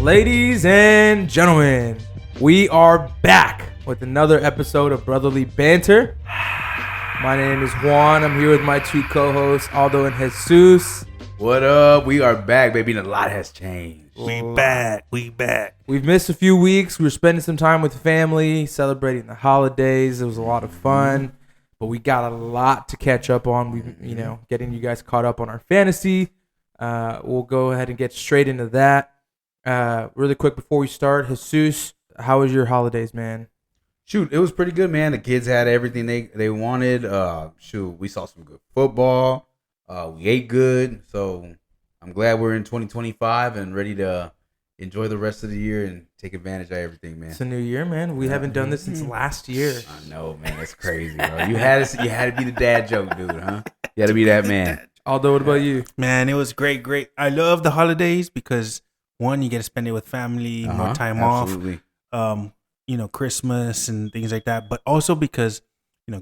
Ladies and gentlemen, we are back with another episode of Brotherly Banter. My name is Juan. I'm here with my two co-hosts, Aldo and Jesus. What up? We are back, baby, and a lot has changed. We back. We've missed a few weeks. We were spending some time with family, celebrating the holidays. It was a lot of fun, but we got a lot to catch up on. Getting you guys caught up on our fantasy. We'll go ahead and get straight into that. Really quick before we start, Jesus, how was your holidays, man? Shoot, it was pretty good, man. The kids had everything they wanted. We saw some good football. We ate good. So I'm glad we're in 2025 and ready to enjoy the rest of the year and take advantage of everything, man. It's a new year, man. We haven't done this since last year. I know, man. It's crazy, bro. You had to be the dad joke, dude, huh? You had to be that man. Aldo, what about you? Man, it was great. I love the holidays because, one, you get to spend it with family, more time absolutely. off. Christmas and things like that. But also because,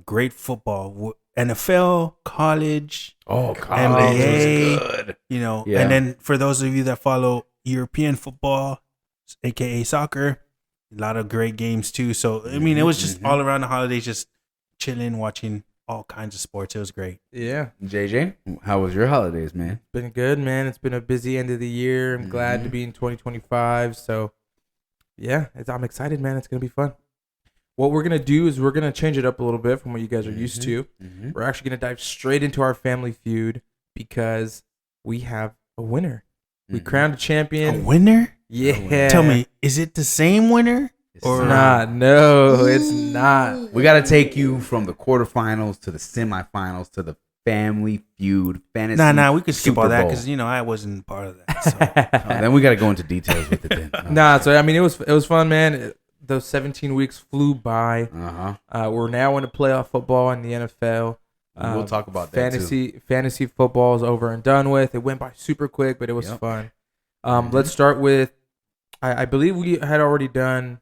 great football, NFL, college, NBA, was good. And then for those of you that follow European football, aka soccer, a lot of great games too. So I mean, it was just all around the holidays, just chilling, watching all kinds of sports. It was great. Yeah. JJ, how was your holidays, man? Been good, man. It's been a busy end of the year. I'm glad to be in 2025. So, yeah, I'm excited, man. It's going to be fun. What we're going to do is we're going to change it up a little bit from what you guys are used to. We're actually going to dive straight into our family feud because we have a winner. We crowned a champion. A winner? Yeah. Tell me, is it the same winner? It's not. No, it's not. We got to take you from the quarterfinals to the semifinals to the family feud fantasy. Nah, we could skip Super all that Bowl. because I wasn't part of that. So. Then we got to go into details with it. Then. So I mean, it was fun, man. Those 17 weeks flew by. We're now into playoff football in the NFL. We'll talk about that too. Fantasy football is over and done with. It went by super quick, but it was fun. Let's start with. I believe we had already done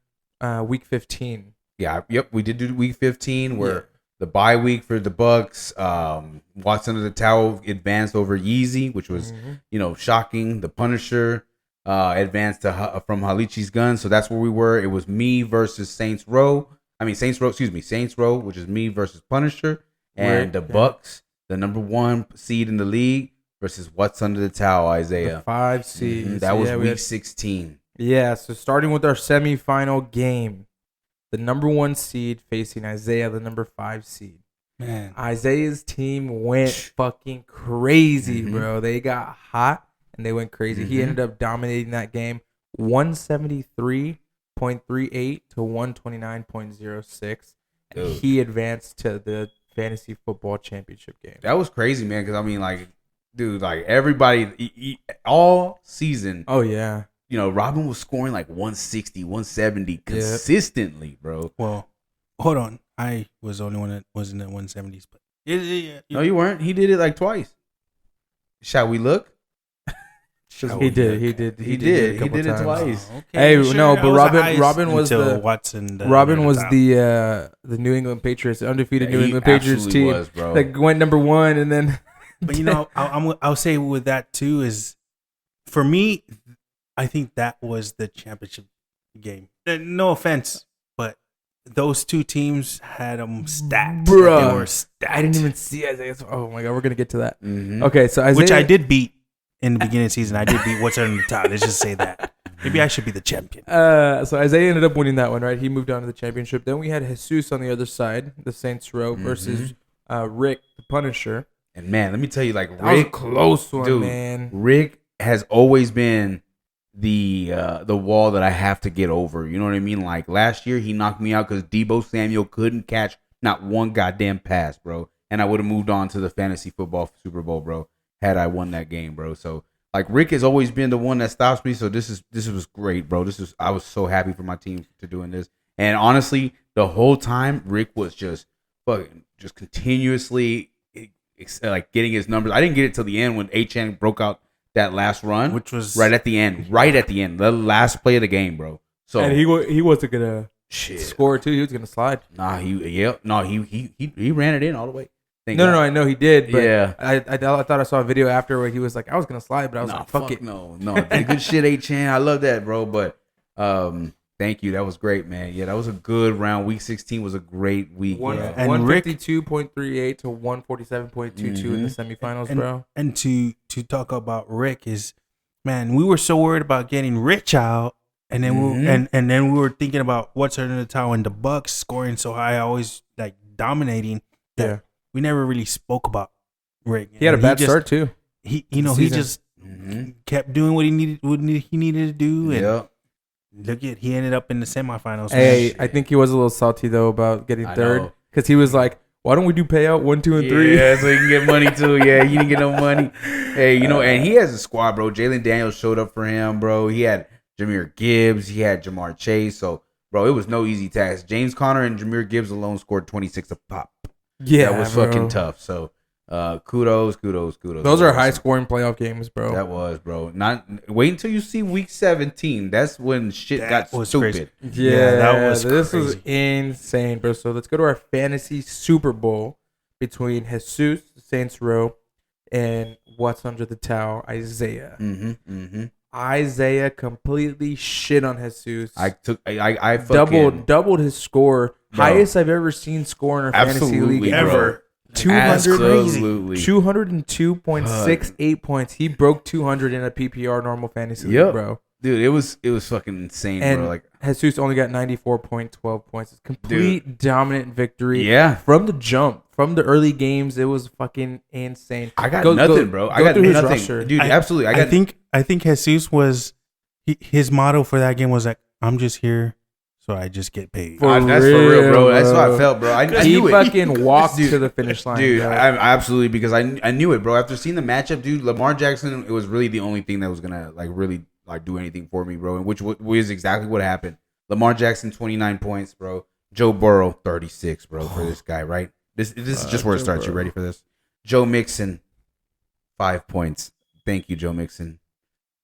week 15. Yeah. Yep. We did do week 15 where the bye week for the Bucks. Watson of the Towel advanced over Yeezy, which was shocking. The Punisher advanced from Halichi's gun. So that's where we were. It was me versus Saints Row, which is me versus Punisher. And the Bucks, the number 1 seed in the league, versus What's Under the Towel, Isaiah. The 5 seed. That was week 16. Yeah, so starting with our semifinal game, the number 1 seed facing Isaiah, the number 5 seed. Man, Isaiah's team went fucking crazy, bro. They got hot and they went crazy. He ended up dominating that game 173.38 to 129.06. And he advanced to the fantasy football championship game. That was crazy, man, because I mean, everybody all season. Oh, yeah. Robin was scoring like 160, 170 consistently, bro. Well, hold on. I was the only one that wasn't in the 170s, but no, you weren't. He did it like twice. Shall we look? He did it twice. Oh, okay. Hey, sure. no, but Robin was Watson. The New England Patriots, undefeated New England Patriots team that went number 1, and then. But I'll say with that too is, for me, I think that was the championship game. No offense, but those two teams had them stacked. Bro, they were stacked. I didn't even see Isaiah. Oh my God, we're gonna get to that. Okay, so Isaiah, which I did beat in the beginning of the season. I did beat What's Under the Towel. Let's just say that. Maybe I should be the champion. So Isaiah ended up winning that one, right? He moved on to the championship. Then we had Jesus on the other side, the Saints Row versus Rick, the Punisher. And man, let me tell you, that was a close one, man. Rick has always been the wall that I have to get over. You know what I mean? Like last year, he knocked me out because Deebo Samuel couldn't catch not one goddamn pass, bro. And I would have moved on to the fantasy football Super Bowl, bro, had I won that game, bro. So like Rick has always been the one that stops me. So this was great, bro. I was so happy for my team to doing this. And honestly, the whole time Rick was just continuously like getting his numbers. I didn't get it till the end when H.N. broke out that last run, which was right at the end, the last play of the game, bro. So and he wasn't gonna score too. He was gonna slide. He ran it in all the way. Thank No, God. I know he did. But Yeah. I thought I saw a video after where he was like, I was gonna slide, but I was Nah, like, fuck it. No. Good shit, A-Chan. I love that, bro. But thank you. That was great, man. Yeah, that was a good round. Week 16 was a great week. One, bro. And 152.38 to 147.22 in the semifinals, bro. And to talk about Rick is, man, we were so worried about getting Rich out, and then and then we were thinking about what's under the towel and the Bucks scoring so high, always like dominating. Yeah. We never really spoke about Rick. He had a And bad just- start too. He the he season. just kept doing what he needed to do, and Yeah. look at he ended up in the semifinals. Hey, I think he was a little salty though about getting I third know. because he was like, "Why don't we do payout 1, 2, and 3?" Yeah, so he can get money too. Yeah, he didn't get no money. Hey, and he has a squad, bro. Jalen Daniels showed up for him, bro. He had Jahmyr Gibbs. He had Jamar Chase. So, bro, it was no easy task. James Conner and Jahmyr Gibbs alone scored 26 a pop. Yeah, That was bro. fucking tough. So, kudos. Those are high scoring playoff games, bro. That was, bro. Not wait until you see week 17. That's when shit That got was stupid. crazy. Yeah, that was this was crazy. insane, bro. So let's go to our fantasy Super Bowl between Jesus, Saints Row, and what's under the towel, Isaiah. Isaiah completely shit on Jesus. I fucking doubled his score, Bro. highest I've ever seen score in our fantasy Absolutely, league bro. Ever. absolutely 202.68 points. He broke 200 in a PPR normal fantasy league, Yep. bro. Dude, it was fucking insane, And bro. Like, Jesus only got 94.12 points. It's complete dominant victory. yeah. From the jump, from the early games, it was fucking insane. I got Go- nothing, go- bro. go I got through his nothing, roster. dude. Absolutely, I think Jesus was his motto for that game was like, I'm just here, so I just get paid. that's for real, bro. That's what I bro. felt, bro. I He knew it, fucking walked Dude, to the finish line, dude. bro. I absolutely, because I knew it, bro. After seeing the matchup, dude, Lamar Jackson, it was really the only thing that was gonna like really like do anything for me, bro. And which was exactly what happened. Lamar Jackson 29 points, bro. Joe Burrow 36, bro, for this guy, right? This is just where it Joe starts. You Burrow. ready for this? Joe Mixon 5 points. Thank you, Joe Mixon.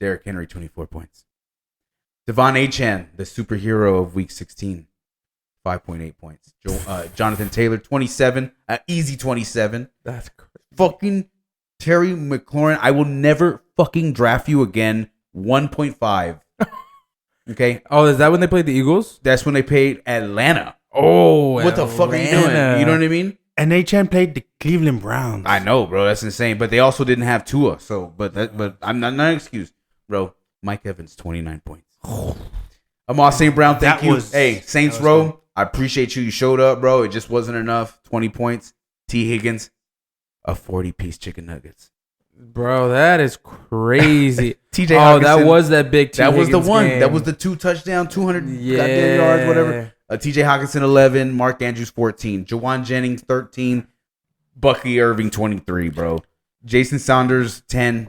Derrick Henry 24 points. Devon Achan, the superhero of Week 16, 5.8 points. Jonathan Taylor 27, easy 27. That's crazy. Fucking Terry McLaurin, I will never fucking draft you again. 1.5. Okay, Oh, is that when they played the Eagles? that's when they paid Atlanta. Oh, What the fuck are you doing? You know what I mean? And Achan played the Cleveland Browns. I know, bro. That's insane. But they also didn't have Tua. So, but I'm not an excuse, bro. Mike Evans 29 points. Amar St. Brown, thank That you. was- Hey, Saints that was Row, good. I appreciate you. You showed up, bro. It just wasn't enough. 20 points. T. Higgins, a 40-piece chicken nuggets. Bro, that is crazy. TJ Oh, that Hawkinson, was that big. T. that was the Higgins one. game. That was the 2 touchdown, 200 Yeah. goddamn yards, whatever. TJ Hawkinson 11, Mark Andrews 14, Jawan Jennings 13, Bucky Irving 23, bro. Jason Saunders 10.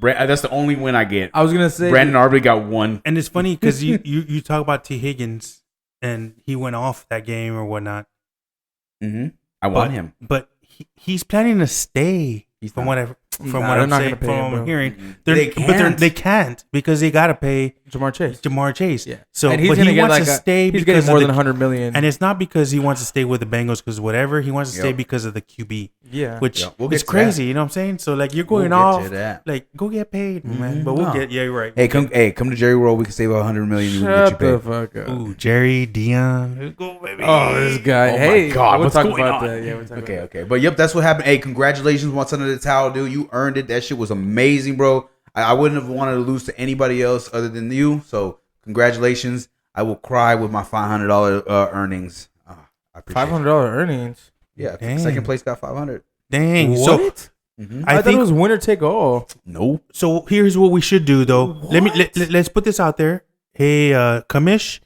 That's the only win I get. I was gonna say Brandon Arbery got 1. And it's funny because you talk about T. Higgins and he went off that game or whatnot. Mm-hmm. I want him. But he's planning to stay. He's From not. what I've Nah, from what they're I'm not saying, gonna pay from him, what bro. I'm hearing, They they can't because they gotta pay Jamar Chase. Jamar Chase. Yeah. So, And he's but gonna he get wants like to a- stay He's because getting more of than the, 100 million. and it's not because he wants to stay with the Bengals because whatever he wants to stay Yep. because of the QB, yeah. which Yep. We'll get is to crazy. You know what I'm saying? So like you're going We'll get off, to that. like go get paid, man. Mhm. But we'll No. get you're right. Hey, come to Jerry World. We can save 100 million. We can Shut get you the paid. fuck up. Ooh, Jerry Dion. Let's go, baby. Oh, this guy. Oh my hey, God, we'll what's talk going about on? that. Yeah, we'll talk about that. Okay. But yep, that's what happened. Hey, congratulations once under the towel, dude. You earned it. That shit was amazing, bro. I wouldn't have wanted to lose to anybody else other than you. So congratulations. I will cry with my $500 earnings. I appreciate $500 earnings. it. Yeah, Dang. second place got 500. Dang. What? Mm-hmm. I, thought think it was winner take all. No. so. Here's what we should do, though. Let's put this out there. Hey, Kamish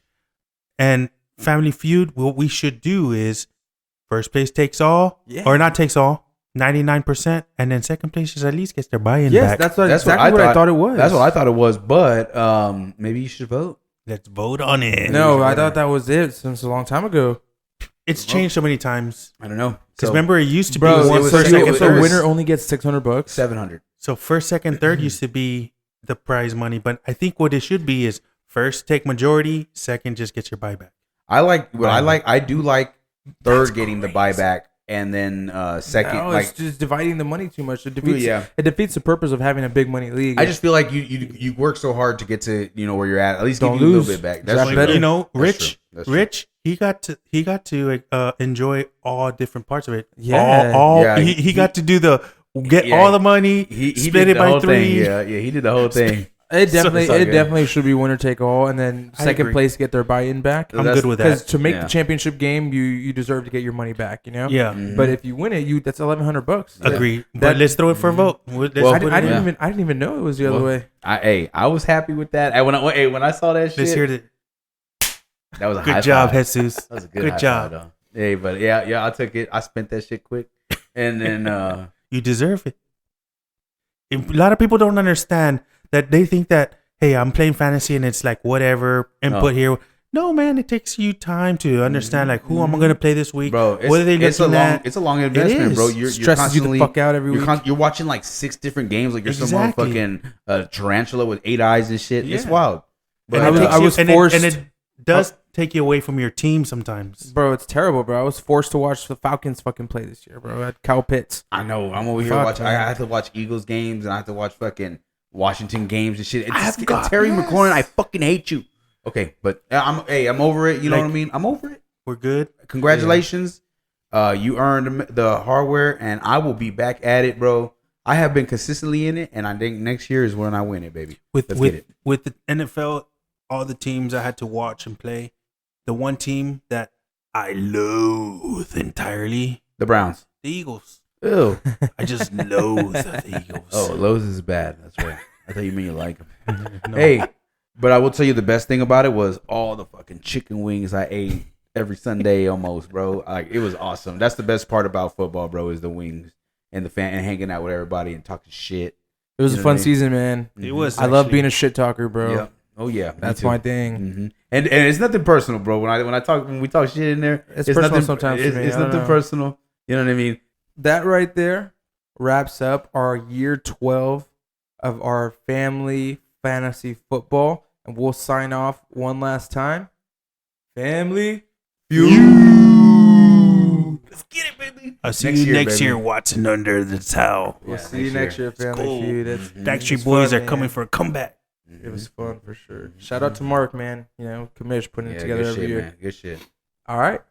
and Family Feud. What we should do is first place takes all, Yeah. or not takes all, 99%, and then second place just at least gets their buy-in Yes, back. that's That's exactly what I thought it was. That's what I thought it was. But maybe you should vote. Let's vote on it. No, I thought that was it since a long time ago. It's changed so many times. I don't know. Because So, remember, it used to Bro, be one it was- first, so second, it was- the third. winner only gets $600. 700. So first, second, third used to be the prize money. But I think what it should be is first take majority, second just get your buyback. I do like third getting the buyback, and then second. No, like it's just dividing the money too much. It Yeah. defeats the purpose of having a big money league. I just feel like you work so hard to get to where you're at. At least Don't give you a lose. little bit back. Draft That's true. better. You know, That's true. That's true. Rich, he got to enjoy all different parts of it. Yeah. all Yeah, he got to do get Yeah, all the money, He split did it the by whole 3. thing. Yeah, he did the whole thing. It definitely, it's all it good. definitely should be winner take all, and then I second agree. place get their buy-in back. I'm That's- good with Because that. to make Yeah. the championship game, you deserve to get your money back. You know. Yeah, Mhm. But if you win it, that's $1,100. agree. That- But let's throw it for a vote. Let's Well, I, put it I in. didn't even know it was the other Well, way. I was happy with that. When I saw that shit, Let's hear it. that was a Good high job, five. Jesus. That was a good Good high job. five, though. Hey, but yeah, I took it. I spent that shit quick, and then You deserve it. A lot of people don't understand that. They think that, hey, I'm playing fantasy and it's like whatever input here. No, man, it takes you time to understand like who am I going to play this week, bro, what are they it's a looking long at? it's a long investment, is. bro. You're Stresses you the constantly fuck out every week. you're watching like 6 different games, like you're Exactly. some motherfucking tarantula with 8 eyes and shit. It's Yeah. wild. And But it I takes was you- forced- and it does take you away from your team sometimes. Bro, it's terrible, bro. I was forced to watch the Falcons fucking play this year, bro. At Cal Pitts. I know. I'm over here Fuck, watching. man. I have to watch Eagles games and I have to watch fucking Washington games and shit. It's I just, forgot. Terry Yes. McLaurin, I fucking hate you. Okay, but I'm over it. You know Like- what I mean? I'm over it. We're good. Congratulations. You earned the hardware, and I will be back at it, bro. I have been consistently in it, and I think next year is when I win it, baby. With Let's get it. with the NFL, all the teams I had to watch and play, the one team that I loathe entirely, The Browns. the Eagles. Ew. I just loathe the Eagles. Oh, Lowe's is bad. That's right. I thought you mean you like them. No. Hey, but I will tell you the best thing about it was all the fucking chicken wings I ate every Sunday almost, bro. Like it was awesome. That's the best part about football, bro, is the wings and the fan and hanging out with everybody and talking shit. It was You a know what I fun mean? season, man. It was. I love actually. being a shit talker, bro. Yeah. Oh yeah. That's my thing. Mm-hmm. And it's nothing personal, bro. When we talk shit in there, It's personal nothing, sometimes for It's, me. it's I don't nothing know. personal. You know what I mean? That right there wraps up our year 12 of our family fantasy football. And we'll sign off one last time. Family feud. Let's get it, baby. I'll see Next you year, next baby. year, Watson under the towel. We'll Yeah, see you next year, family cool. feud. Mhm. Backstreet It's Boys fun, are coming man. for a comeback. It was fun for sure. Shout out to Mark, man. You know, Commish putting it Yeah, together good every shit, year. man. Good shit. All right.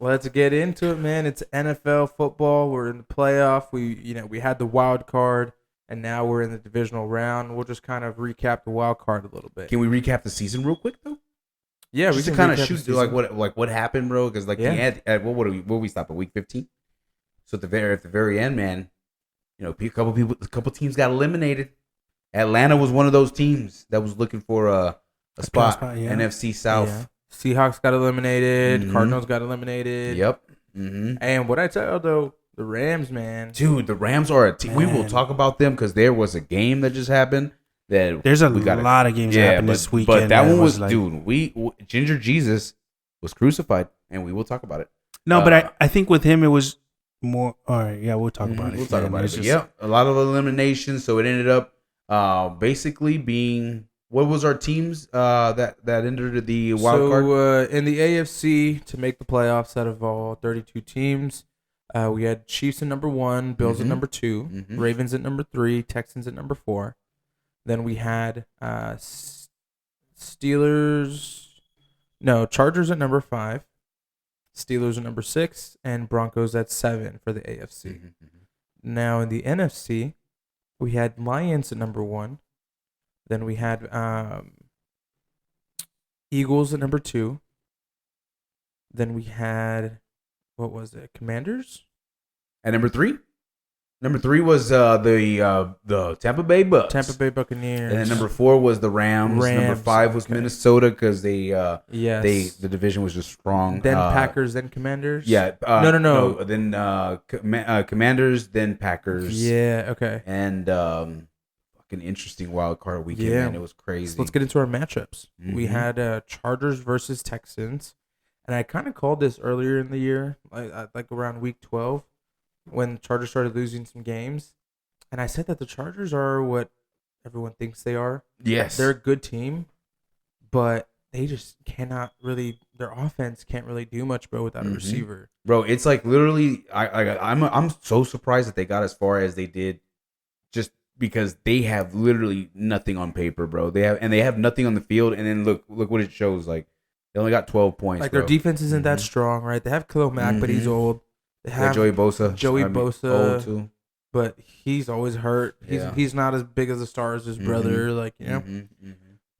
Let's get into it, man. It's NFL football. We're in the playoff. We had the wild card, and now we're in the divisional round. We'll just kind of recap the wild card a little bit. Can we recap the season real quick though? Yeah, Just we to can kind of recap the shoot season. like what happened, bro. Because like Yeah. the end, what we stop at week 15. So at the very end, man, a couple teams got eliminated. Atlanta was one of those teams that was looking for a spot. yeah. NFC South. Yeah. Seahawks got eliminated. Mhm. Cardinals got eliminated. Yep. Mm-hmm. And what I tell you though, the Rams, man. Dude, the Rams are a team. We will Man. talk about them because there was a game that just happened. That There's a we gotta- lot of games that happened this weekend. But that one was, like, dude. Ginger Jesus was crucified, and we will talk about it. No, but I think with him it was more. All right, yeah, we'll talk about it. We'll talk man. about it. It's But just- yeah, a lot of eliminations. So it ended up basically being what was our teams that entered the wild card. In the AFC to make the playoffs out of all 32 teams, we had Chiefs at number 1, Bills at Mhm. number 2, Mhm. Ravens at number 3, Texans at number 4. Then we had Chargers at number 5, Steelers at number 6, and Broncos at 7 for the AFC. Mhm, mhm. Now in the NFC, we had Lions at number 1. Then we had Eagles at number 2. Then we had, what was it? Commanders? And number 3 was the Tampa Bay Bucks. Tampa Bay Buccaneers. And then number 4 was the Rams. Number Rams, 5 was okay. Minnesota because Yes. the division was just strong. Then Packers, then Commanders? Yeah. No. Then Commanders, then Packers. Yeah, okay. And fucking interesting wild card weekend. Yeah. Man. It was crazy. So let's get into our matchups. We Mhm. had Chargers versus Texans. And I kind of called this earlier in the year, like around week 12, when the Chargers started losing some games. And I said that the Chargers are what everyone thinks they are. Yes. They're a good team, but they just cannot really. Their offense can't really do much, bro, without a receiver. Bro, it's like literally. I'm so surprised that they got as far as they did, just because they have literally nothing on paper, bro. They have nothing on the field, and then look what it shows. Like they only got 12 points. Like bro. their defense isn't that strong, right? They have Khalil Mack, but he's old. They have Joey Bosa. Bosa, old too. but he's always hurt. He's not as big as a star as his brother, like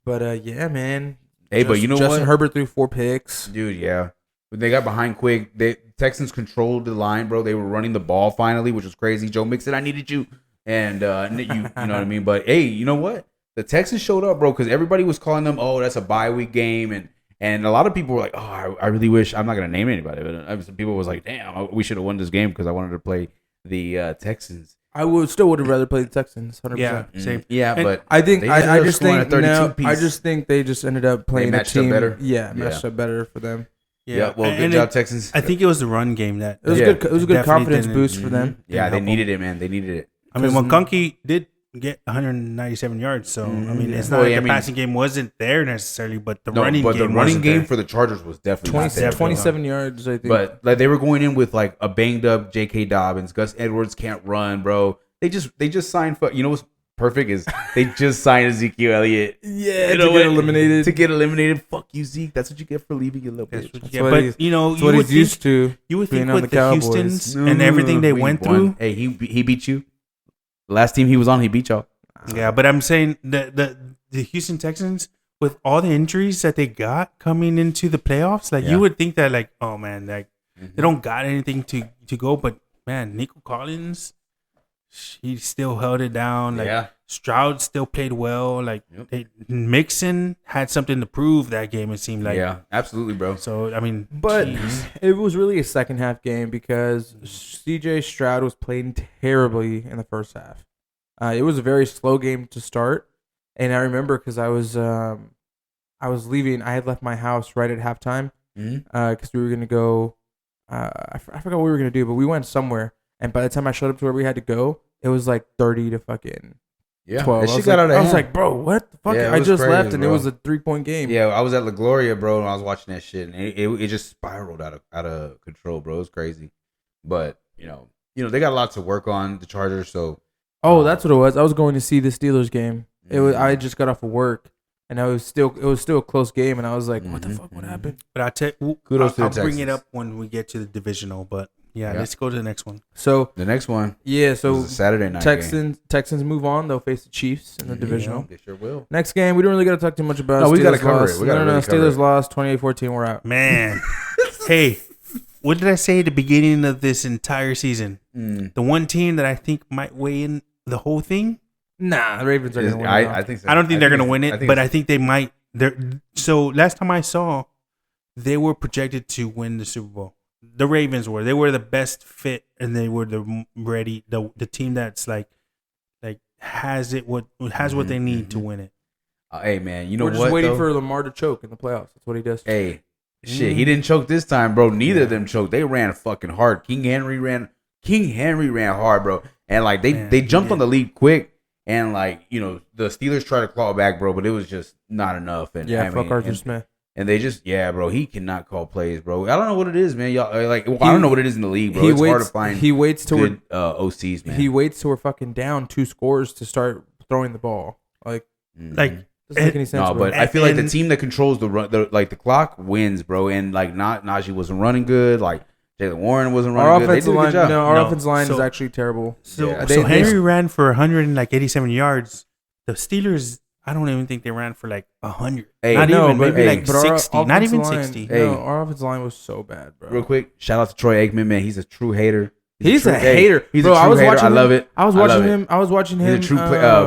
But yeah, man. Hey, but you know Justin what? Herbert threw 4 picks. Dude, yeah. When they got behind quick, Texans controlled the line, bro. They were running the ball finally, which was crazy. Joe Mixon, I needed you. And you know what I mean? But hey, you know what? The Texans showed up, bro, because everybody was calling them, oh, that's a bye week game. And a lot of people were like, oh, I really wish, I'm not going to name anybody, but some people was like, damn, we should have won this game because I wanted to play the Texans. I would have rather played the Texans, 100%. Yeah, same. Yeah, And but I think I just think I just think they just ended up playing matched a team up better. Yeah, matched up better for them. Yeah, well, good job, Texans. I think it was the run game that It was good. It was a good confidence boost for them. Yeah, they needed it, man. They needed it. I mean, McConkey did get 197 yards, so I mean, it's not like the passing game wasn't there necessarily, but the running game for the Chargers was definitely 27 yards, I think. But like they were going in with like a banged up J.K. Dobbins. Gus Edwards can't run, bro. They just signed. You know what's perfect is they just signed Ezekiel Elliott. Yeah, to get eliminated. To get eliminated. Fuck you, Zeke. That's what you get for leaving your little bitch. But you know, that's what he's used to. You would think on with the the Houstons and everything they went through. Hey, he beat you. The last team he was on, he beat y'all. Yeah, but I'm saying the Houston Texans, with all the injuries that they got coming into the playoffs, like you would think that, like, oh man, like they don't got anything to go, but man, Nico Collins, he still held it down. Like Stroud still played well. Like Mixon had something to prove that game. It seemed like absolutely, bro. So I mean, but it was really a second half game because CJ Stroud was playing terribly in the first half. It was a very slow game to start, and I remember because I was leaving. I had left my house right at halftime because we were gonna go. I forgot what we were gonna do, but we went somewhere. And by the time I showed up to where we had to go, it was like 30 to fucking 12. I was like, bro, what the fuck? I just left, and it was a 3-point game. Yeah, I was at La Gloria, bro, and I was watching that shit, and it just spiraled out of control, bro. It was crazy. But you know, they got a lot to work on, the Chargers. So that's what it was. I was going to see the Steelers game. It was. I just got off of work, and it was still a close game, and I was like, what the fuck? What happened? But I'll bring it up when we get to the divisional, but. Yeah, let's go to the next one. So the next one, so Saturday night Texans move on. They'll face the Chiefs in the divisional. They sure will. Next game, we don't really got to talk too much about. No, we got to cover it. We got to Steelers lost 28-14. We're out. Man, hey, what did I say at the beginning of this entire season? The one team that I think might weigh in the whole thing. Nah, the Ravens are going to win. I think so. I don't think they're going to win it, but I think they might. So last time I saw, they were projected to win the Super Bowl. The Ravens were. They were the best fit, and they were the team that's like has what they need to win it. Hey man, you know what? We're just waiting for Lamar to choke in the playoffs. That's what he does. Hey, shit, he didn't choke this time, bro. Neither of them choked. They ran fucking hard. King Henry ran hard, bro. And like they jumped on the lead quick, and like the Steelers tried to claw back, bro, but it was just not enough. And fuck Arthur Smith. And they just, bro, he cannot call plays, bro. I don't know what it is, man. Y'all I don't know what it is in the league, bro. It's hard to find. He waits till good OCs, man. He waits till we're fucking down 2 scores to start throwing the ball. Like doesn't make any sense. No, bro. but I feel like the team that controls the run, the clock wins, bro. And like, Najee wasn't running good. Like Jalen Warren wasn't running good. They did a good job. Our offensive line is actually terrible. So Henry ran for 187 yards. The Steelers. I don't even think they ran for like 100. Hey, maybe 60. Not even 60. Hey, our offensive line was so bad, bro. Real quick, shout out to Troy Aikman, man. He's a true hater. He's a hater. He's a true hater. I love it. I was watching him. He's a true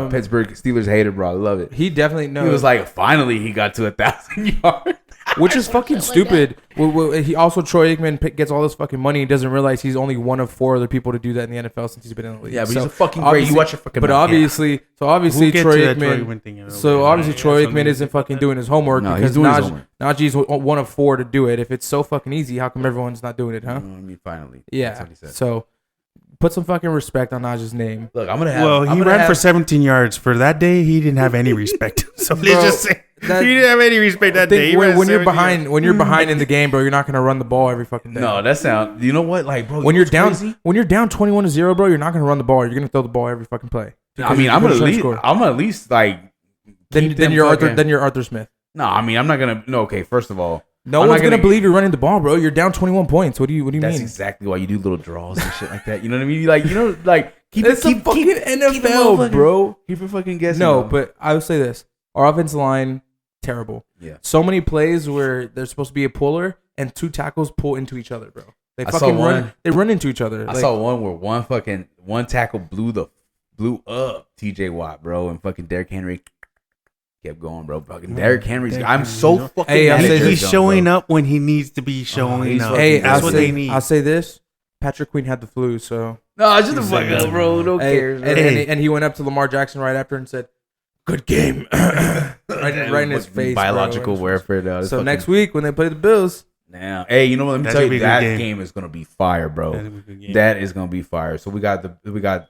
Pittsburgh Steelers hater, bro. I love it. He definitely knows. He was like, finally, he got to 1,000 yards. Which is fucking stupid. He also, Troy Aikman gets all this fucking money. He doesn't realize he's only one of 4 other people to do that in the NFL since he's been in the league. Yeah, but he's a fucking great. You watch your fucking. But obviously, Troy Aikman. Troy Aikman isn't fucking doing his homework because Najee's one of 4 to do it. If it's so fucking easy, how come everyone's not doing it, huh? I mean, finally. Yeah. So put some fucking respect on Najee's name. Look, I'm gonna have. Well, he ran for 17 yards. For that day, he didn't have any respect. So let's just say. that, he didn't have any respect that day. when you're behind in the game, bro, you're not gonna run the ball every fucking day. No, that sound. You know what? Like, bro, when you're down, crazy? when you're down 21-0, bro, you're not gonna run the ball. You're gonna throw the ball every fucking play. I mean, I'm gonna at least like. Then you're Arthur Smith. No, I mean, I'm not gonna. No, okay. First of all, no one's gonna believe you're running the ball, bro. You're down 21 points. What do you mean? That's exactly why you do little draws and shit like that. You know what I mean? Like, keep it's keep fucking NFL, keep bro. Keep it fucking guessing. No, though. but I would say this: our offensive line terrible. Yeah. So many plays where there's supposed to be a puller and two tackles pull into each other, bro. They I fucking saw run. one. They run into each other. I saw one where one tackle blew up T.J. Watt, bro, and fucking Derrick Henry kept going, bro. Fucking Derrick Henry's. I'm so fucking. Hey, mad at he's Jones, showing bro. up when he needs to be showing up. Hey, that's what they need. I'll say this: Patrick Queen had the flu, so No, shut the fuck up, bro. Who cares? And he went up to Lamar Jackson right after and said, "Good game," right in his face. Biological bro. warfare, though. So next week when they play the Bills, now, hey, you know what? Let me That's tell gonna you, be a good that game. game is gonna be fire, bro. That's gonna be a good game. That is gonna be fire. So we got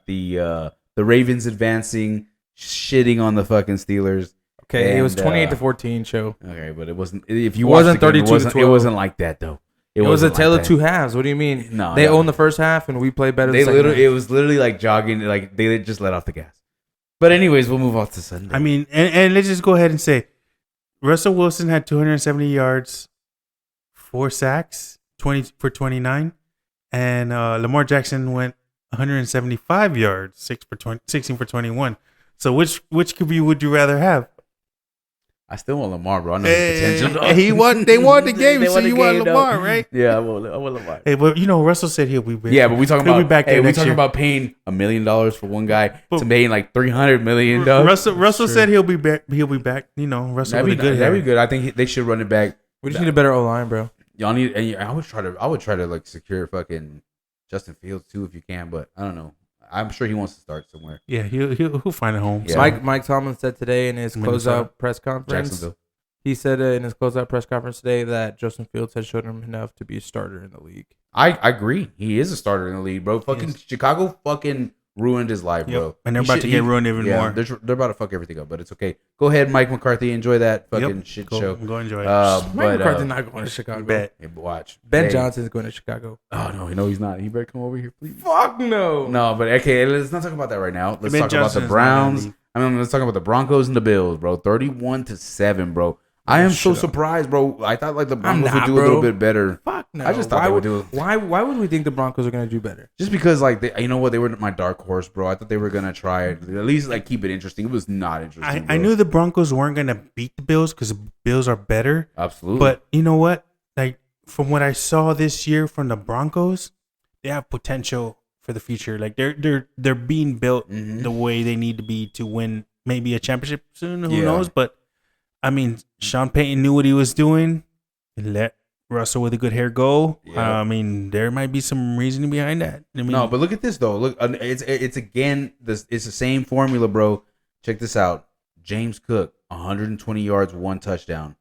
the Ravens advancing, shitting on the fucking Steelers. okay, it was And, 28-14 show. Okay, but it wasn't. If you It watched wasn't the game, 32-12. it wasn't like that though. It was a wasn't tale like of that. two halves. What do you mean? No, they no. owned the first half and we played better. They the second half. it was literally like jogging. Like they just let off the gas. But anyways, we'll move on to Sunday. I mean, and let's just go ahead and say, Russell Wilson had 270 yards, 4 sacks, 20 for 29, and Lamar Jackson went 175 yards, 16 for 21. So which QB would you rather have? I still want Lamar, bro. I know his potential. He won. They won the game, They so won the you want game, though. Lamar, right? Yeah, I want Lamar. Hey, but Russell said he'll be back. Yeah, but we talking He'll about be back there we next talking year. about paying $1 million for one guy But- to paying like $300 million. Russell said he'll be back. He'll be back. Russell That'd with be a good that'd be hair. good. I think they should run it back. We just need a better O line, bro. Y'all need. And I would try to like secure fucking Justin Fields too if you can, but I don't know. I'm sure he wants to start somewhere. Yeah, he'll find a home. Yeah. Mike Tomlin said today in his Minnesota. closeout press conference. Jacksonville. He said in his closeout press conference today that Justin Fields has shown him enough to be a starter in the league. I agree. He is a starter in the league, bro. Fucking Chicago fucking ruined his life, Yep. bro. And they're He about should- to get he- ruined even yeah, more. They're about to fuck everything up, but it's okay. Go ahead, Mike McCarthy. Enjoy that fucking shit show. Go enjoy it. Mike But McCarthy's not going to Chicago. Bet. hey, watch Ben Hey. Johnson's going to Chicago. Oh no, he's not. He better come over here, please. Fuck no. No, but okay, let's not talk about that right now. Let's Ben talk Johnson about the is not Browns. gonna leave. I mean, let's talk about the Broncos and the Bills, bro. 31-7, bro. I am so surprised, bro. I thought like the Broncos would not, do a bro. little bit better. Fuck no. I just thought why they would would do. Why would we think the Broncos are going to do better? Just because, like, you know what, they were my dark horse, bro. I thought they were gonna try at least like keep it interesting. It was not interesting. I bro. knew the Broncos weren't gonna beat the Bills because the Bills are better. Absolutely, But you know what? Like from what I saw this year from the Broncos, they have potential for the future. Like they're being built Mhm. the way they need to be to win maybe a championship soon. Who Yeah. knows? But I mean, Sean Payton knew what he was doing. He let Russell with a good hair go. Yeah. I mean, there might be some reasoning behind that. I mean, no, but look at this though. Look, it's again this. It's the same formula, bro. Check this out. James Cook, 120 yards, 1 touchdown.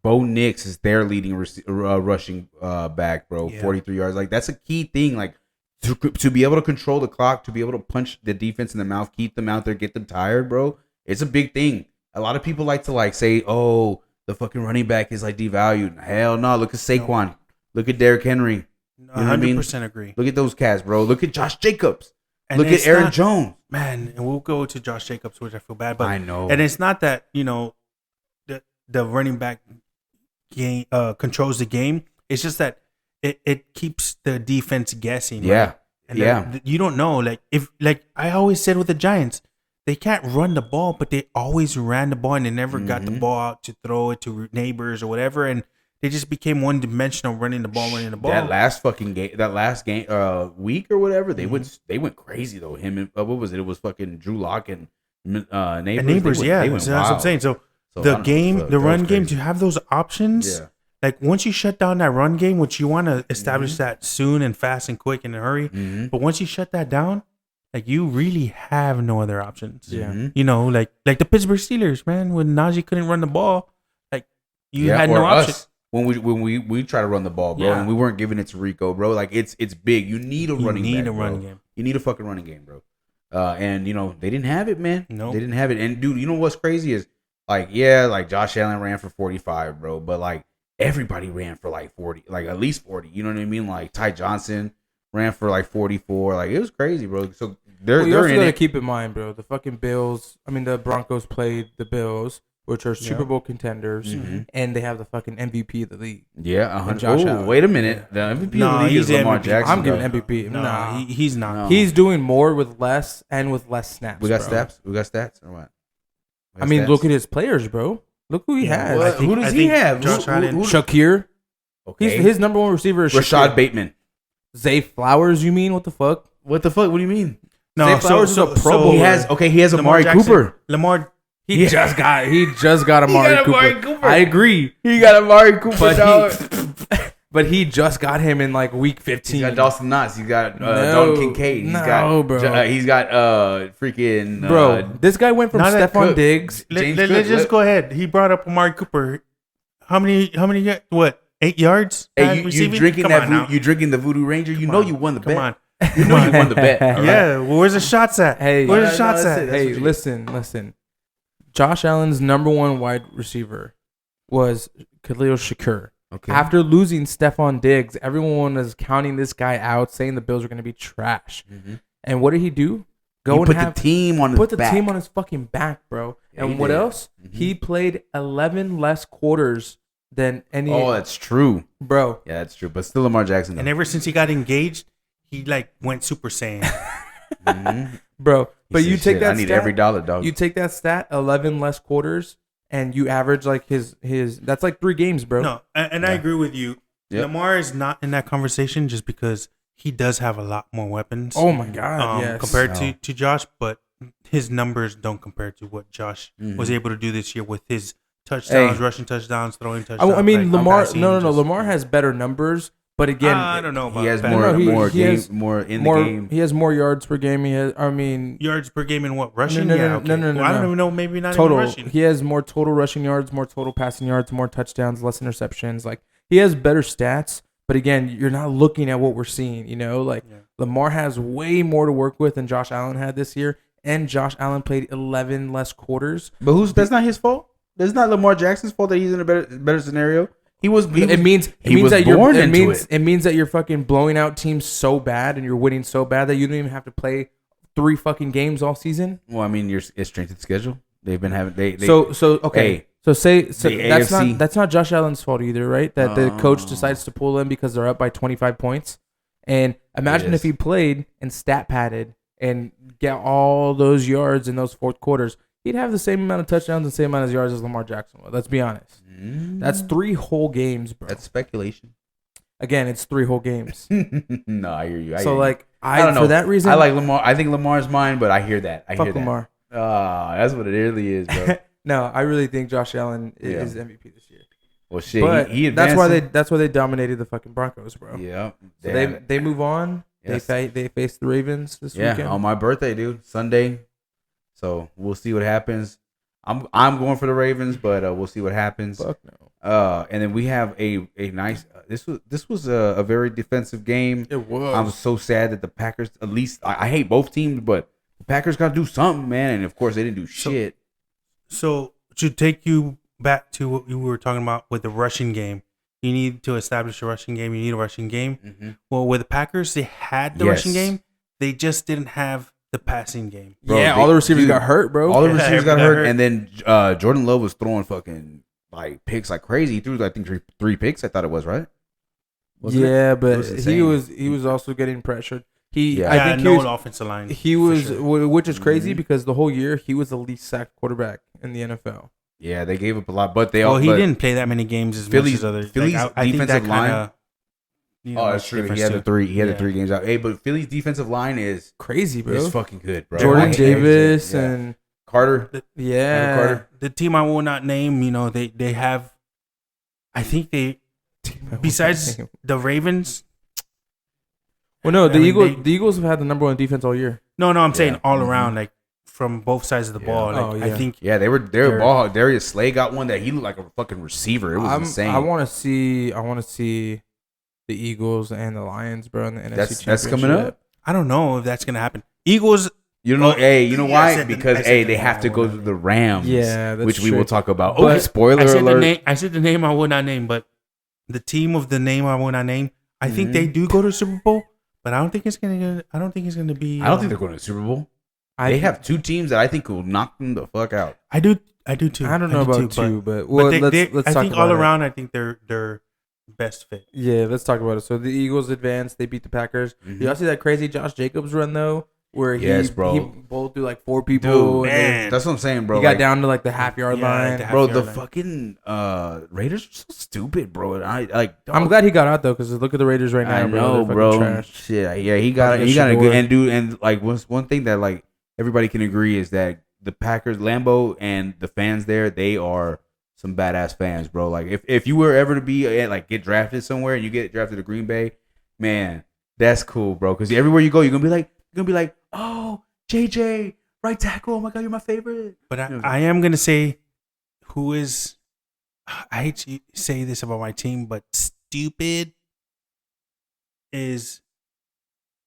Bo Nix is their leading rushing back, bro. Yeah. 43 yards. Like that's a key thing. Like to be able to control the clock, to be able to punch the defense in the mouth, keep them out there, get them tired, bro. It's a big thing. A lot of people like to like say, "Oh, the fucking running back is like devalued." Hell no. Look at Saquon. Look at Derrick Henry. You know what I mean? 100% agree. Look at those cats, bro. Look at Josh Jacobs. And Look it's at Aaron not- Jones. Man, and we'll go to Josh Jacobs, which I feel bad, but I know. and it's not that the running back game controls the game. It's just that it keeps the defense guessing. Yeah. right? And Yeah. you don't know. Like if I always said with the Giants, they can't run the ball, but they always ran the ball and they never got the Mhm. ball out to throw it to neighbors or whatever, and they just became one dimensional running the ball. That last fucking game, week or whatever, they Mhm. went crazy though. Him and what was it? It was fucking Drew Lock and Neighbors. And neighbors, They yeah, went so that's what I'm wild. saying. So So, I the don't know, game, fuck, the that run was game, crazy. to have those options, Yeah. like once you shut down that run game, which you want to establish Mhm. that soon and fast and quick and in a hurry, Mhm. but once you shut that down, like you really have no other options. Yeah. Mhm. You know, like the Pittsburgh Steelers, man, when Najee couldn't run the ball, like you Yeah, had or no option. us, when we try to run the ball, bro, Yeah. and we weren't giving it to Rico, bro. Like it's big. You need a You running need back, a bro. running game. You need a fucking running game, bro. And they didn't have it, man. Nope. They didn't have it. And dude, you know what's crazy is like like Josh Allen ran for 45, bro, but like everybody ran for like 40, like at least 40. You know what I mean? Like Ty Johnson ran for like 44. Like it was crazy, bro. So they're you also in gotta it. keep in mind, bro. The fucking Bills. I mean, the Broncos played the Bills, which are Super Bowl contenders, and they have the fucking MVP of the league. Yeah, 100. Josh Oh, Allen. wait a minute. The MVP of the No, league he's is Lamar MVP. Jackson. I'm giving bro. MVP. No, Nah, he's not. No. he's doing more with less and with less snaps. We got bro. stats. We got stats or what? We I got mean, stats? look at his players, bro. Look who he has. What? Who does he have? Josh Allen. Shakir. Okay. His number one receiver is Rashad Shakir. Bateman. Zay Flowers. You mean what the fuck? What the fuck? What do you mean? No, Zay Flowers is a Pro Bowler. He has Lamar Amari Jackson- Cooper. Lamar. He just got Amari Cooper. I agree, He got Amari Cooper. but he just got him in like week 15. He's got Dawson Knox. He's got No, Dalton Kincaid. He's no, got bro. He's got freaking Bro, this guy went from Not that Stephon Cook. Diggs. James Let's Cook. just go ahead. He brought up Amari Cooper. How many? What? 8 yards? Hey, you receiving? drinking Come that? on now. You drinking the Voodoo Ranger? You know on. you won the Come bet. on. You know you won the bet. all right? Yeah. Well, where's the shots at? Hey, where's the no, shots that's at? it. Hey, what you- listen. Josh Allen's number one wide receiver was Khalil Shakur. Okay. After losing Stephon Diggs, everyone was counting this guy out, saying the Bills were going to be trash. Mhm. And what did he do? He put the team on his put the back. team on his fucking back, bro. Yeah, and he what did. else? Mhm. He played 11 less quarters than any. Oh, that's true. bro. Yeah, that's true. But still, Lamar Jackson. And ever since he got engaged, he like went Super Saiyan. Mhm. Bro, but He you said, take "Shit, that I need stat, every dollar, dog. you take that stat, 11 less quarters, and you average like his that's like 3 games, bro. No, and I agree with you. Yep. Lamar is not in that conversation just because he does have a lot more weapons. Oh my god, yes. Compared No. to Josh, but his numbers don't compare to what Josh was able to do this year with his touchdowns, Hey. rushing touchdowns, throwing touchdowns. I mean, like, Lamar. passing, No. just- Lamar has better numbers, but again, I don't know about He has that. more, No, he more has game, more in more. the game. He has more yards per game. He has. I mean, yards per game in what rushing? No, yeah, no, okay. no, no, Well, I don't no. even know. Maybe not total. even rushing. He has more total rushing yards, more total passing yards, more touchdowns, less interceptions. Like he has better stats. But again, you're not looking at what we're seeing. You know, like Yeah. Lamar has way more to work with than Josh Allen had this year, and Josh Allen played 11 less quarters. But that's not his fault. That's not Lamar Jackson's fault that he's in a better scenario. He was It means was that born you're. into it. It means that you're fucking blowing out teams so bad and you're winning so bad that you don't even have to play 3 fucking games all season. Well, I mean, it's strength of schedule. They've been having they So okay. Hey, so the that's AFC not Josh Allen's fault either, right? That the coach Oh. decides to pull him because they're up by 25 points. And imagine Yes. if he played and stat padded and get all those yards in those fourth quarters, he'd have the same amount of touchdowns and same amount of yards as Lamar Jackson would. Let's be honest. That's 3 whole games, bro. that's speculation. Again, it's 3 whole games. No, I hear you. So like I don't know. for that reason, I like Lamar. I think Lamar's mine, but I hear that. I fuck hear that. Lamar. That's what it really is, bro. No, I really think Josh Allen Yeah. is MVP this year. Well, shit. But he that's why advancing. they dominated the fucking Broncos, bro. Yeah. So they move on. Yes. They face the Ravens this Yeah, weekend. on my birthday, dude, Sunday. So we'll see what happens. I'm going for the Ravens, but we'll see what happens. Fuck no. And then we have a nice. This was a very defensive game. It was. I'm so sad that the Packers. At least I hate both teams, but the Packers got to do something, man. And of course, they didn't do shit. So to take you back to what you were talking about with the rushing game, you need to establish a rushing game. You need a rushing game. Mm-hmm. Well, with the Packers, they had the Yes. rushing game. They just didn't have the passing game. Bro, yeah, they- all the receivers dude, got hurt, bro. All the Yeah, receivers got got hurt, hurt. and then Jordan Love was throwing fucking like picks like crazy. He threw I think three picks. I thought it was right. Wasn't it? yeah, It but was he insane. was also getting pressured. Yeah. I think no offensive line. he for was, sure. which is crazy Mhm. because the whole year he was the least sacked quarterback in the NFL. Yeah, they gave up a lot, but they Well, all. he but- didn't play that many games as Philly's- much as others. Philly's I think that defensive line- kinda, Oh, that's true. He had the three. He had the 3 games out. Hey, but Philly's defensive line is Crazy, bro. fucking good, bro. Jordan I- Davis yeah. and Carter. yeah, Carter. The team I will not name, they have. I think they, besides the Ravens. well, no, the I mean, Eagles have had the number 1 defense all year. No, I'm saying Yeah. all Mhm. around, like from both sides of the Yeah. ball. Like, Oh, I yeah. think Yeah, they were They're- ball. Darius Slay got one that he looked like a fucking receiver. It was insane. I want to see the Eagles and the Lions, bro, in the NFC That's coming Championship. up. I don't know if that's gonna happen. Eagles, You know, you know Yeah, why? I said Because the they have to go to the Rams. Yeah, that's which we true. will talk about. But Okay, spoiler I said alert. the name. I said the name I would not name, but the team of the name I would not name. I think they do go to Super Bowl, but I don't think it's gonna. I don't think it's gonna be. I don't think they're going to the Super Bowl. They have two teams that I think will knock them the fuck out. I do too. I don't know about two, but well, let's I talk think about all it. around, I think they're best fit. Yeah, let's talk about it. So the Eagles advanced. They beat the Packers. Mhm. Y'all see that crazy Josh Jacobs run though, where Yes, bro. he bowled through like 4 people. Dude, and then man. That's what I'm saying, bro. he got Like, down to like the half-yard Yeah, line. the half- bro, half the yard line. fucking Raiders are so stupid, bro. I'm glad he got out though, because look at the Raiders right now. I bro. know, They're fucking bro. Trash. Shit, yeah, he got Fucking a good Shador. and like one thing that like everybody can agree is that the Packers, Lambeau, and the fans there, they are some badass fans, bro. Like if you were ever to be like get drafted somewhere and you get drafted to Green Bay, man, that's cool, bro. Because everywhere you go, you're gonna be like, oh, JJ, right tackle. Oh my god, you're my favorite. But I am gonna say, who is? I hate to say this about my team, but stupid is,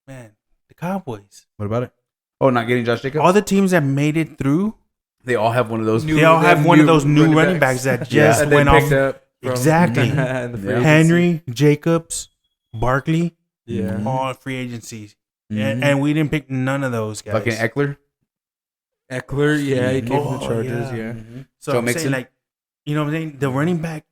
man, the Cowboys. What about it? Oh, not getting Josh Jacobs. All the teams that made it through, They all have one of those. they all have one of those new running backs that just that they went off. picked up from- Exactly. in the free Yeah. agency. Henry, Jacobs, Barkley, Yeah. Mhm. all free agencies, Mhm. and we didn't pick none of those guys. Fucking Eckler. Eckler, yeah, he came from the Oh, Chargers, yeah. yeah. So Joe I'm Mixon? saying, like, you know what I'm saying? The running back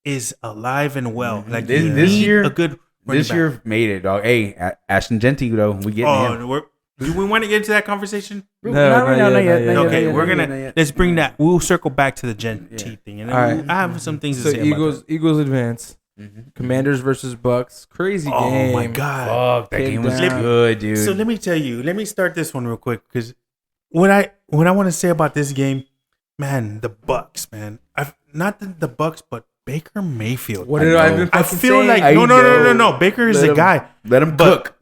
is alive and well. Mhm. Like This- you this need year- a good running This back. year made it, dog. Hey, Ashton Genty, though. We getting him. Do we want to get into that conversation? No, not yet, not yet. Okay, Yeah, we're yeah, gonna let's bring that. We'll circle back to the Genty Yeah. thing, and All right. I have some things to So say. Eagles advance. Mhm. Commanders versus Bucks. Crazy about that. game. Oh my god! Fuck, that Came game was down. good, dude. So let me tell you. Let me start this one real quick because what I want to say about this game, man, the Bucks, man. I've not the Bucks, but Baker Mayfield. What I did know. I been I fucking feel saying? like I no. know. Baker is Let the him- guy. Let him But- cook.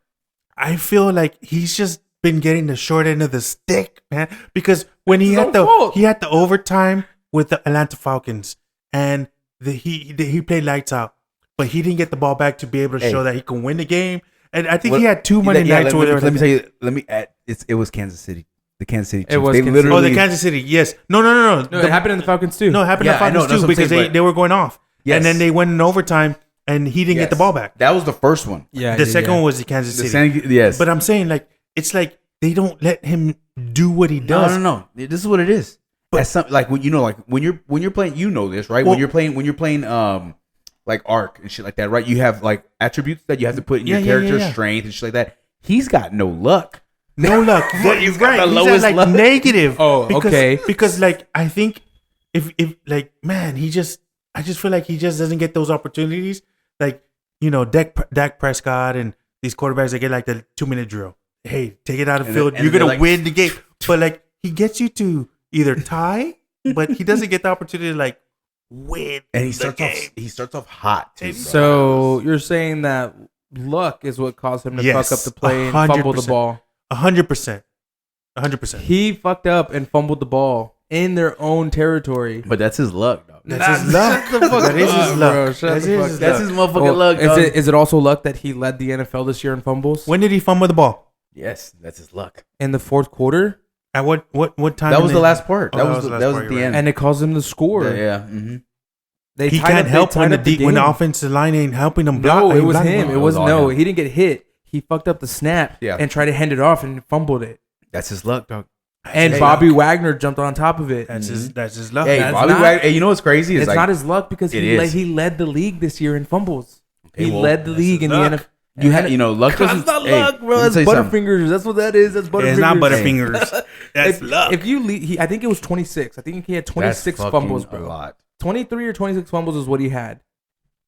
I feel like he's just been getting the short end of the stick, man. Because when he It's had his the own fault. he had the overtime with the Atlanta Falcons, and he played lights out, but he didn't get the ball back to be able to Hey. show that he can win the game. And I think What- he had two Monday nights where let me tell you. Let me add. It was Kansas City. The Kansas City Chiefs. It was They Kansas City. Oh, literally. the Kansas City. Yes. No. No, The- it happened in the Falcons too. No, it happened Yeah, to I Falcons know, that's too what I'm because saying, but- they were going off, Yes. and then they went in overtime, and he didn't get the Yes. ball back. That was the first one. Yeah. The second one was the Kansas The City. yes. But I'm saying, like, it's like they don't let him do what he does. No. This is what it is. As some, like when when you're playing, you know this, right? Well- when you're playing like arc and shit like that, right? You have like attributes that you have to put in your Yeah, character, yeah. strength and shit like that. He's got no luck. No luck. He's got the He's lowest at, like luck. negative. Oh, because, okay. Because like I think if like man, I just feel like he just doesn't get those opportunities. Like Dak Prescott and these quarterbacks that get like the 2-minute drill. Hey, take it out of the And field. then- You're and gonna they're like- win the game. But like he gets you to either tie, but he doesn't get the opportunity to like win. And he the starts game. off he starts off hot too. Bro. So you're saying that luck is what caused him to Yes, fuck up the play and fumble the 100%. ball. 100%. 100%. He fucked up and fumbled the ball in their own territory. But that's his luck, dog. That's his luck. Shut the fuck That is up, his bro. luck. Shut That the is fuck his up. That's luck. his motherfucking Oh, luck, is dog. is it also luck that he led the NFL this year in fumbles? When did he fumble the ball? Yes, that's his luck. In the fourth quarter? At what time? That was in the last part. Oh, That that was was the last that was part, at the you're end. And it caused him to score. Yeah. Mm-hmm. They He tied can't up- they help when tied the up when the game. offensive line ain't helping him block. No, it was block him. him. It was all no. him. He didn't get hit. He fucked up the snap Yeah. and tried to hand it off and fumbled it. That's his luck, dog. And his Bobby luck. Wagner jumped on top of it. That's his luck. Hey, That's Bobby not- Wagner. Hey, you know what's crazy? It's like, not his luck because It he is. led the league this year in fumbles. Okay, He well, led the that's league his in luck. the NFL. luck doesn't. That's not hey, luck, bro. let me That's tell you something. Butterfingers. That's what that is. That's Butterfingers. It's not Butterfingers. That's if, luck. If you lead, I think it was 26. I think he had 26 That's fumbles, fucking bro. a lot. 23 or 26 fumbles is what he had.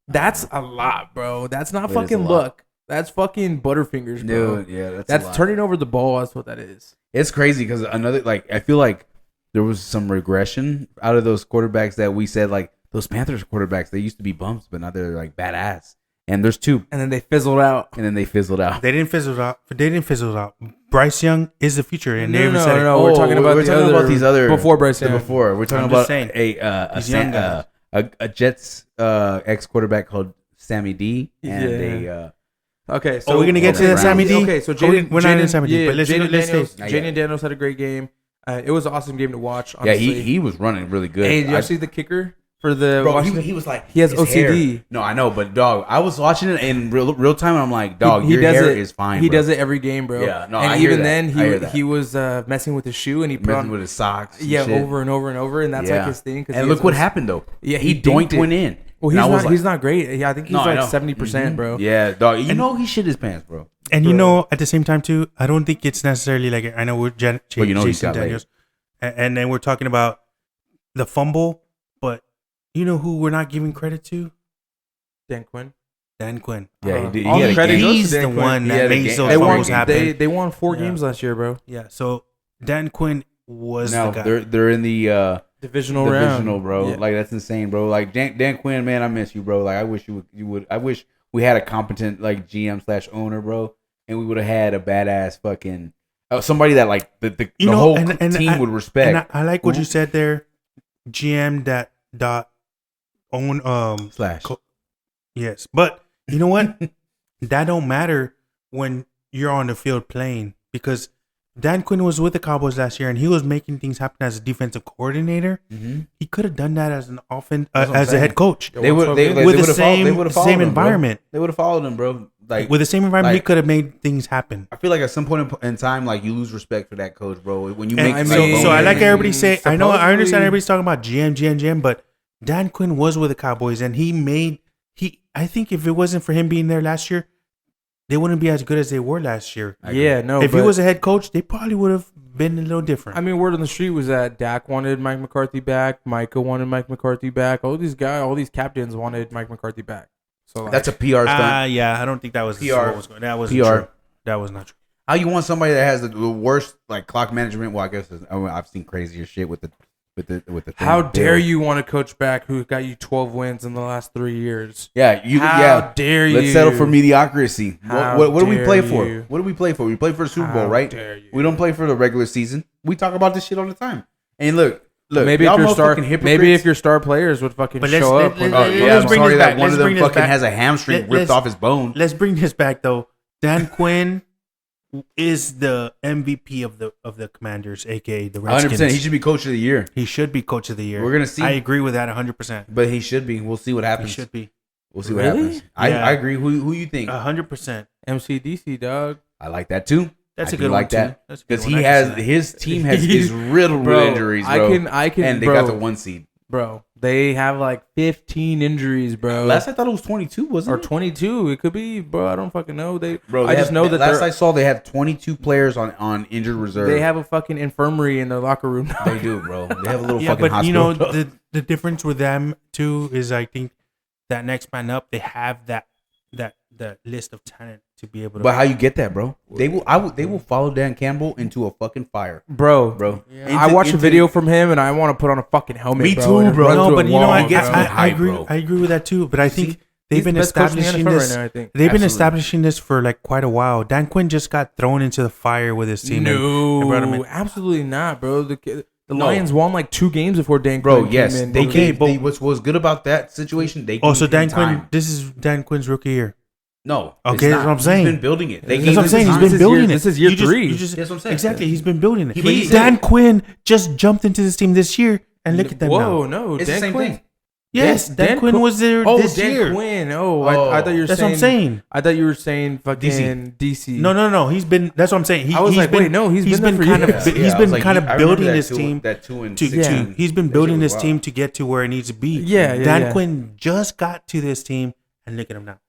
That's a lot, bro. That's not It is a fucking lot. luck. That's fucking Butterfingers, bro. Dude, yeah, that's That's a lot. turning over the ball. That's what that is. It's crazy because I feel like there was some regression out of those quarterbacks that we said like those Panthers quarterbacks. They used to be bumps, but now they're like badass. And there's two, And then they fizzled out. and then they fizzled out. They didn't fizzle out. Bryce Young is the future, and they No, even no, said it. no. We're talking about we're the talking other- about these other before Bryce the Young. Before we're talking I'm about just saying. a These young guys. Jets ex quarterback called Sammy D and Yeah. Okay, so we're gonna get to the Sammy D. Okay, so We're not in Sammy D, but let's stay. Jaden Daniels had a great game. It was an awesome game to watch. Yeah, Honestly. he was running really good. Hey, did you see the kicker for the Bro, Washington? he was like he has his OCD. hair. No, I know, but dog, I was watching it in real time, and I'm like, dog, He your does hair it- is fine. He bro. does it every game, bro. Yeah, no, and I hear even that. then, I hear that. he was messing with his shoe, and he put messing on with his socks. And yeah shit. over and over and over, and that's like his thing. And look what happened though. Yeah, he he doinked dinked it. one in. Well, And I was he's not great. Yeah, I think he's No, I like know. 70%, bro. Yeah, dog. You know he shit his pants, bro. And you know, at the same time too, I don't think it's necessarily like I know we're Well, you know he's Jason got Daniels, and then we're talking about the fumble, but you know who we're not giving credit to? Dan Quinn. Dan Quinn. Yeah, he did. all He the had a credit game. goes to He's Dan the Quinn. one He that had a makes game. those They won. fumbles happen. They won 4 Yeah. games last year, bro. Yeah, so Dan Quinn was Now the guy. they're in the Divisional round, bro. Yeah. Like that's insane, bro. Like Dan Quinn, man, I miss you, bro. Like I wish you would. I wish we had a competent like GM/owner, bro, and we would have had a badass fucking somebody that like the whole team would respect. And I like what you said there. GM that dot own Slash. yes, but you know what? That don't matter when you're on the field playing because Dan Quinn was with the Cowboys last year and he was making things happen as a defensive coordinator. Mm-hmm. He could have done that as an offense That's what I'm as a saying. head coach. They would with they the would've same followed same him, environment. Bro. They would have followed him, bro. Like With the same environment, he like- could have made things happen. I feel like at some point in time, like you lose respect for that coach, bro. When you And make I so, mean, so I like everybody say. I know. I supposedly- understand everybody's talking about GM, but Dan Quinn was with the Cowboys, and I think if it wasn't for him being there last year, they wouldn't be as good as they were last year. Yeah, no. if he but- was a head coach, they probably would have been a little different. I mean, word on the street was that Dak wanted Mike McCarthy back. Micah wanted Mike McCarthy back. All these captains wanted Mike McCarthy back. So like, that's a PR stunt. Yeah, I don't think that was PR. what was going. That wasn't PR. true. That was not true. How you want somebody that has the worst like clock management? Well, I guess I've seen crazier shit with the thing. how dare you want a coach back who got you 12 wins in the last 3 years? Yeah, How dare you? Let's settle for mediocrity. How What do we dare play you? for? What do we play for? We play for the Super How Bowl, right? dare you? We don't play for the regular season. We talk about this shit all the time. And look. Maybe y'all if your star, motherfucking hypocrites. maybe if your star players would fucking But let's- show up. let- when- let- yeah, let's I'm bring sorry this that back. one Let's of them bring this fucking back. has a hamstring Let- ripped let's- off his bone. Let's bring this back though. Dan Quinn is the MVP of the Commanders, aka the Redskins. 100%. He should be coach of the year. He should be coach of the year. We're gonna see. I agree with that 100%. But he should be. We'll see what He happens. should be We'll see what Really? happens. Yeah. I agree. Who you think? 100%. MCDC, dog. I like that too. That's I a do good like one that. too. That's a good Because one. he I can has see that. his team is riddled Bro, with injuries, bro. I can, and they bro, got the 1 seed. Bro, they have like 15 injuries, bro. Last I thought it was 22, wasn't or it? 22. It could be, bro. I don't fucking know. Bro, I just know that last I they're- saw they had 22 players on injured reserve. they have a fucking infirmary in the locker room. They do, bro. They have a little Yeah, fucking but hospital. you know the difference with them too is I think that next man up they have that list of talent to be able to. But how you get that, bro? They will follow Dan Campbell into a fucking fire, bro. I watched a video from him and I want to put on a fucking helmet. Me bro, too, and bro. run no, through a but you know wall, what? He gets bro. me I hype, agree. bro. I agree with that too. But I think He's they've been the best coach in the establishing NFL this. right now, I think. They've been Absolutely. establishing this for like quite a while. Dan Quinn just got thrown into the fire with his team. and brought him in. No, absolutely not, bro. The No. Lions won like 2 games before Dan Bro, Quinn yes, came in. they bro. gave. What was good about that situation? They Oh, so gave Dan him time. Quinn. This is Dan Quinn's rookie year. No, Okay, it's that's not. what I'm saying. He's been building it. They That's gave what I'm him saying. He's time. been This is building year- it. this is year You just- 3. you just- That's what I'm saying. Exactly. He's been building it. He But needs Dan it. Quinn just jumped into this team this year, and look at them Whoa, now. no, It's Dan the same Quinn. thing. Yes, Dan Quinn Quinn- was there Oh, this Dan year. Quinn. I thought you were That's saying. what I'm saying. I thought you were saying fucking DC. No. He's been. That's what I'm saying. I was he's like, been, wait, no, he's been there for kind of. years. He's I been was like, kind of I remember building that his two- team That 2 and to. 16. He's been That building shit was his wild. team to get to where it needs to be. Yeah, Dan yeah. Quinn just got to this team, and look at him now.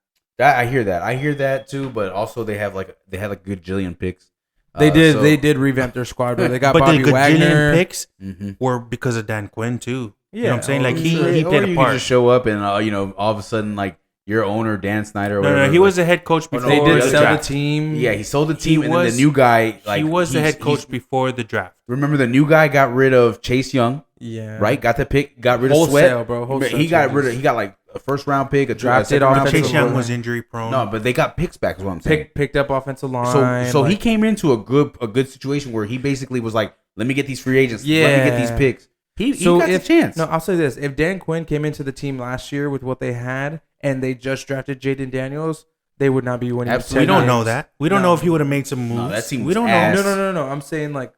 I hear that. I hear that too. But also they had like a good jillion picks. They did. So- They did revamp their squad, bro. They got But Bobby the gajillion Wagner. picks Mhm. were because of Dan Quinn too. You know Yeah, what I'm saying? Like oh, he sure. he Or played you a could part. just show up and all of a sudden like your owner Dan Snyder. Or whatever, No, he was the head coach no, before They the did other sell the draft. team. Yeah, he sold the team, and then was- the new guy. Like he was the he's- head coach he's- before the draft. Remember, the new guy got rid of Chase Young, Yeah. right? Got the pick, got rid of Wholesale, Sweat, bro. Wholesale He got changes. rid of. He got like a first round pick, a Drafted second round offensive pick. Chase Young line. was injury prone. No, but they got picks back. Is what I'm saying. Picked up offensive line. So he like- came into a good situation where he basically was like, "Let me get these free agents. Let me Yeah. get these picks." He So got if the chance. No, I'll say this: if Dan Quinn came into the team last year with what they had, and they just drafted Jaden Daniels, they would not be winning. Absolutely. 10 We don't know games. that. We don't No. know if he would have made some moves. No, that seems we don't ass. know. No. I'm saying like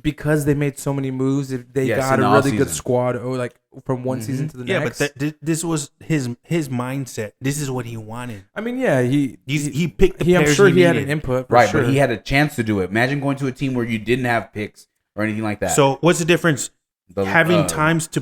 because they made so many moves, if they Yes, got in a the really good offseason. squad, or like from one season to the Yeah, next. but this was his mindset. This is what he wanted. I mean, yeah, he picked the I'm players sure he he had an needed. input, for Right, sure. but he had a chance to do it. Imagine going to a team where you didn't have picks or anything like that. So what's the difference? Having the time to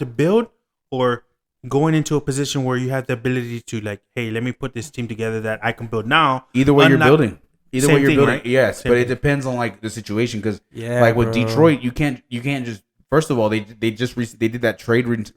build, or going into a position where you have the ability to like, hey, let me put this team together that I can build now. Either way, you're Unlike- building. Either Same way, you're thing, building. right? Yes, Same but it thing. depends on like the situation because, Yeah, like with bro. Detroit, you can't just. First of all, they did that trade with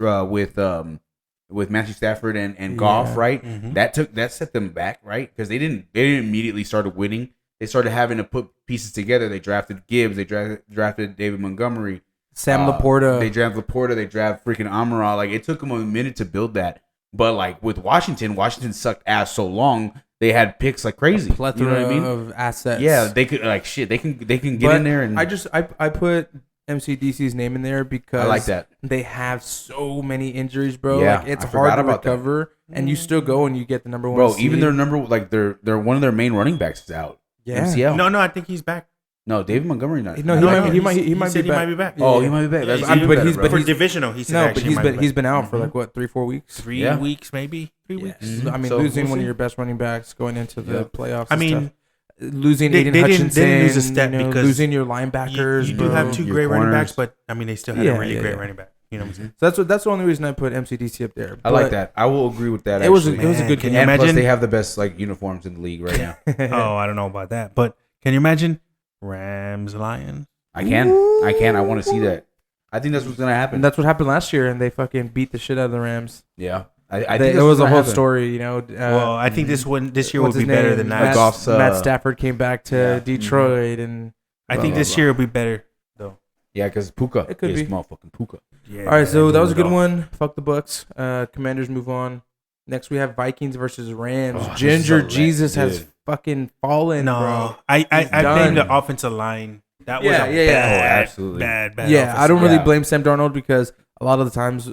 Matthew Stafford and Goff, Yeah. right? Mhm. That set them back, right? Because they didn't immediately started winning. They started having to put pieces together. They drafted Gibbs. They drafted David Montgomery. Sam Laporta. They drafted Laporta. They drafted freaking Amara. Like it took them a minute to build that. But like with Washington sucked ass so long. They had picks like crazy. plethora You know what I mean? of assets. Yeah, they could like shit. They can get But in there and I put MCDC's name in there because I like that. they have so many injuries, bro. Yeah, like it's I hard forgot to about that. recover, and you still go and you get the number one. bro. seed. Even their number like their one of their main running backs is out. Yeah. MCL. No, I think he's back. No, David Montgomery not. No, I he like might him. he might said be back. he might be back. Yeah, Oh, yeah. he might be back. That's Yeah, even but better, he's- bro. For divisional, he said No, but actually he's might been be he's back. been out for like what 3-4 weeks. 3 Yeah. weeks, maybe 3 Yeah. weeks. Mhm. I mean, So, losing we'll one of see. your best running backs going into the Yeah. playoffs. I and mean, stuff. Losing they Aiden didn't- Hutchinson, they didn't lose a step because losing your linebackers. You do bro. have two Your great running corners. backs, but I mean, they still had Yeah, a really yeah, great yeah. running back. You know what I'm saying? So that's the only reason I put MCDC up there. I like But that. I will agree with that. It was a actually. good Can game. you And plus, imagine? they have the best like uniforms in the league right now. Oh, I don't know about that, but can you imagine Rams Lions? I can. I want to see that. I think that's what's gonna happen. And that's what happened last year, and they fucking beat the shit out of the Rams. Yeah, I It think that's was a what's whole gonna happen. story, you know. Well, I think this year will what's be his better name? than Matt, last. Goff's, Matt Stafford came back to yeah. Detroit, and I blah, think blah, this blah. year will be better though. Yeah, because Puka It could is be. motherfucking Puka. Yeah, all right. So man, that was a do it good all. one. Fuck the Bucks. Commanders move on. Next we have Vikings versus Rams. Oh, this Ginger is a Jesus dude. has fucking fallen, No, bro. I He's blame done. the offensive line. That was Yeah, a yeah, yeah. Oh, bad, absolutely. bad. Yeah, I offensive don't really Yeah. blame Sam Darnold because a lot of the times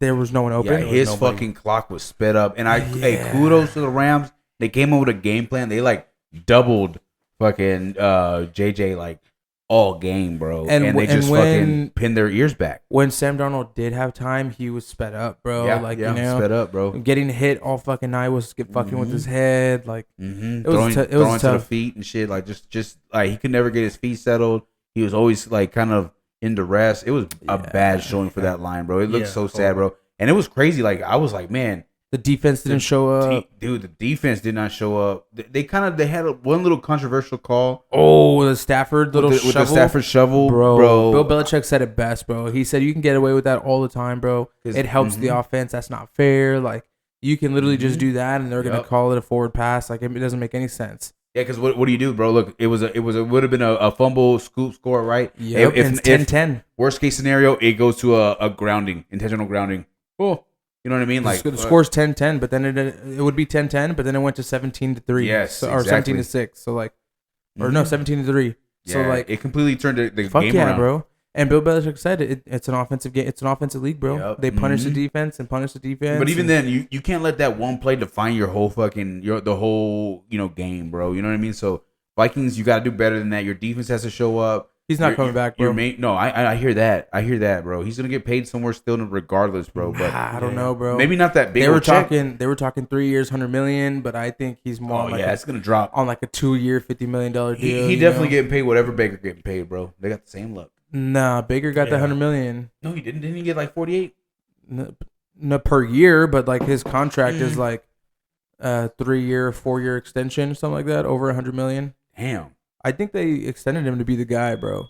there was no one open. Yeah, was his nobody. fucking clock was sped up, and hey, Yeah. kudos to the Rams. They came up with a game plan. They like doubled fucking JJ like all game, bro, And and they w- and just when- fucking pinned their ears back. When Sam Darnold did have time, he was sped up, bro. yeah, like yeah, you know, sped up, bro. getting hit all fucking night was fucking with Mhm. his head. Like Mm-hmm. It was Throwing, tou- it was throwing to the tough. feet and shit. Like just like he could never get his feet settled. He was always like kind of in duress. It was a Yeah. bad showing for that line, bro. It looked Yeah, so sad, bro. And it was crazy. Like I was like, man, the defense didn't show up. dude, the defense did not show up. They had one little controversial call Oh, the Stafford little with the shovel. Stafford shovel, Bro, Bill Belichick said it best, bro. He said you can get away with that all the time, bro. 'Cause- It helps the offense. That's not fair. Like you can literally just do that, and they're gonna Yup. call it a forward pass. Like it doesn't make any sense. Yeah, because what do you do, bro? Look, it would have been a fumble scoop score, right? Yep, If, and if 10-10. worst case scenario, it goes to a grounding, intentional grounding. Cool. You know what I mean? Like The score's 10-10, but then it would be 10-10, but then it went to 17-3. Yes, or exactly. 17-6. So like, or no, Mhm. 17-3. So Yeah, like, it completely turned the fuck game yeah, around. bro. And Bill Belichick said it's an offensive game. It's an offensive league, bro. Yep. They punish the Mhm. defense and punish the defense. But even and- then, you can't let that one play define your whole fucking the whole game, bro. You know what I mean? So Vikings, you got to do better than that. Your defense has to show up. he's not coming back, bro. I hear that. I hear that, bro. He's gonna get paid somewhere still, regardless, bro. But I don't know, bro. maybe not that big. They of were a check. talking. They were talking 3 years, 100 million. But I think he's more Oh on like yeah, it's gonna drop. on like a 2-year, $50 million deal. He you definitely know? getting paid whatever Baker getting paid, bro. They got the same luck. Nah, Baker got the Yeah. 100 million. No, he didn't. Didn't he get like 48? No, per year, but like his contract is like 3-year, 4-year extension, something like that, over 100 million. Damn. I think they extended him to be the guy, bro.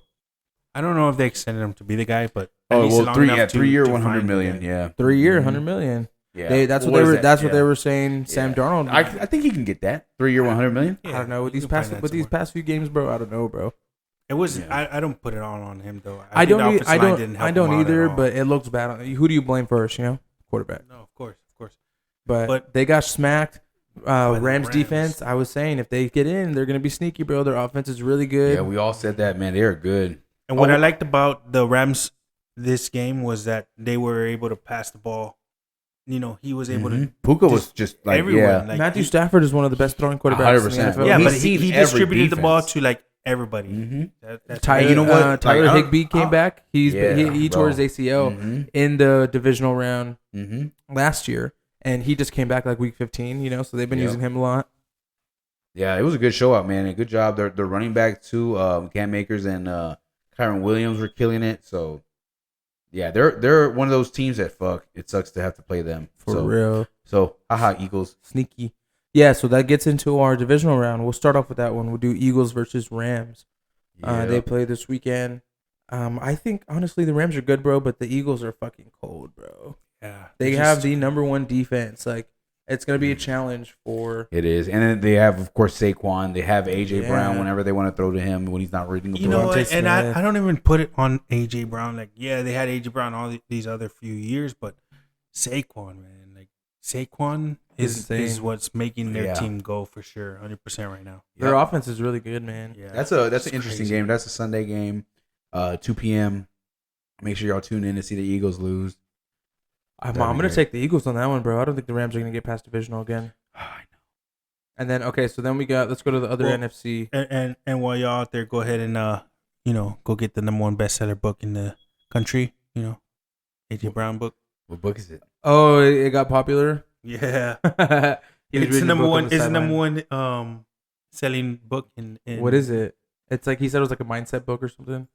I don't know if they extended him to be the guy, but at Oh least well, long 3 enough yeah, to- 3 year, to 100 find million. him. Yeah, 3-year, Mhm. 100 million. Yeah, That's what What they is were. that? That's what Yeah. they were saying. Sam Yeah. Darnold. I think he can get that 3 year, 100 million. I don't know with you these can find past that with these somewhere. past few games, bro. I don't know, bro. It was. Yeah. I don't put it all on him though. I think don't. the offensive line didn't help I him don't out at either. all. But it looks bad. Who do you blame first? You know, quarterback. no, of course. But they got smacked. the Rams Rams. defense. I was saying if they get in, they're gonna be sneaky, bro. Their offense is really good. Yeah, we all said that, man. They are good. And what Oh. I liked about the Rams this game was that they were able to pass the ball he was able to. Puka was just like everyone, yeah. like, Matthew Stafford is one of the best throwing quarterbacks in the 100%. NFL. Yeah, He's but seen he every distributed the ball defense. to like everybody. That's Tyler, And you know what? Tyler Like, I don't- Higbee came back. He tore his ACL in the divisional round last year, and he just came back like week 15. So they've been using him a lot. Yeah, it was a good show out, man. A good job. They're running back too. Cam Akers and Kyron Williams were killing it. So yeah, they're one of those teams that it sucks to have to play them For real. So haha, Eagles. Sneaky. Yeah, so that gets into our divisional round. We'll start off with that one. We'll do Eagles versus Rams. They play this weekend. I think, honestly, the Rams are good, bro, but the Eagles are fucking cold, bro. Yeah. They have the number one defense. Like, it's going to be a challenge for... It is. And then they have, of course, Saquon. They have A.J. Brown whenever they want to throw to him when he's not reading the You know book. what? And I don't even put it on A.J. Brown. Like, yeah, they had A.J. Brown all these other few years, but Saquon, man. Like, Saquon is what's making their team go for sure, 100% right now. Their offense is really good, man. Yeah, That's an interesting game. That's a Sunday game, 2 p.m. Make sure y'all tune in to see the Eagles lose. I'm going to take the Eagles on that one, bro. I don't think the Rams are going to get past divisional again. Oh, I know. And then, so then let's go to the other NFC. And while y'all out there, go ahead and, go get the number one bestseller book in the country, A.J. Brown book. What book is it? Oh, it got popular? Yeah. It's the number one. It's the number one selling book in. What is it? It's like he said it was like a mindset book or something.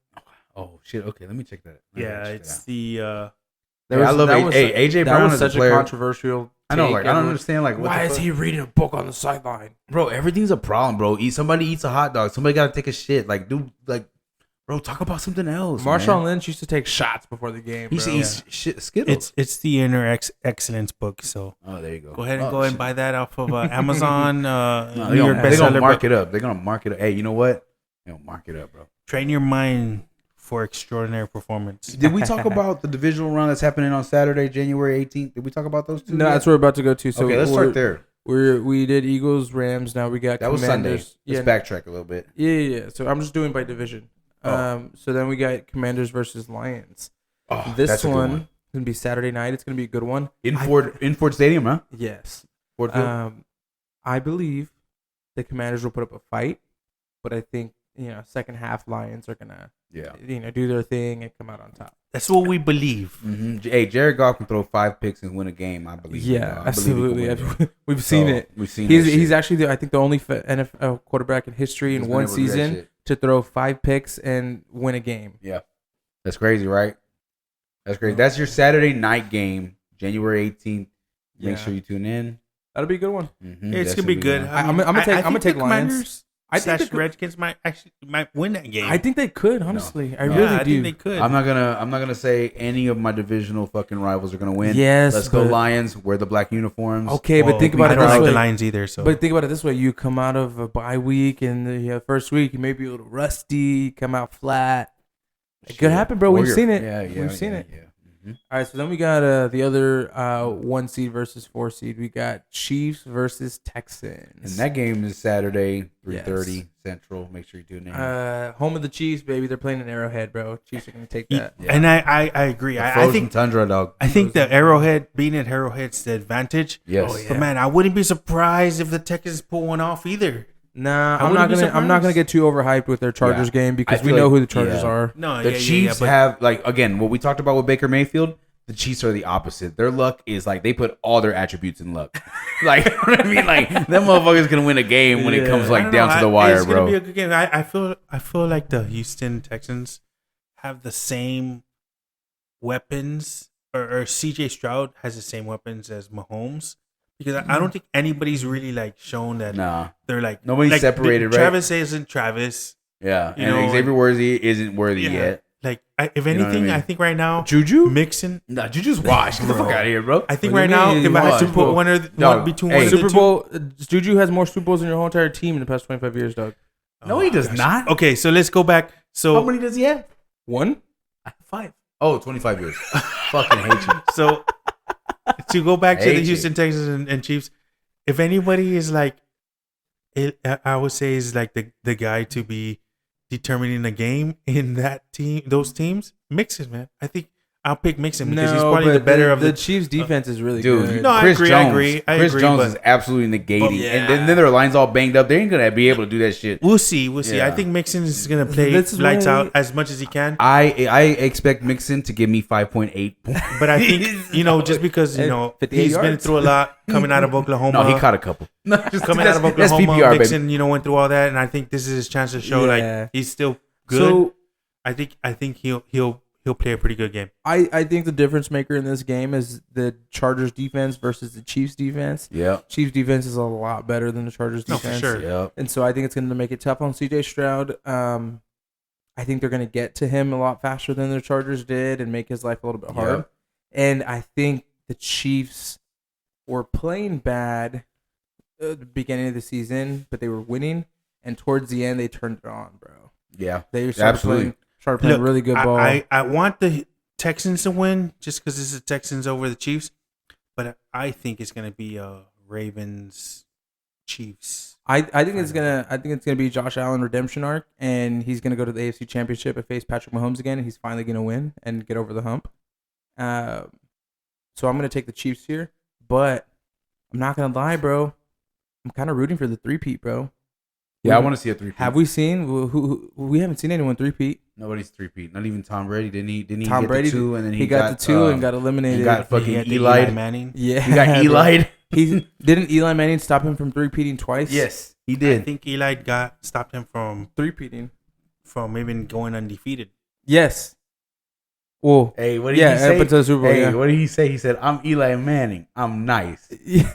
Oh shit! Okay, let me check that. It's the. I love AJ Brown. That was is such a player. controversial. I know, like I don't understand, like why is he reading a book on the sideline, bro? Everything's a problem, bro. Somebody eats a hot dog. Somebody got to take a shit. Like, dude, like, bro, talk about something else. Marshawn Lynch used to take shots before the game. He used to eat shit, Skittles. It's the Inner Excellence book. So there you go. Go ahead and and buy that off of Amazon. They're gonna mark it up. They're gonna mark it up. Hey, you know what? They're gonna mark it up, bro. Train your mind for extraordinary performance. Did we talk about the divisional round that's happening on Saturday, January 18th? Did we talk about those two? No, that's where we're about to go to. So okay, let's start there. We did Eagles, Rams. Now we got that Commanders. Was Sunday. Let's backtrack a little bit. Yeah. So I'm just doing by division. So then we got Commanders versus Lions. This one is gonna be Saturday night. It's gonna be a good one in Ford Stadium, huh? Yes. Ford Field. I believe the Commanders will put up a fight, but I think second half Lions are gonna do their thing and come out on top. That's what we believe. Mm-hmm. Hey, Jared Goff can throw 5 picks and win a game. I believe. Yeah, absolutely. We've seen it. We've seen. He's actually I think the only NFL quarterback in history in one season to throw 5 picks and win a game. Yeah, that's crazy, right? That's crazy. That's your Saturday night game, January 18th. Make sure you tune in. That'll be a good one. Mm-hmm. It's gonna be good. I'm gonna take Lions. I think the Redskins might win that game. I think they could, honestly. I think they could. I'm not gonna say any of my divisional fucking rivals are gonna win. Yes, let's go Lions. Wear the black uniforms. Okay, but think about it this way. I don't like the Lions either. So, but think about it this way: you come out of a bye week, and the first week you may be a little rusty, come out flat. It could happen, bro. We've seen it. We've seen it. Yeah. Mm-hmm. All right, so then we got the other 1 seed versus 4 seed. We got Chiefs versus Texans. And that game is Saturday, 3:30 Central. Make sure you tune in. Home of the Chiefs, baby. They're playing in Arrowhead, bro. Chiefs are going to take that. Yeah. And I agree. I think tundra, dog. I think the Arrowhead, being at Arrowhead's the advantage. Yes. Oh, yeah. But man, I wouldn't be surprised if the Texans pull one off either. Nah, I'm not gonna get too overhyped with their Chargers game because we know who the Chargers are. No, the Chiefs have again what we talked about with Baker Mayfield. The Chiefs are the opposite. Their luck is they put all their attributes in luck. You know what I mean? Them motherfuckers can win a game when it comes down to the wire, it's bro. It's gonna be a good game. I feel like the Houston Texans have the same weapons, or C.J. Stroud has the same weapons as Mahomes. Because I don't think anybody's really shown that they're nobody's separated, right? Travis isn't Travis. Yeah, and Xavier Worthy isn't worthy yet. If anything, I think right now Juju Mixon. Nah, Juju's washed. Get the fuck out of here, bro. I think right now, if I had to put one between one Super Bowl, Juju has more Super Bowls than your whole entire team in the past 25 years, dog. No, he does not. Okay, so let's go back. So how many does he have? 1? 5. Oh, 25 years. Fucking hate you. So to go back to the Houston Texans and Chiefs, if anybody is I would say is the guy to be determining the game in that team, those teams, Mixon, man. I think I'll pick Mixon because he's probably the better of the Chiefs' defense is really Dude, good. No, I Chris agree, Jones. I Chris agree, Jones but- is absolutely negating, Yeah. and then their line's all banged up. They ain't gonna be able to do that shit. We'll see. I Yeah. think Mixon is gonna play This is lights why- out as much as he can. I expect Mixon to give me 5.8 points. But I think just because 58 he's been yards. through a lot coming out of Oklahoma. No, he caught a couple. No, just coming out of that's Oklahoma. PPR, baby. Mixon, went through all that, and I think this is his chance to show Yeah. like he's still good. So I think he'll play a pretty good game. I think the difference maker in this game is the Chargers defense versus the Chiefs defense. Yeah. Chiefs defense is a lot better than the Chargers No, for defense. sure. Yeah. And so I think it's going to make it tough on CJ Stroud. I think they're going to get to him a lot faster than the Chargers did and make his life a little bit hard. Yep. And I think the Chiefs were playing bad at the beginning of the season, but they were winning. And towards the end, they turned it on, bro. Yeah. They started Absolutely. playing really good ball. I want the Texans to win just because it's the Texans over the Chiefs, but I think it's gonna be Ravens Chiefs. I think it's gonna be Josh Allen redemption arc, and he's gonna go to the AFC Championship and face Patrick Mahomes again, and he's finally gonna win and get over the hump. So I'm gonna take the Chiefs here, but I'm not gonna lie, bro. I'm kind of rooting for the three-peat, bro. Yeah, I want to see a 3-peat. Have we seen who we haven't seen anyone three-peat? Nobody's 3-peat. Not even Tom Brady. Didn't he Tom get Brady the 2 and then he got the 2 and got eliminated. He got fucking He had the Eli. Manning. Yeah, He got bro. Eli. He didn't Eli Manning stop him from three-peating twice? Yes, he I did. think Eli stopped him from three-peating. even going undefeated. Yes. Well, Hey, what did yeah, he say? up until the Super Bowl. Hey, yeah. what did he say? He said, "I'm Eli Manning. I'm nice."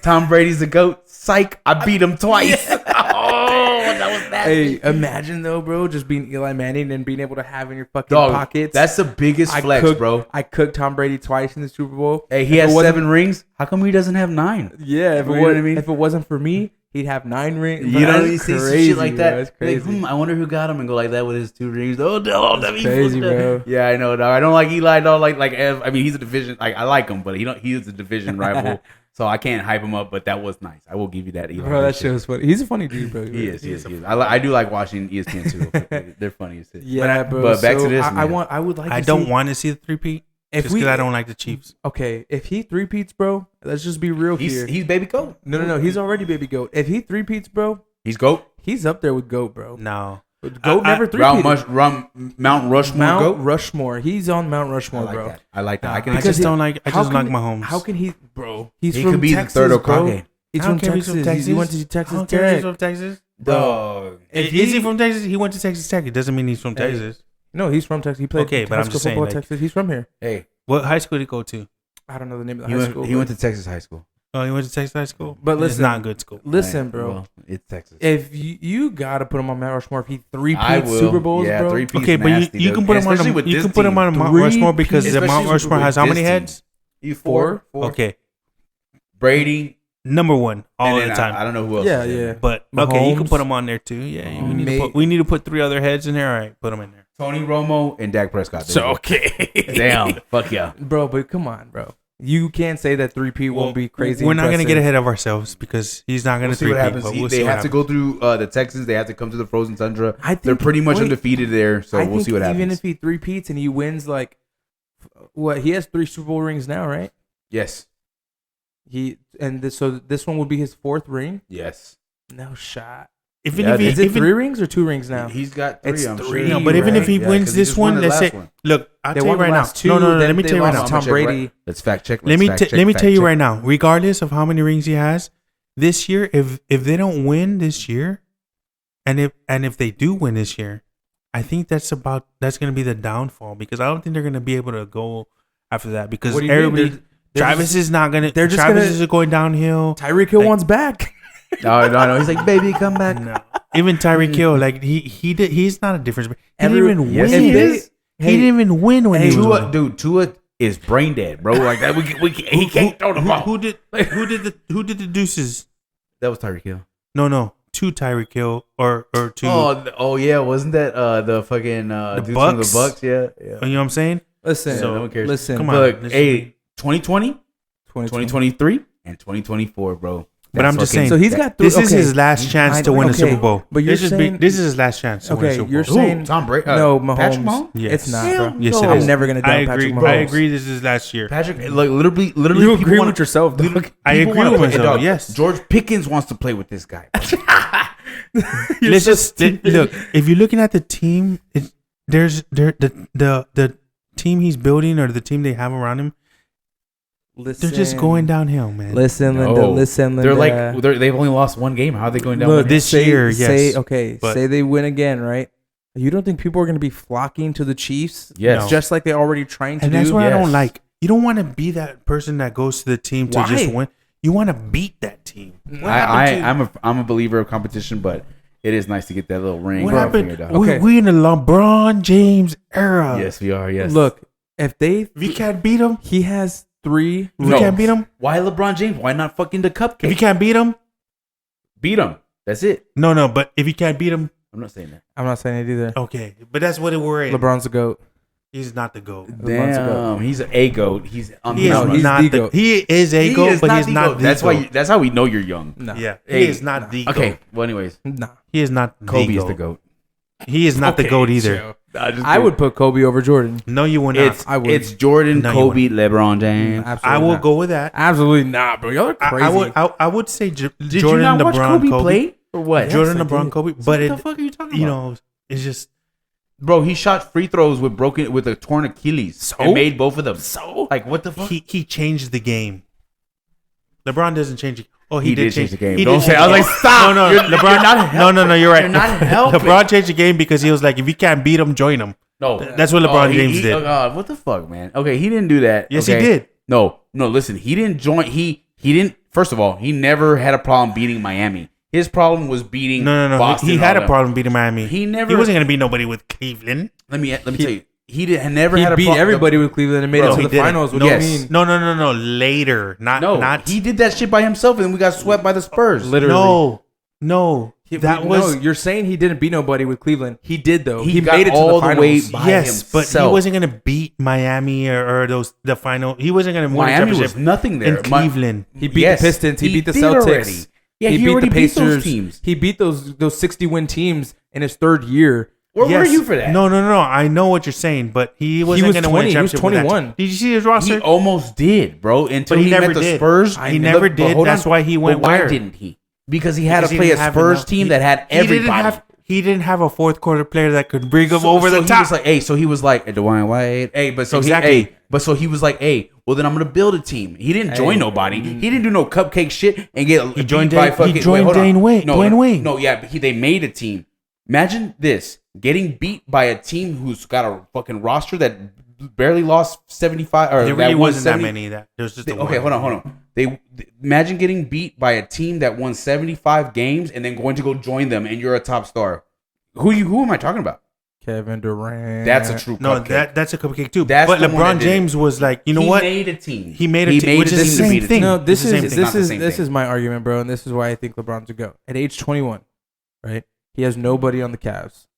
Tom Brady's the GOAT. Psych, I beat him twice. That was nasty. Hey, imagine though, bro, just being Eli Manning and being able to have in your fucking Dog, pockets. that's the biggest flex, bro. I cooked Tom Brady twice in the Super Bowl. Hey, he If has it wasn't- 7 rings. How come he doesn't have 9? Yeah, if You it, know what I mean? if it wasn't for me, he'd have 9 rings. You know, That's you see some crazy, shit like bro. that. That's Like, crazy. I wonder who got him and go like that with his 2 rings. Oh, no, That's crazy, bro. Yeah, I know. Dog. I don't like Eli. Dog. I mean, he's a division. Like, I like him, but he is a division rival, so I can't hype him up. But that was nice. I will give you that. Eli. Bro, that shit was funny. He's a funny dude, bro. He is. I do like watching ESPN too. They're funny as shit. Yeah, bro. But back to So this, I man. would like. I to don't see, want to see the 3-peat if just we. because I don't like the Chiefs. Okay, if he three-peats, bro, let's just be real here. He's baby goat. No. He's already baby goat. If he three-peats, bro, He's goat. he's up there with goat, bro. No, Goat never three-peated. Mount Rushmore Mount goat. Rushmore. He's on Mount I Rushmore, like bro. that. I like that. I I can. just he- don't like. I how just like can- Mahomes. How can he, bro? He's He from could be Texas, the third bro. Okage. He's I from don't care if he's Texas. He went to Texas I don't care if he's Tech. from Texas. Dog. If Is he from Texas? He went to Texas Tech. It doesn't mean he's from Hey. Texas. No, he's from Texas. He played Okay, but high I'm school just saying, football in like- Texas. He's from here. Hey, What high school did he go to? I don't know the name of the he high went. school. He went to Texas high school. Oh, he went to Texas High School. But It's listen- not a good school. Listen, Hey, bro. well, it's Texas. If you gotta put him on Mount Rushmore, if he I three-peats will. Super Bowls, Yeah, bro. 3-peat's Okay, but nasty, you dude. can put him on Especially with you this can put him team. on Mount Rushmore because the Especially Mount Rushmore with has how this many team. heads? You Four. Okay, Brady. number one all and the then time. I don't know who else. Yeah, is in yeah. there. But okay, you can Mahomes. put him on there too. Yeah, Mate. we need to put 3 other heads in there. All right, put them in there. Tony Romo and Dak Prescott. So okay, Damn. Fuck yeah. Bro, but come on, bro. You can't say that three-peat won't be crazy. We're not gonna impressive. get ahead of ourselves because he's not gonna We'll see what 3-peat. happens. But we'll They see what have to go through the Texans. They have to come to the frozen tundra. I think They're pretty much wait, undefeated there, so I we'll think see what happens. Even if he three-peats and he wins, like, what, he has 3 Super Bowl rings now, right? Yes. So this one would be his 4th ring. Yes. No shot. Even Yeah, if he, Is it even, 3 rings or 2 rings now? He's got 3. It's I'm 3, sure. no, but even right? if he Yeah, wins 'cause he this just won one, his let's last say, one. look, I'll They tell you won the right now. last 2. No, then let me they tell you right lost now. to Tom Brady. Let's fact check. Let me tell you check. right now. Regardless of how many rings he has this year, if they don't win this year, and if they do win this year, I think that's going to be the downfall because I don't think they're going to be able to go after that because What do you mean? everybody. They're Travis just- is not gonna. they're just Travis gonna- is going downhill. Tyreek Hill Like- wants back. No. He's like, baby, come back. No. Even Tyreek Hill, like he's not a difference. He didn't even Yes, win. he is. He didn't even win when he was. Tua, dude, Tua is brain dead, bro. Like that, he can't throw the ball. Who did the deuces? That was Tyreek Hill. No, to Tyreek Hill or to Oh yeah, wasn't that the fucking dudes from Bucks? the Bucks? Yeah. you know what I'm saying? Listen, So, no one cares. listen. Come on. Look, this hey, 2020, 2020. 2023, and 2024, bro. But I'm just saying. So he's got three. This is his last chance to win a Super Bowl. But you're this saying this is his last chance to win a Super Bowl. you're saying Tom Brady? no, Mahomes. Patrick Mahomes? Yes. It's not, bro. Yes, no. it I'm is. never gonna doubt I Patrick agree. Mahomes. I agree. This is his last year. Patrick, like literally, You people agree wanna- with yourself, dog. I people agree wanna with play- myself. dog, Yes. George Pickens wants to play with this guy. Let's just look. If you're looking at the team, the team he's building or the team they have around him. Listen, They're just going downhill, man. Listen, Linda. No. Listen, Linda. They're like they've only lost one game. How are they going down? Look, one this say, year, say, yes. okay, But- say they win again, right? You don't think people are going to be flocking to the Chiefs? Yes. No. Just like they're already trying to And do? that's what I Yes. don't like. You don't want to be that person that goes to the team to Why? just win. You want to beat that team. What happened to- I'm a believer of competition, but it is nice to get that little ring. What on happened? your finger, dog. Okay. We in the LeBron James era. Yes, we are. Yes. Look, if they, If you can't beat him, he has 3 if you can't beat him, Why LeBron James? Why not fucking the if you cupcake? can't beat him, Beat him. That's it. no. But if you can't beat him, I'm not saying that. I'm not saying it either. okay. But that's what we're in. LeBron's the GOAT. He's not the GOAT. LeBron's a goat. Damn, he's a goat. He's on He the is No, he's not the the GOAT. He is a GOAT, but he's not the That's GOAT. why. That's how we know you're young. No. Yeah, Hey, he is not the GOAT. Okay. Well, anyways, Nah. He is not Kobe the is GOAT. the goat. He is not the GOAT either. I would put Kobe over Jordan. No, you would not. It's Jordan, No, you Kobe, LeBron James. Absolutely I will not. go with that. Absolutely not, bro. Y'all are crazy. I would say Did Jordan, you not watch LeBron, Kobe play or what? Jordan, Yes, I LeBron, did. Kobe. So But what the fuck are you talking about? you know, it's just Bro, he shot free throws with a torn Achilles and made both of them. So? Like, what the fuck? he changed the game. LeBron doesn't change it. Oh, He did change the game. He Don't did say. change I was the like, game. stop. No, You're LeBron. not No, you're right. You're not helping. LeBron changed the game because he was like, if you can't beat him, join him. No, That's what LeBron James did. Oh God, what the fuck, man? Okay, he didn't do that. Yes, okay? he did. No. Listen, he didn't join. He didn't. First of all, he never had a problem beating Miami. His problem was beating. No. Boston He and had all a them. problem beating Miami. He never. He wasn't gonna beat nobody with Cleveland. Let me tell you. He never He had a beat problem. everybody with Cleveland and made Bro, it to he the didn't. finals. What Yes. do you mean? No. Later, not. He did that shit by himself, and then we got swept by the Spurs. Literally. No. That No, was you're saying he didn't beat nobody with Cleveland. He did though. He He, got made it to all the the way finals. by yes, but he himself. wasn't gonna beat Miami or the final. He wasn't gonna win a Miami championship was nothing there. in Cleveland. He beat Yes, the Pistons. He beat the did Celtics. already. Yeah, he beat already the beat those Pacers. teams. He beat those 60-win teams in his third year. Where were Yes. you for that? No. I know what you're saying, but he wasn't was going to 20. win a He was championship. with that 21. team. Did you see his He roster? almost did, bro. Until But he met never the did. Spurs. He never did. hold That's why he went But why where? didn't he? Because he had Because to he play a didn't have Spurs enough- team that had everybody. He didn't have a fourth quarter player that could bring him So- over so the he top. was like, hey, so he was like, Dwayne White. Hey, but so Exactly. he was like, hey, well then I'm gonna build a team. He didn't join nobody. He didn't do no cupcake shit and get He joined beat by Dwayne- he fucking. joined hold on. Dwayne Wade- No, Dwayne Wade. No, yeah, but they made a team. Imagine this: getting beat by a team who's got a fucking roster that barely lost 75 or there that really won wasn't that 70 many. There was just the Okay, one. hold on. They imagine getting beat by a team that won 75 games and then going to go join them, and you're a top star. Who am I talking about? Kevin Durant. That's a true No, cupcake. that's a cupcake too. That's but the one LeBron that did James was like, you know he what? made a team. He made a team, which is the team to same beat a thing. team. No, this It's the same is thing. Not the this is same this thing. is my argument, bro, and this is why I think LeBron's a go. At age 21, right? He has nobody on the Cavs.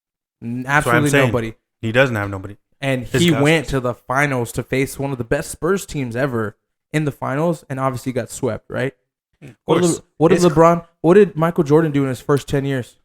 Absolutely saying. nobody. He doesn't have nobody. And His he Cavs. went to the finals to face one of the best Spurs teams ever in the finals, and obviously got swept, right? What course. did LeBron? What did Michael Jordan do in his first 10 years?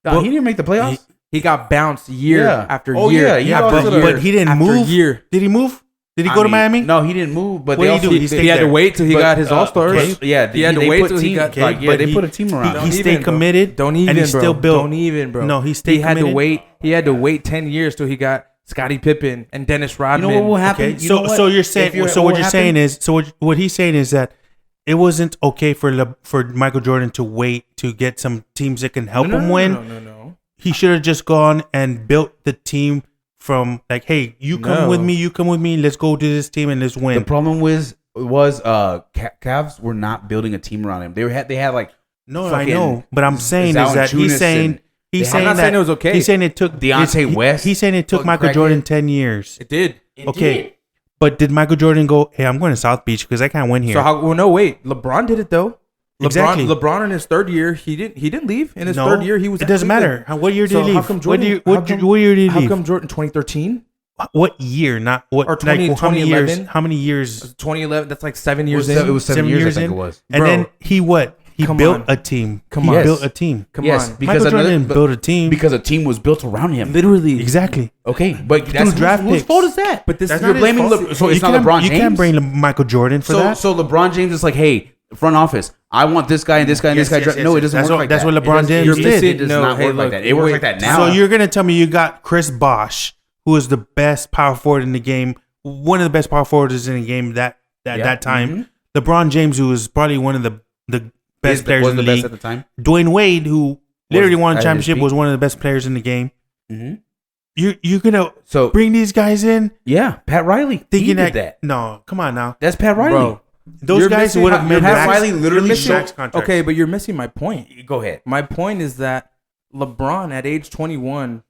Nah, he didn't make the playoffs. He got bounced year Yeah. after Oh, year. yeah, he Yeah, lost but, to the- but he didn't after move. year. Did he move? Did he I go to mean, Miami? No, he didn't move. But What they did he also do? He stayed He had to there. wait till he But, got his All Stars. okay, yeah, he had to they wait put till he team- got. Okay, like, yeah, but they he- put a team around. he him. stayed bro. committed, Don't even, and he bro. still built. Don't even, bro. No, he stayed He had committed. to wait. He had to wait 10 years till he got Scottie Pippen and Dennis You Rodman. know what will happen? Okay, You know what? so you're If saying you're- so what you're happened? saying is what he's saying is that it wasn't okay for Michael Jordan to wait to get some teams that can help him win. No. He should have just gone and built the team from like, hey, you come with me, you come with me, let's go to this team and let's win. The problem was Cavs were not building a team around him. They had like No, I fucking know, but I'm saying is that Valanciunas he's saying and- he's I'm saying not that saying it was okay. He's saying it took Deontay West, He's saying it took fucking Michael crackhead. Jordan 10 years. It did. Okay, but did Michael Jordan go, hey, I'm going to South Beach because I can't win here? So how? Well, no, wait. LeBron did it though. Exactly. LeBron in his third year, he didn't leave. In his No, third year, he was. It at doesn't Cleveland. matter. What year did So he leave? how come Jordan? What year did he How leave? come Jordan 2013 What year? Not what? Or 20 like, how many years? 2011? How many years? 2011? That's like 7 years It in. was 7 years, I think in? it was. And Bro. then he what? He Come built on. a team. Come He on. built a team. Come Yes, on. because Michael Jordan another- didn't build a team. because a team was built around him. Literally. Exactly. Okay, but that's draft whose picks. fault is that? But this That's you're not his blaming fault. So it's You not can't- LeBron You can't James? blame Michael Jordan for that. So LeBron James is like, hey, front office, I want this guy and this guy and this guy. No, it doesn't That's work what- like that's that. what LeBron It doesn't- James you're did. missing- It does No, not hey, work like look, that. It works wait. like that now. So you're gonna tell me you got Chris Bosh, who is the best power forward in the game, one of the best power forwards in the game that time. Mhm. LeBron James, who was probably one of the best players was in the the best league. at the time. Dwayne Wade, who literally won at a his championship, peak. was one of the best players in the game. Mm-hmm. You're gonna So bring these guys in yeah, Pat Riley thinking he did that, that. No, come on now. That's Pat Riley. Bro, Those You're guys missing would have how- made you're Pat max, Riley literally max showed- contracts. Okay, but you're missing my point. Go ahead. My point is that LeBron at age 21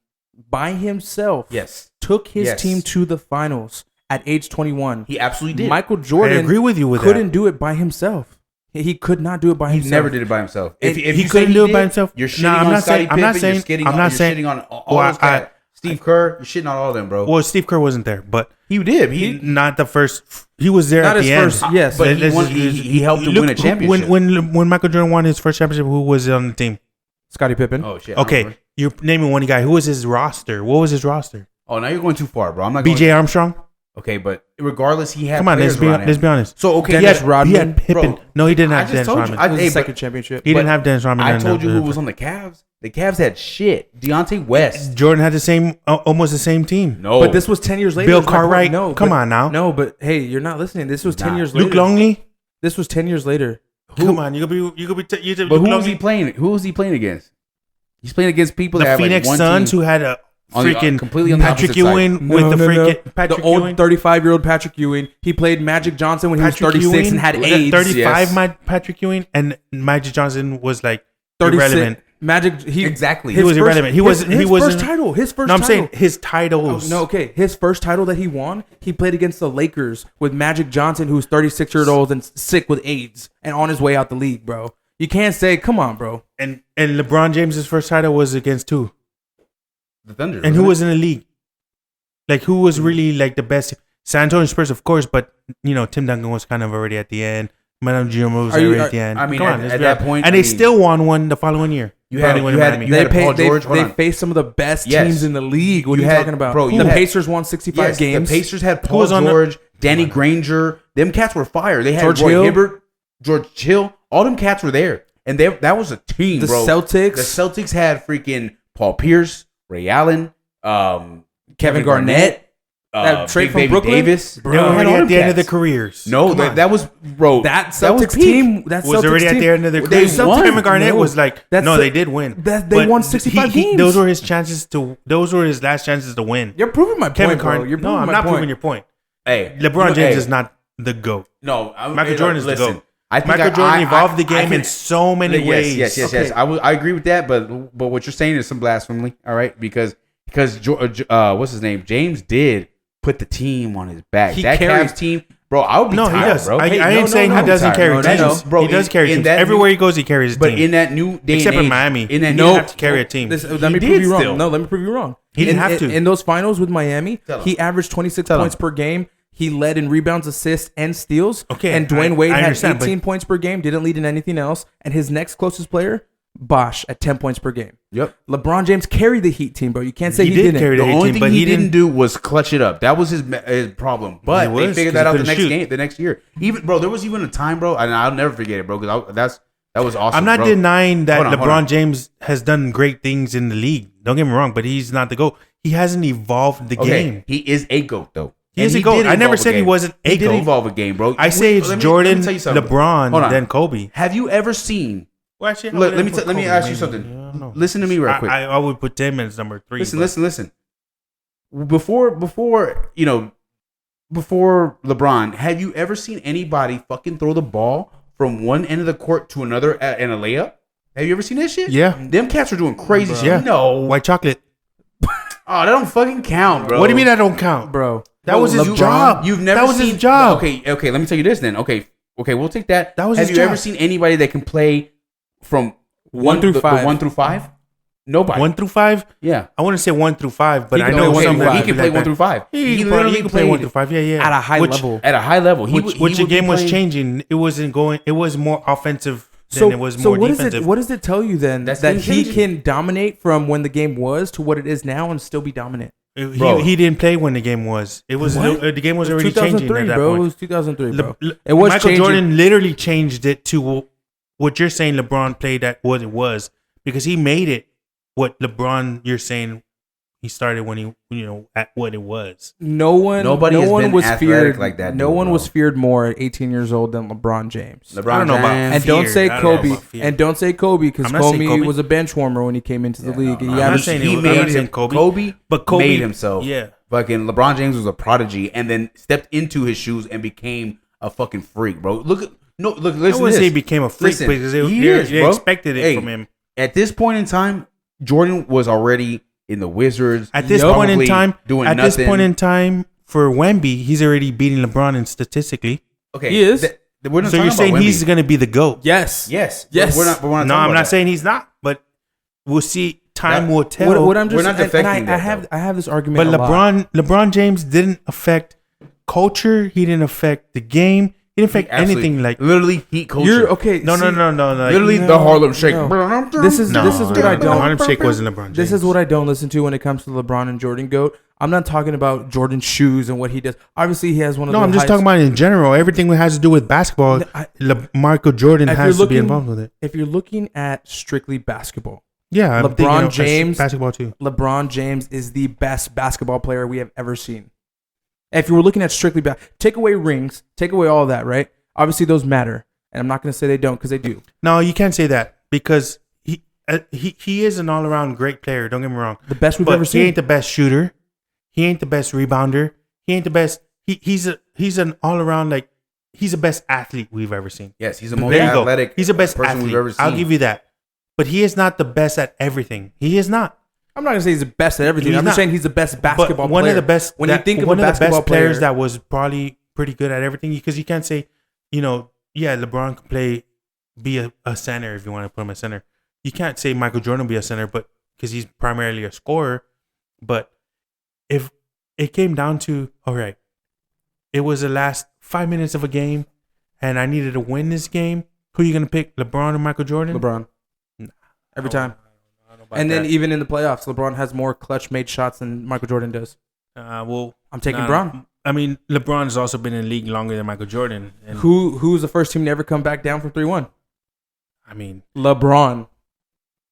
by himself Yes, took his Yes. team to the finals at age 21. he absolutely did. Michael I Jordan agree with you with couldn't that. do it by himself. He could not do it by He himself. never did it by himself. If He you say couldn't do it did, by himself. You're shitting No, I'm on not Scottie saying- I'm not Pippen, saying- you're I'm not you're saying- shitting on all Well, those guys. Steve Kerr, you're shitting on all of them, bro. Well, Steve Kerr wasn't there, but he did. He not the first. He was there Not at his the end. first, yes. but Let's- he helped to look win a who- championship. When Michael Jordan won his first championship, who was on the team? Scottie Pippen. oh shit. I don't Okay, remember. you're naming one guy. Who was his roster? What was his roster? Oh, now you're going too far, bro. I'm not. B.J. Going, Armstrong. okay, but regardless, he had. Come on, players around him. let's be honest. So okay, Dennis yeah, Rodman. He had Pippen. Bro, No, he didn't I have just Dennis told you. Rodman. I- It was hey, his but- second championship. He didn't but have Dennis Rodman. I in told you the- who was on the Cavs. The Cavs had shit. Deontay West. Jordan had the same, almost the same team. No, But this was 10 years later. Bill is my point. Cartwright. No, Come but- on now. No, but hey, you're not listening. This was 10 Nah. years later. Luke Longley. This was 10 years later. Come on, you could be. But who was he playing? Who was he playing against? He's playing against people The that have Phoenix like one Suns, team. who had a On the- freaking completely on the Patrick opposite side. Ewing with the freaking Patrick the old Ewing. 35-year-old Patrick Ewing. He played Magic Johnson when he was 36 and had AIDS. 35, yes. Patrick Ewing, and Magic Johnson was like 36. irrelevant. Magic. Exactly. He was irrelevant. He His wasn't. first title. His first No, I'm title. saying his titles. No, okay. His first title that he won, he played against the Lakers with Magic Johnson, who's 36 years old and sick with AIDS and on his way out the league, bro. You can't say, come on, bro. And LeBron James's first title was against two. The Thunder. And who was in the league? Like who was really like the best? San Antonio Spurs, of course, but you know Tim Duncan was kind of already at the end. Madame Jim was Are you- already at the end. I mean, Come on, at let's that be honest. point, and I they mean- still won one the following year. You had- Probably won you in had- Miami. you had They Paul George. Hold they on. faced some of the best Yes. teams in the league. What You are you had- talking about? bro, you the had- Pacers won 65 Yes, games. the Pacers had Who Paul was on the- George, Danny Granger. Them cats were fire. They had George Roy Hill. Hibbert, George Hill. All them cats were there, and that was a team. The bro. Celtics. The Celtics had freaking Paul Pierce, Ray Allen, Kevin Garnett. That trade Big from Baby Brooklyn? Davis. They were already at the end of their careers. No, Come on. that was bro. That was Celtics peak. team. That was Celtics already team, at the end of their They careers. won. Kevin Garnett No. was like, That's no, the- they did win. they But won 65 games. Those were his chances to. Those were his last chances to win. You're proving my Kevin point, bro. Garnett. You're No, proving I'm my not point. proving your point. Hey, LeBron James hey, is not the GOAT. No, Michael Jordan is the GOAT. I think Michael Jordan evolved the I game in so many yes, ways. Yes. Okay. I agree with that, but what you're saying is some blasphemy. All right, because what's his name? James did put the team on his back. He That carries- Cavs team, bro. I would be No, tired, he does. bro. I Hey, ain't no, saying no, he doesn't I'm carry tired. teams. No, no, bro, he does carry in teams. that Everywhere new- he goes, he carries his But team. in that new day Except and in age, Miami. in that He new, didn't have to carry a team. Let me did prove you wrong. still. No, let me prove you wrong. He didn't have to. In those finals with Miami, Tell him. he averaged 26 Tell points him. per game. He led in rebounds, assists, and steals. Okay, And Dwayne Wade I had understand, 18 points per game, didn't lead in anything else. And his next closest player, Bosh, at 10 points per game. Yep. LeBron James carried the Heat team, bro. You can't say He he, did didn't. carry The the only team, thing but he he didn't do was clutch it up. That was his problem. But He they was, figured 'cause that he out the couldn't next shoot. game, the next year. Even bro, there was even a time, bro, and I'll never forget it, bro, because that was awesome. I'm not bro. denying that Hold on, hold on. LeBron James has done great things in the league. Don't get me wrong, but he's not the GOAT. He hasn't evolved the Okay, game. he is a GOAT though. He is And a GOAT. did I never evolve a said he game. wasn't a He did GOAT. evolve a game, bro. I say it's Let me Jordan, tell you something. LeBron, Hold on. then Kobe. Have you ever seen? Well, actually, Look, let me ask you something. Listen to me real quick. I would put Tim as number 3. Listen. Before LeBron, have you ever seen anybody fucking throw the ball from one end of the court to another in a layup? Have you ever seen that shit? Yeah. Them cats are doing crazy shit. Yeah. No. White chocolate. Oh, that don't fucking count, bro. What do you mean that don't count? Bro. That was his LeBron, job. You've never That was seen, his job. Okay, let me tell you this then. Okay, we'll take that. That was Have his you ever job. seen anybody that can play from 1 through 5? 1 through 5? Nobody. 1 through 5? Yeah. I wouldn't say 1 through 5, but He I can know play some 1 through that He five. can be play like 1 that. through 5. He literally can play 1 through 5. Yeah. At a high Which- level. At a high level. Which would the be game was playing- changing. It wasn't going. It was more offensive then it was more what defensive. What does it tell you then That's that changing. he can dominate from when the game was to what it is now and still be dominant? Bro. He didn't play when the game was. It was What? the game was It was already changing 2003, at that bro. point. It was 2003, bro. Le- It was Michael changing. Jordan literally changed it to what you're saying. LeBron played at what it was because he made it what LeBron you're saying he started when he at what it was. Nobody has been was athletic feared like that No dude, one bro. was feared more at 18 years old than LeBron James. LeBron I don't know about James. And fear. don't say I don't know Kobe. about fear. And don't say Kobe because I'm not saying Kobe Kobe. was a bench warmer when he came into the league. no, He I'm not averaged- saying he I'm made not saying him. Kobe. But Kobe made himself. Yeah. Fucking LeBron James was a prodigy and then stepped into his shoes and became a fucking freak, bro. Look, I listen. wouldn't to say he this. became a freak Listen, because they bro. expected it Hey, from him. At this point in time, Jordan was already in the Wizards. At this Yup. point in probably time, doing at this nothing. point in time for Wemby, he's already beating LeBron in statistically. Okay, He is. we're not So you're talking saying about he's Wemby. going to be the GOAT? Yes. Yes. Yes. We're not No, talking I'm about not that. saying he's not, but we'll see. Time will tell. What I'm just We're not and defecting I that, have this argument. But a lot. LeBron James didn't affect culture. He didn't affect the game. He didn't affect Absolutely. anything. Like literally heat culture. You're okay. no. Like, Literally No, the Harlem Shake. no. This is no, what I don't. Harlem Shake wasn't LeBron James. This is what I don't listen to when it comes to LeBron and Jordan GOAT. I'm not talking about Jordan's shoes and what he does. Obviously, he has one of No, the I'm just talking about in general. Everything that has to do with basketball. Michael Jordan If has you're to be looking- involved with it. If you're looking at strictly basketball, Yeah, I'm thinking LeBron of James- basketball too. LeBron James is the best basketball player we have ever seen. If you were looking at strictly take away rings, take away all that, right? Obviously, those matter, and I'm not going to say they don't because they do. No, you can't say that because he is an all around great player. Don't get me wrong. The best we've But ever he seen. ain't the best shooter. He ain't the best rebounder. He ain't the best. He's an all around like he's the best athlete we've ever seen. Yes, he's the most There you go. athletic. He's the best person athlete. we've ever seen. I'll give you that. But he is not the best at everything. He is not. I'm not going to say he's the best at everything. He's I'm just not. saying he's the best basketball But one player. of the best. When you think of one a of the basketball best players player, that was probably pretty good at everything, because you can't say, yeah, LeBron can be a center if you want to put him a center. You can't say Michael Jordan will be a center, but because he's primarily a scorer. But if it came down to, all right, it was the last 5 minutes of a game, and I needed to win this game, who are you gonna pick, LeBron or Michael Jordan? LeBron. Every time. I don't know about And then that. even in the playoffs, LeBron has more clutch made shots than Michael Jordan does. Well, I'm taking nah, Bron. I mean, LeBron has also been in the league longer than Michael Jordan. And Who's the first team to ever come back down from 3-1? I mean, LeBron.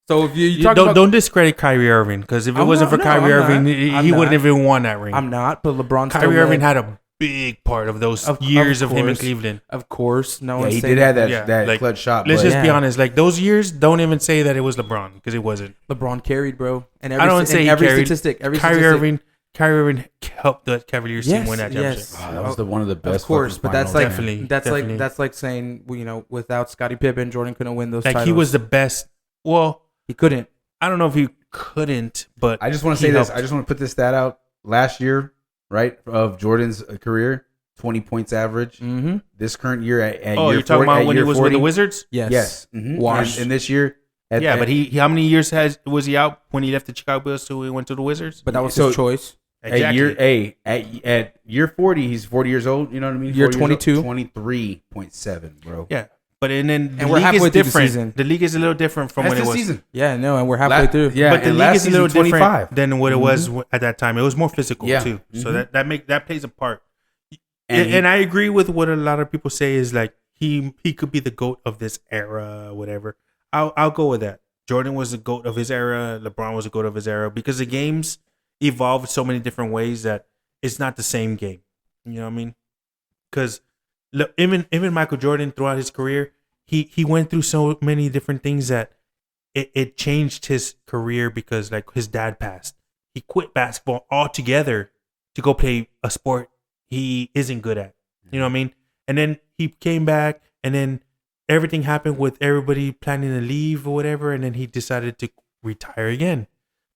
So if you you talk about, don't discredit Kyrie Irving, because if it I'm wasn't not- for no, Kyrie I'm Irving, not. he I'm wouldn't not. have even won that ring. I'm not, but LeBron. Kyrie Irving had a big part of those Of years of him in course. Cleveland. of course, no Yeah, one's he saying did have that Yeah, that like, clutch shot. Let's but just be Yeah. honest. Like those years, don't even say that it was LeBron, because it wasn't. LeBron carried, bro. And I don't say he every carried. statistic, every Kyrie statistic. Irving helped the Cavaliers team Yes, win that championship. yes. Oh, that was one of the best. Of course, fucking but that's finals, like man. Definitely, that's definitely. like that's like saying without Scottie Pippen, Jordan couldn't win those Like titles. he was the best. Well, he couldn't. I don't know if he couldn't, but I just want to he say this. helped. I just want to put this stat out. Last year, right, of Jordan's career, 20 points average. Mm-hmm. This current year at Oh, year you're talking 40 about at when he year was 40, with the Wizards? Yes. Yes. Mm-hmm. Wash. And this year, Yeah, but he how many years was he out when he left the Chicago Bulls till he went to the Wizards? But that was So- his choice. at year 40, he's 40 years old. You know what I mean? Year 40 years old, 22. 23.7, bro. Yeah, but and then the And we're league halfway is through the different. season. The league is a little different from That's when it this was. season. Yeah, no, and we're halfway through. Yeah, But the and league last is a little season, different 25. than what it was at that time. It was more physical Yeah. too, so Mhm. that plays a part. And And I agree with what a lot of people say is like he could be the GOAT of this era, whatever. I'll go with that. Jordan was the GOAT of his era. LeBron was the GOAT of his era because the games evolved so many different ways that it's not the same game. You know what I mean? Because even Michael Jordan throughout his career, he went through so many different things that it changed his career because like his dad passed. He quit basketball altogether to go play a sport he isn't good at. You know what I mean? And then he came back and then everything happened with everybody planning to leave or whatever, and then he decided to retire again.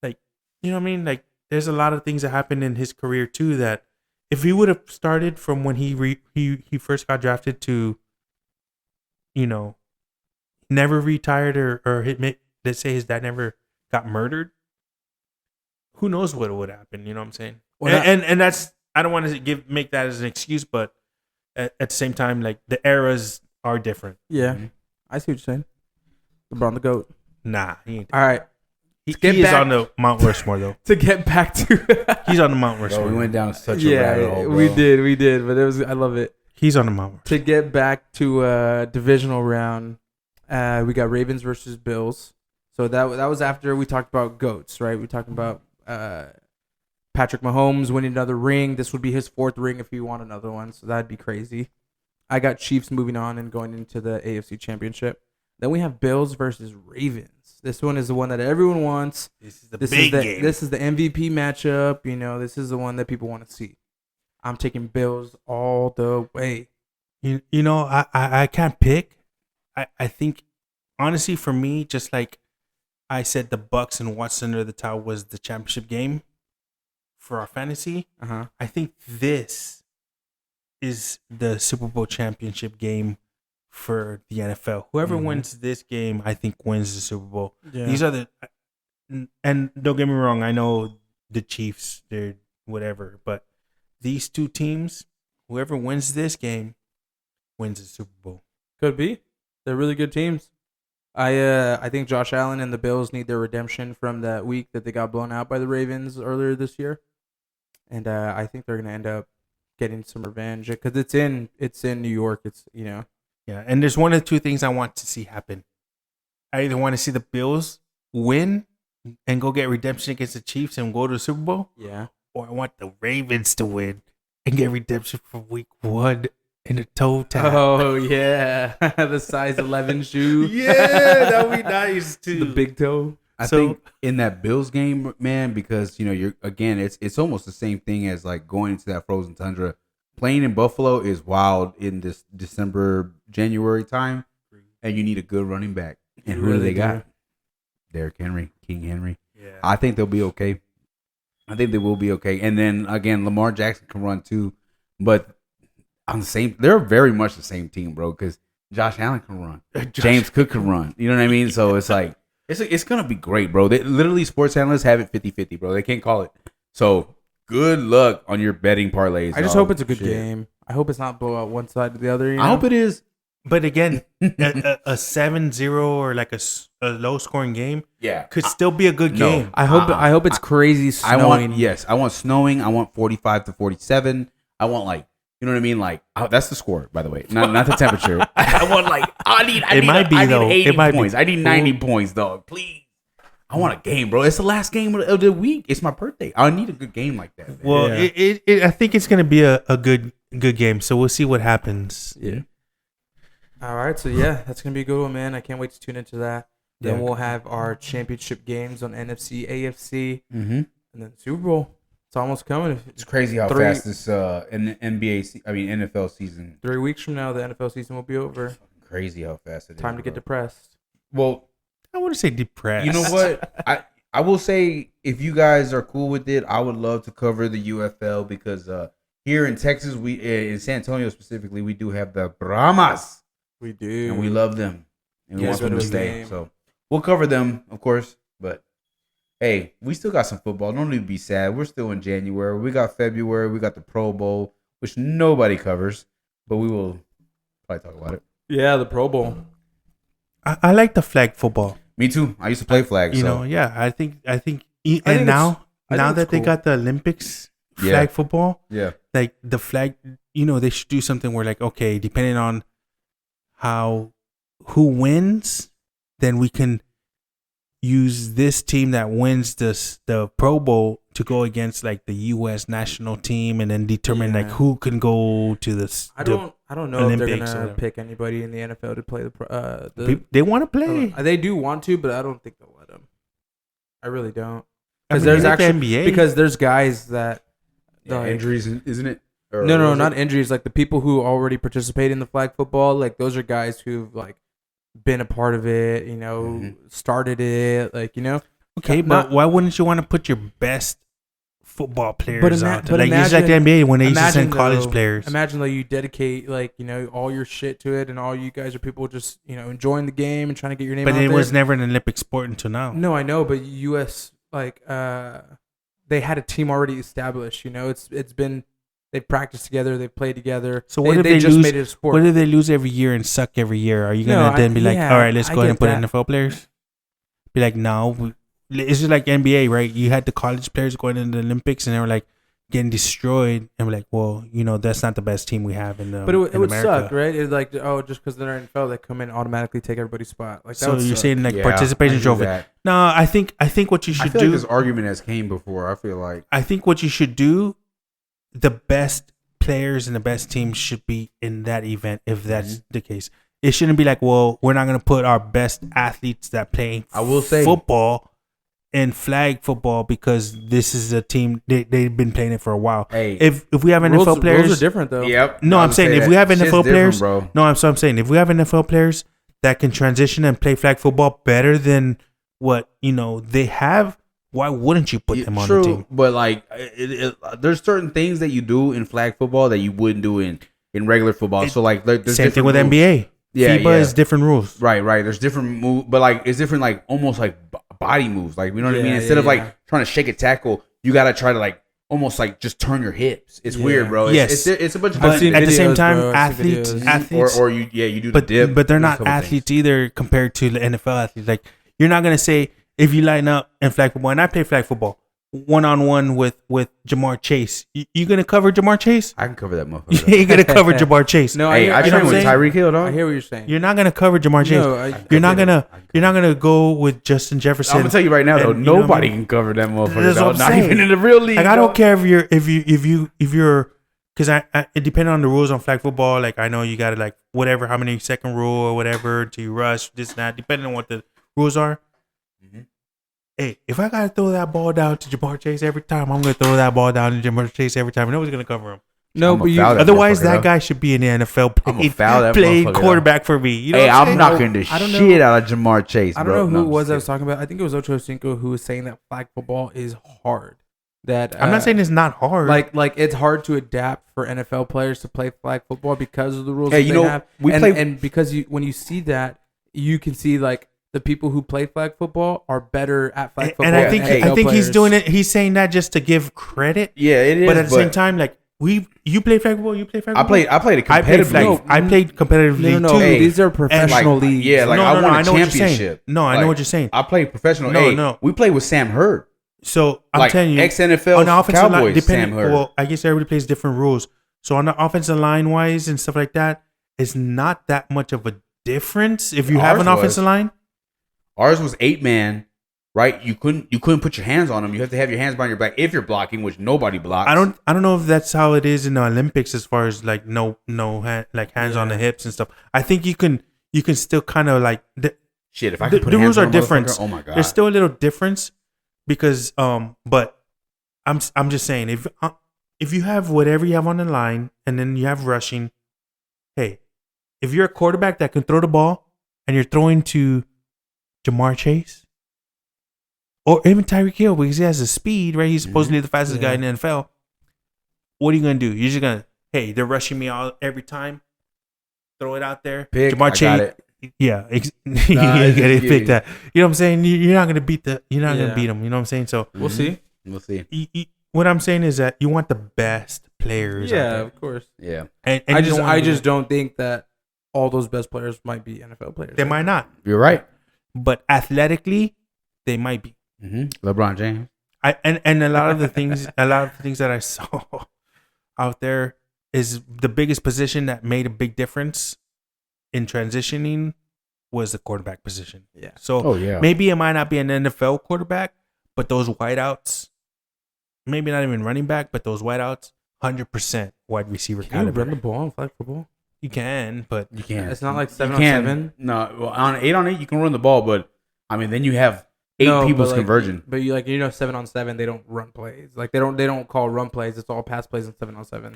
Like, you know what I mean? Like there's a lot of things that happened in his career too that if he would have started from when he first got drafted to, never retired or let's say his dad never got murdered, who knows what would happen? You know what I'm saying? Well, And that's, I don't want to make that as an excuse, but at the same time, like the eras are different. Yeah, Mhm. I see what you're saying. LeBron the GOAT. Nah, he ain't. All right. He get is back- on the Mount Rushmore though. To get back to He's on the Mount Rushmore. Bro, we went down such a rabbit hole, bro. we did, but I love it. He's on the Mount Rushmore. To get back to divisional round, we got Ravens versus Bills. So that was after we talked about GOATs, right? We talked about Patrick Mahomes winning another ring. This would be his 4th ring if he won another one, so that'd be crazy. I got Chiefs moving on and going into the AFC Championship. Then we have Bills versus Ravens. This one is the one that everyone wants. This is the big game. This is the MVP matchup. This is the one that people want to see. I'm taking Bills all the way. I can't pick. I think, honestly, for me, just like I said, the Bucks and What's Under the Towel was the championship game for our fantasy. I think this is the Super Bowl championship game for the NFL. Whoever wins this game, I think wins the Super Bowl. Yeah. These are and don't get me wrong, I know the Chiefs, they're whatever, but these two teams, whoever wins this game wins the Super Bowl. Could be. They're really good teams. I think Josh Allen and the Bills need their redemption from that week that they got blown out by the Ravens earlier this year, and I think they're gonna end up getting some revenge because it's in New York. Yeah, and there's one of the two things I want to see happen. I either want to see the Bills win and go get redemption against the Chiefs and go to the Super Bowl, Yeah. or I want the Ravens to win and get redemption from week 1 in the toe tap. Oh yeah, the size 11 shoe. Yeah, that would be nice too. The big toe. I think in that Bills game, man, because you're again, it's almost the same thing as like going into that frozen tundra. Playing in Buffalo is wild in this December, January time, and you need a good running back. And who do they got? Derrick Henry, King Henry. Yeah. I think they'll be okay. I think they will be okay. And then again, Lamar Jackson can run too, but on the same, they're very much the same team, bro. Because Josh Allen can run, James Cook can run. You know what I mean? So it's like it's gonna be great, bro. They literally sports analysts have it 50-50, bro. They can't call it. So good luck on your betting parlays. I just hope it's a good game. I hope it's not blow out one side to the other. I hope it is. But again, a 7-0 or like a low scoring game, could still be a good game. I hope it's crazy snowing. I want snowing. I want 45 to 47. I want like, you know what I mean? Like, that's the score, by the way, not the temperature. I want like, I need 80 points. I need 90 points, dog. Please. I want a game, bro. It's the last game of the week. It's my birthday. I need a good game like that, man. Well, I think it's gonna be a good game. So we'll see what happens. Yeah. All right, so yeah, that's gonna be a good one, man. I can't wait to tune into that. Then we'll have our championship games on NFC, AFC, and then Super Bowl. It's almost coming. It's crazy how fast this NFL season. 3 weeks from now, the NFL season will be over. Crazy how fast it is. Time to get depressed. Well, I want to say depressed. you know what? I will say, if you guys are cool with it, I would love to cover the UFL because here in Texas, in San Antonio specifically, we do have the Brahmas. We do. And we love them. And we want them to stay. Game. So we'll cover them, of course. But hey, we still got some football. No need to be sad. We're still in January. We got February. We got the Pro Bowl, which nobody covers. But we will probably talk about it. Yeah, the Pro Bowl. I like the flag football. Me too. I used to play flag. I think now that they got the Olympics flag football, like the flag, they should do something where like, okay, depending on who wins, then we can use this team that wins the Pro Bowl to go against like the U.S. national team, and then determine like who can go to this. I don't know Olympics if they're gonna pick anybody in the NFL to play they want to play. They do want to, but I don't think they'll let them. I really don't. Because there's actually NBA. Because there's guys that injuries, isn't it? Or no, not injuries. Like the people who already participate in the flag football, like those are guys who've like been a part of it. Started it. Like Okay, but why wouldn't you want to put your best football players out? But like it's like the NBA when they used to send college players. Imagine like you dedicate all your shit to it, and all you guys are people just enjoying the game and trying to get your name. But out it there. was never an Olympic sport until now. No, I know, but U.S. they had a team already established. It's been They practice together. They play together. So what if they they just lose? made it a sport? What if they lose every year and suck every year? Are you gonna No, then be like, yeah, all right, let's I go ahead and get put that. NFL players? Be like, no. It's just like NBA, right? You had the college players going into the Olympics, and they were like getting destroyed, and we're like, well, that's not the best team we have in the. But it would America. suck, right? It's like, just because they're NFL, they come in and automatically take everybody's spot. Like that So would you're suck. saying like Yeah, participation I do trophy? that. No, I think what you I should feel do. like this argument has came before. I feel like I think what you should do, the best players and the best teams should be in that event if that's the case. It shouldn't be like, well, we're not going to put our best athletes that play I will say football in flag football because this is a team they've been playing it for a while. Hey, If we have rules, NFL players, rules are different though. yep. No, I I'm was saying gonna if say we have that. NFL Shit's players, different, bro. no, I'm saying if we have NFL players that can transition and play flag football better than what they have, why wouldn't you put them on the team? But like, there's certain things that you do in flag football that you wouldn't do in regular football. So like, there's Same thing with different rules. NBA. Yeah, FIBA yeah. is different rules. Right. There's different moves, but like it's different, like almost like body moves. Like you know what I mean. Yeah, Instead of yeah. like trying to shake a tackle, you gotta try to like almost like just turn your hips. It's Yeah. weird, bro. Yes. It's a bunch of I've But seen at the same videos, time, bro. I've seen athletes, videos. or you do the dip, but they're those not couple things. athletes either compared to the NFL athletes. Like you're not gonna say if you line up in flag football, and I play flag football 1-on-1 with Jamar Chase, you gonna cover Jamar Chase? I can cover that You motherfucker. ain't gonna cover Jamar Chase. No, Hey, I hear train what with you're saying. Tyreek Hill, I dog. hear what you're saying. You're not gonna cover Jamar Chase. No, You're not gonna go with Justin Jefferson. I'm gonna tell you right now, though, and, you know what I nobody mean? can cover that motherfucker. That's what Dog. I'm Not saying. even in the real league. Like I don't dog. care if you're because it depends on the rules on flag football. Like I know you gotta like whatever how many second rule or whatever to rush this and that depending on what the rules are. Mhm. Hey, if I gotta throw that ball down to Jamar Chase every time, I'm gonna throw that ball down to Jamar Chase every time. Nobody's gonna cover him. No, I'ma but you. foul that Otherwise, motherfucker, that though. guy should be in the NFL I'ma foul that playing motherfucker, quarterback for me. You know Hey, what I'm I'm saying? knocking the I don't know. shit out of Jamar Chase, I bro. don't know who No, it was I'm I was just talking about. I think it was Ocho Cinco who was saying that flag football is hard. That I'm not saying it's not hard. like it's hard to adapt for NFL players to play flag football because of the rules Hey, that you they know, have. we and, play- and because when you see that, you can see like the people who play flag football are better at flag football. and I think than I NFL think he's players. doing it. He's saying that just to give credit. Yeah, it is. But at the same time, like you play flag football, you play flag I football. played a I played competitive flag. league. I played competitively No, too. Hey, these are like, professional leagues. yeah, like I won a I know what you're saying. championship. No, I know Like, what you're saying. I played professional. No, Hey, no. we played with Sam Hurd, So I'm like telling you, ex NFL on the offensive line, Cowboys. Sam depending. Hurd. Well, I guess everybody plays different rules. So on the offensive line wise and stuff like that, it's not that much of a difference if you have Ours an was. offensive line. Ours was 8-man, right? You couldn't put your hands on them. You have to have your hands behind your back if you're blocking, which nobody blocks. I don't know if that's how it is in the Olympics as far as like no hand, like hands on the hips and stuff. I think you can still kind of like Shit, if I the, could put the hands rules are on a different. motherfucker, oh my god, There's still a little difference because but I'm just saying if you have whatever you have on the line and then you have rushing, hey, if you're a quarterback that can throw the ball and you're throwing to Jamar Chase or even Tyreek Hill because he has the speed, right? He's supposedly the fastest guy in the NFL. What are you gonna do? You're just gonna, hey, they're rushing me all every time. Throw it out there. Pick, Jamar I Chase. got it. Yeah, it's you gotta just pick you. that. You know what I'm saying? You're not gonna beat you're not Yeah. gonna beat them. You know what I'm saying? So We'll see. We'll see. what I'm saying is that you want the best players. out Yeah, there. of course. Yeah, And I you just don't wanna do- don't think that all those best players might be NFL players. they might not, you're right. but athletically they might be. LeBron James. And a lot of the things that I saw out there is the biggest position that made a big difference in transitioning was the quarterback position. Yeah. So Oh yeah. maybe it might not be an NFL quarterback, but those wideouts, maybe not even running back, but those wideouts, 100% wide receiver Can you caliber. run the ball in flag football? You can, but You can't. It's not like You 7 on can. 7. No, well, on 8-on-8 you can run the ball, but I mean then you have eight No, people's but, like, conversion. But you 7-on-7, they don't run plays. Like they don't call run plays. It's all pass plays in 7-on-7.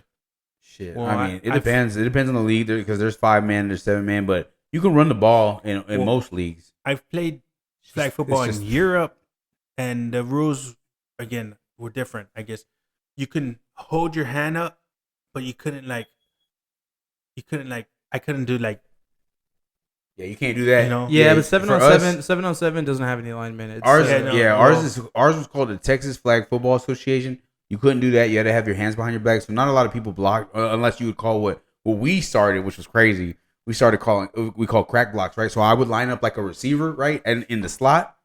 Shit. Well, I mean, it I've- depends. It depends on the league because there's 5-man, there's 7-man, but you can run the ball in Well, most leagues. I've played flag It's football just- in Europe, and the rules again were different. I guess you can hold your hand up, but you couldn't I couldn't do like Yeah, you can't do that. You know? Yeah, but for 7-on-7, us, 7-on-7 doesn't have any alignment. It's, Ours, Yeah, no, yeah, no. ours was called the Texas Flag Football Association. You couldn't do that. You had to have your hands behind your back. So not a lot of people blocked, unless you would call what we started, which was crazy. We call crack blocks, right? So I would line up like a receiver, right, and in the slot,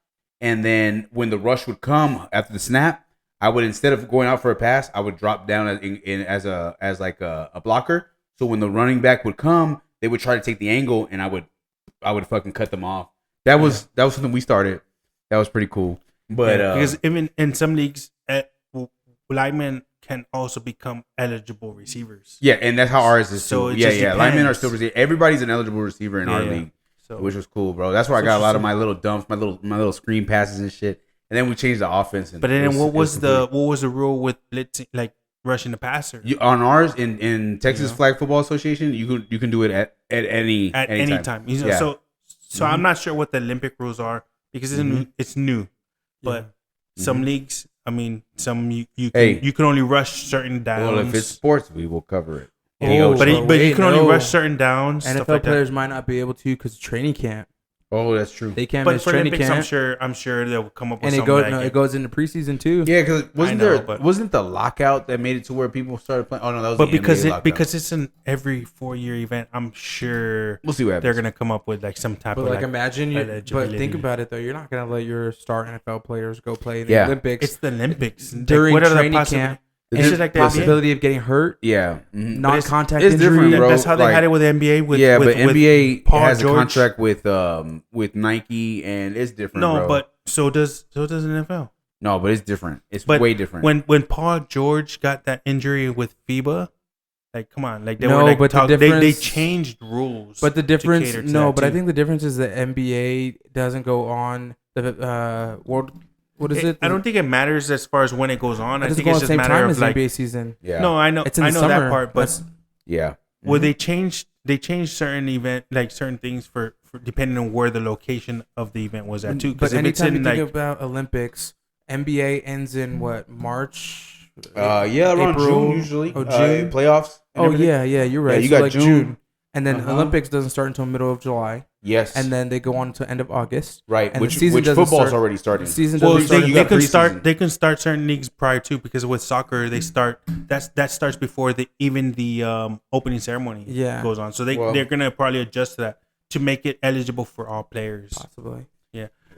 and then when the rush would come after the snap, I would, instead of going out for a pass, I would drop down as a blocker. So when the running back would come, they would try to take the angle, and I would fucking cut them off. That was something we started. That was pretty cool. But because even in some leagues, linemen can also become eligible receivers. Yeah, and that's how ours is So too. it Yeah, just linemen are depends. still receivers. Everybody's an eligible receiver in our league, So which was cool, bro. That's where I got a lot of my little dumps, my little screen passes and shit. And then we changed the offense. And but then it what was the complete. rule with blitzing, like rushing the passer? On ours in Texas Flag Football Association, you can do it at any time. You know, Yeah. So I'm not sure what the Olympic rules are because it's new, but some leagues, I mean, some you can only rush certain downs. Well, if it's sports, we will cover it. but you can only rush certain downs. NFL stuff like players might not be able to because training camp. Oh, that's true. They can't But miss for training Olympics, camp. I'm sure they'll come up with And something. it goes into preseason too. Yeah, because but- wasn't the lockout that made it to where people started playing? Oh no, that was But the because NBA lockout. because it's an every 4-year event, I'm sure We'll see what happens. they're gonna come up with like some type But of like imagine you. But eligibility. think about it though. You're not gonna let your star NFL players go play in the Yeah. Olympics It's the Olympics during what are the training possi- camp. It's There's just like the possibility of getting hurt, Yeah, mhm. non-contact it's injury. different, bro. That's how they Like- had it with the NBA. With but NBA Paul has George. a contract with Nike, and it's different. No, bro. but so does the NFL. no, but it's different. It's But way different. When Paul George got that injury with FIBA, like come on, like they No, were like but the they difference- changed rules. But the difference, cater to no, that but I too. think the difference is the NBA doesn't go on the world. What is it? I don't think it matters as far as when it goes on. It I doesn't think go it's on the just a same matter time of as like NBA season. yeah, no, I know It's in I the know that summer. part, but That's- yeah. well, they changed certain event like certain things for depending on where the location of the event was at too. But Because if it's anytime you in think like about Olympics, NBA ends in what, March? Yeah, around April? June usually. Oh, June? Playoffs. and Oh everything. yeah, you're right. Yeah, you So, got like June. and then Uh-huh. Olympics doesn't start until middle of July, Yes, and then they go on to end of August. right. and which the season which doesn't football's start- already starting. The season well, doesn't start. you they got can preseason. they can start certain leagues prior to because with soccer they start that starts before the opening ceremony Yeah. goes on. So Well- they're gonna probably adjust to that to make it eligible for all players. Possibly.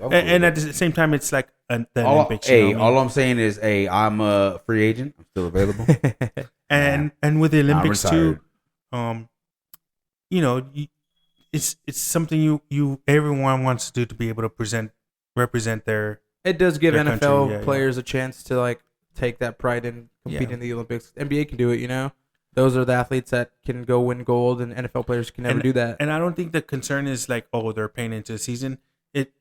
And at the same time, it's like the Olympics. All I'm saying is, I'm a free agent. I'm still available. and with the Olympics retired. too, it's something you everyone wants to do to be able to represent their. It does give Their NFL country, yeah. players a chance to like take that pride and compete Yeah. in the Olympics. NBA can do it, Those are the athletes that can go win gold, and NFL players can never do that. And I don't think the concern is like, oh, they're paying into the season.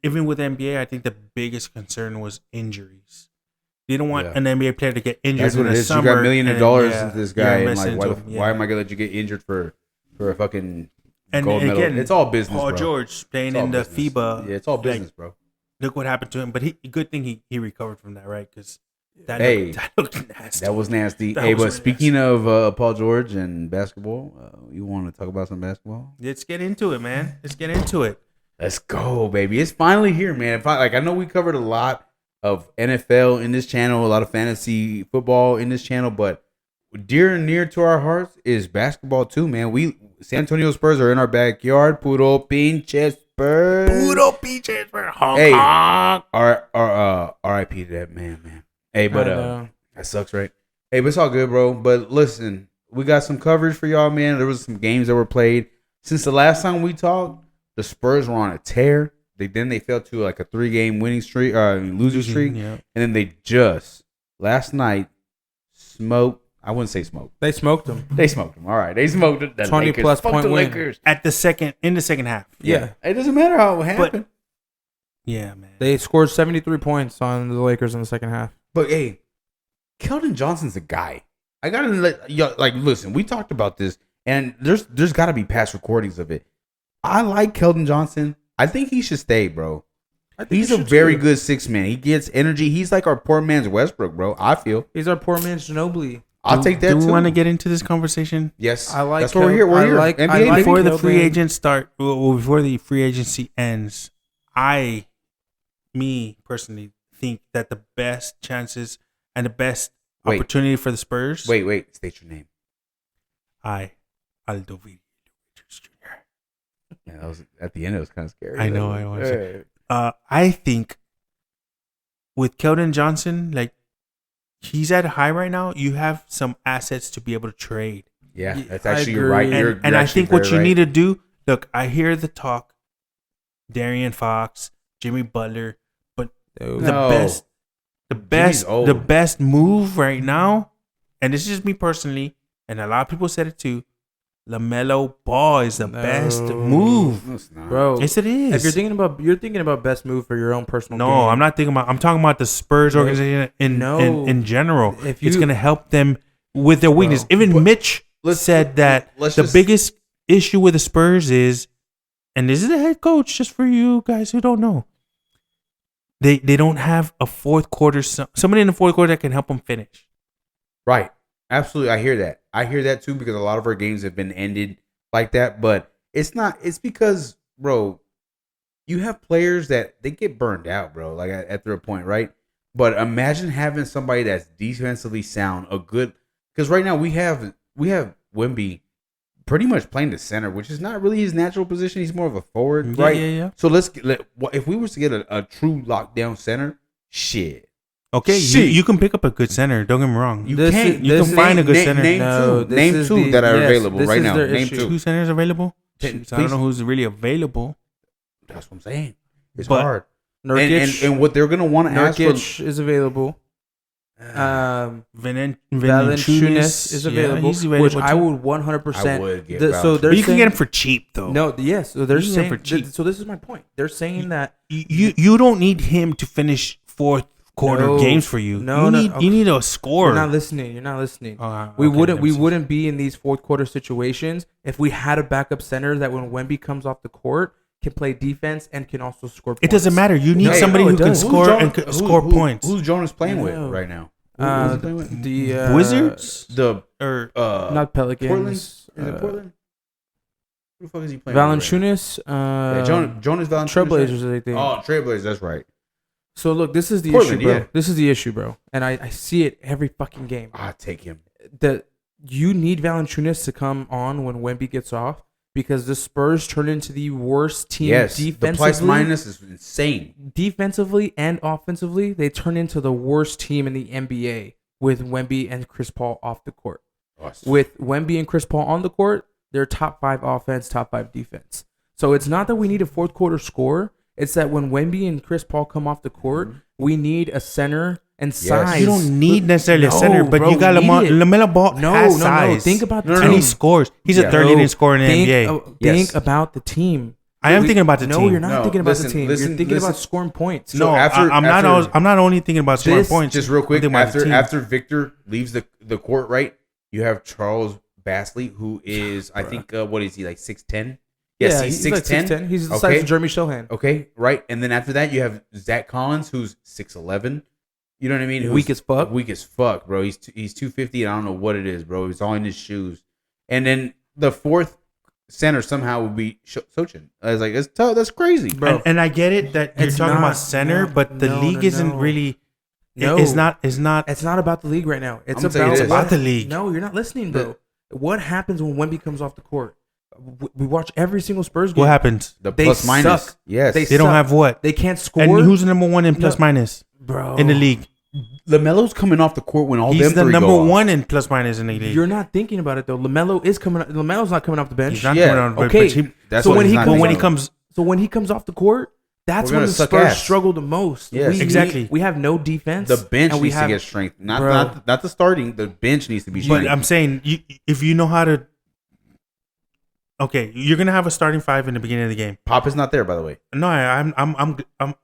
Even with NBA, I think the biggest concern was injuries. They don't want an NBA player to get injured. That's what in it the is. You summer got millions of and, dollars yeah, into this you're guy, and investing like, into him, why am I gonna let you get injured for a fucking And gold medal? again, It's all business, Paul bro. George playing It's all in the business. FIBA. Yeah, it's all like, business, bro. Look what happened to him. But good thing he recovered from that, right? Because that looked nasty. That was nasty. That Hey, was but really speaking of Paul George and basketball, you want to talk about some basketball? Let's get into it, man. Let's get into it. Let's go, baby. It's finally here, man. I know we covered a lot of NFL in this channel, a lot of fantasy football in this channel, but dear and near to our hearts is basketball too, man. San Antonio Spurs are in our backyard. Puro pinche Spurs. peaches for Hong Hey, Kong. R.I.P. to that man. Hey, but I know. that sucks, right? Hey, but it's all good, bro. But listen, we got some coverage for y'all, man. There was some games that were played since the last time we talked. The Spurs were on a tear. They fell to like a 3-game winning streak, losing streak, Yeah. and then they just last night smoked. I wouldn't say smoke. They smoked them. They smoked them. All right, they smoked it. The 20 Lakers. plus Fuck point the win. Lakers. In the second half. Yeah. It doesn't matter how it happened. Yeah, man. They scored 73 points on the Lakers in the second half. But hey, Keldon Johnson's a guy. I gotta let y'all listen. We talked about this, and there's got to be past recordings of it. I like Keldon Johnson. I think he should stay, bro. He's a very good 6-man. He gets energy. He's like our poor man's Westbrook, bro. I feel. He's our poor man's Ginobili. I'll take that Do too. we want to get into this conversation? Yes, I like that's what we're here. We're I here. like- NBA, I like- Before the Keldon. free agents start, before the free agency ends, me personally think that the best chances and the best opportunity for the Spurs. Wait. State your name. Aldo Vinicius Jr. Yeah, that was at the end. It was kind of scary. I know. I want to. I think with Keldon Johnson, like he's at a high right now. You have some assets to be able to trade. Yeah, that's I actually you're right. agree. You're And I actually think what very you right. need to do. Look, I hear the talk. Darian Fox, Jimmy Butler, but No. the best old. move right now, and this is just me personally, and a lot of people said it too. LaMelo Ball is the best move. No, it's not. Bro, Yes, it is. if you're thinking about best move for your own personal No, game. I'm not thinking about. I'm talking about the Spurs No. organization No. in general. If It's you- going to help them with their weakness. Bro. Even But Mitch said that let's the just- biggest issue with the Spurs is, and this is the head coach, just for you guys who don't know, they don't have a fourth quarter, somebody in the fourth quarter that can help them finish. Right. Absolutely. I hear that. I hear that too because a lot of our games have been ended like that. But it's not. It's because, bro, you have players that they get burned out, bro, like at their point, right? But imagine having somebody that's defensively sound, because right now we have Wemby pretty much playing the center, which is not really his natural position. He's more of a forward, right? Yeah. So if we was to get a true lockdown center, shit. Okay, Shit. you can pick up a good center. Don't get me wrong. You This can't. is- You can find a good center. Name No, two. this Name is two the- that are yes, available this right is now. their Name issue. two. Two centers available. Ten- Shoot, I don't know please. who's really available. That's what I'm saying. It's But- hard. Nurkic, And what they're gonna want to ask for. Nurkic is available. Valanciunas Valanciunas is available, he's available which I too. would 100%. I would get So Valanciunas. they're But you can saying, get him for cheap though. no. Yes, so they're You can get him saying. for cheap. So this is my point. They're saying that You don't need him to finish fourth quarter No, games for you. no, you no, need okay. you need a score. you're not listening. You're not listening. Okay, we let me see. wouldn't be in these fourth quarter situations if we had a backup center that when Wemby comes off the court can play defense and can also score points. It doesn't matter. You need No, somebody no, who it can does. score and score points. Who's Jonas playing with No. right now? Who's he playing with? The Wizards The or not Pelicans. Portland. Is it Portland? Who the fuck is he playing? with right Valanciunas. now? Yeah, Jonas Valanciunas. Trailblazers, I think. Oh, Trailblazers. That's right. So look, this is the Portland, issue, bro. yeah. This is the issue, bro. And I see it every fucking game. I take him. That you need Valanciunas to come on when Wemby gets off because the Spurs turn into the worst team Yes, the defensively. plus minus is insane. Defensively and offensively, they turn into the worst team in the NBA with Wemby and Chris Paul off the court. With Wemby and Chris Paul on the court, they're top 5 offense, top 5 defense. So it's not that we need a fourth quarter score. It's that when Wemby and Chris Paul come off the court, we need a center and size. you don't need necessarily a No, center, but bro, you got we need it. LaMelo Ball No, has no, size. no. Think about the and team. he scores. He's Yeah. a third leading scorer in the NBA. Think about the team. I am thinking about the no, team. you're not No, thinking about listen, the team. listen, you're thinking listen. about scoring points. So No, after- I'm not. after- I'm not only thinking about scoring points. Just real quick, I'm thinking about the team. after Victor leaves the court, right? You have Charles Basley, who is I think what is he like 6'10"? Yes, Yeah, he's like 6'10". He's the Okay. size of Jeremy Shohan. Okay, right. And then after that, you have Zach Collins, who's 6'11". You know what I mean? Who's Weak as fuck. Weak as fuck, bro. He's 250, and I don't know what it is, bro. It's all in his shoes. And then the fourth center somehow would be Sochin. I was like, that's tough. That's crazy, Bro. And I get it that you're It's talking not- about center, no, but the no, league no, isn't no. really. No. It's not. It's not. It's not about the league right now. It's I'm gonna tell you about, this. It's about the league. No, you're not listening, bro. What happens when Wemby comes off the court? We watch every single Spurs game. What happens? The They plus minus. suck. Yes. They They don't suck. have what? They can't score. And who's the number one in plus minus bro in the league? LaMelo's coming off the court when all He's them the three number go off. one in plus minus in the league. You're not thinking about it though. LaMelo's not coming off the bench. He's not Yeah, coming on. but- okay. but he- That's So why when he's he not comes- but when he Lamelo. comes, So when he comes off the court, that's We're when gonna the suck Spurs ass. struggle the most. Yes. We Exactly. we have no defense. The bench and we needs have, to get strength. Not Bro. not the starting. The bench needs to be but strength. I'm saying, if you know how to, okay, you're gonna have a starting 5 in the beginning of the game. Pop is not there, by the way. No, I'm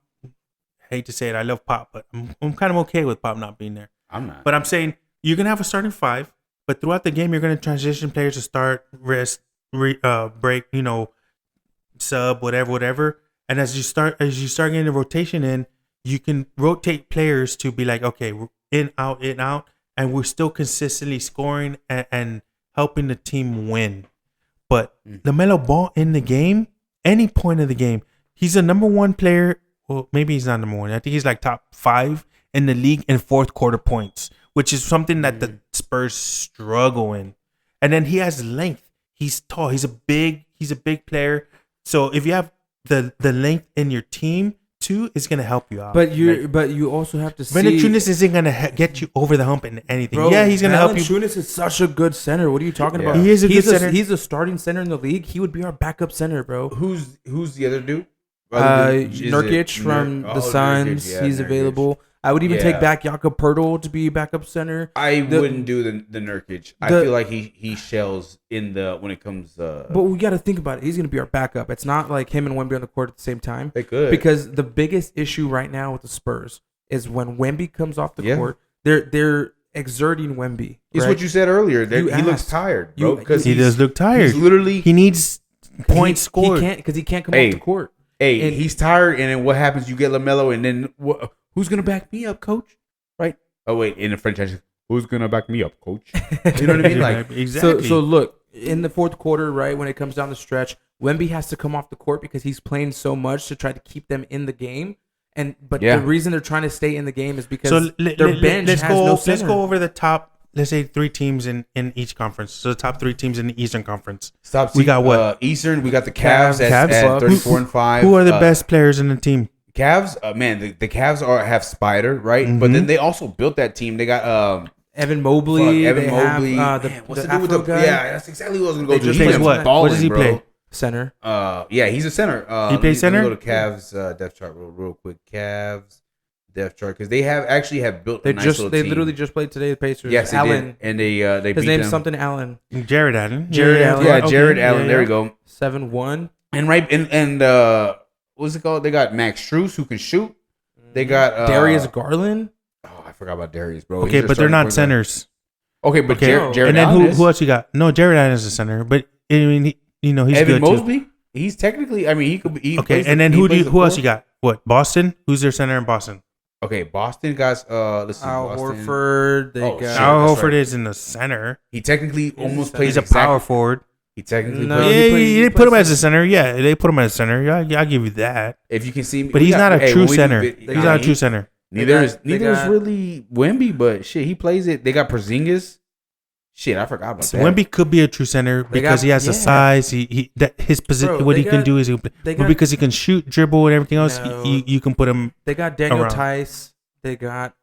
hate to say it, I love Pop, but I'm kind of okay with Pop not being there. I'm not. But I'm saying you're gonna have a starting 5, but throughout the game you're gonna transition players to start, rest, break, sub, whatever. And as you start getting the rotation in, you can rotate players to be like, okay, in out, and we're still consistently scoring and helping the team win. But LaMelo Ball in the game, any point of the game, he's a number 1 player. Well, maybe he's not number 1. I think he's like top 5 in the league in fourth quarter points which is something that the Spurs struggle in. And then he has length. He's tall. He's a big player. So if you have the length in your team too, it's gonna help you out. But you also have to see. Valanciunas isn't gonna get you over the hump in anything. Bro, yeah, he's gonna help you. Valanciunas is such a good center. What are you talking about? He is a good center. He's a starting center in the league. He would be our backup center, bro. Who's the other dude? Nurkic from the Suns. He's Nurkic. available. I would even take back Jakob Poeltl to be backup center. I wouldn't do the Nurkic. I feel like he shells in when it comes. But we got to think about it. He's going to be our backup. It's not like him and Wemby on the court at the same time. They could, because the biggest issue right now with the Spurs is when Wemby comes off the court, they're exerting Wemby. It's what you said earlier. That he looks tired, bro. Because he does look tired. He needs points scored. He can't come off the court. He's tired, and then what happens? You get LaMelo, and then who's gonna back me up, coach? Right? Oh wait, in the French, who's gonna back me up, coach? You know what I mean? Like exactly. So look, in the fourth quarter, right when it comes down the stretch, Wemby has to come off the court because he's playing so much to try to keep them in the game. But the reason they're trying to stay in the game is because their bench has no center. Let's go over the top. Let's say 3 teams in each conference. So the top 3 teams in the Eastern Conference. We got what? Eastern. We got the Cavs at 34-5. Who are the best players in the team? Cavs. Man, the Cavs have Spider, right? Mm-hmm. But then they also built that team. They got Evan Mobley. Evan Mobley. What's the deal with the guy? Yeah, that's exactly what I was gonna go to. He plays what? What does he play? Center. Yeah, he's a center. He plays center. Go to Cavs depth chart real quick. Cavs depth chart because they have built. They literally just played today. The Pacers. Yes, they did. And they his beat name's them. something Allen. Jared Allen. Yeah, Jared Allen. There we go. 7-1. And what's it called? They got Max Strus who can shoot. They got Darius Garland. Oh, I forgot about Darius, bro. Okay, but they're not centers. Okay, but Jared and then Allen who else you got? No, Jared Allen is a center, but I mean, he's Evan good Mobley. too. He's technically. I mean, he could be. Okay, and then who else you got? What, Boston? Who's their center in Boston? Okay, Boston guys. Let's see. Al Horford. Al Horford is in the center. He technically almost plays. He's a power forward. He technically plays. They put him as a center. Yeah, they put him as a center. Yeah, I'll give you that. If you can see, but he's not a true center. He's not a true center. Neither is really Wemby, but shit, he plays it. They got Porzingis. Shit, I forgot about that. Wemby could be a true center because he has the size. His position. What he can do is, but because he can shoot, dribble, and everything else, you can put him. They got Daniel Tice. They got.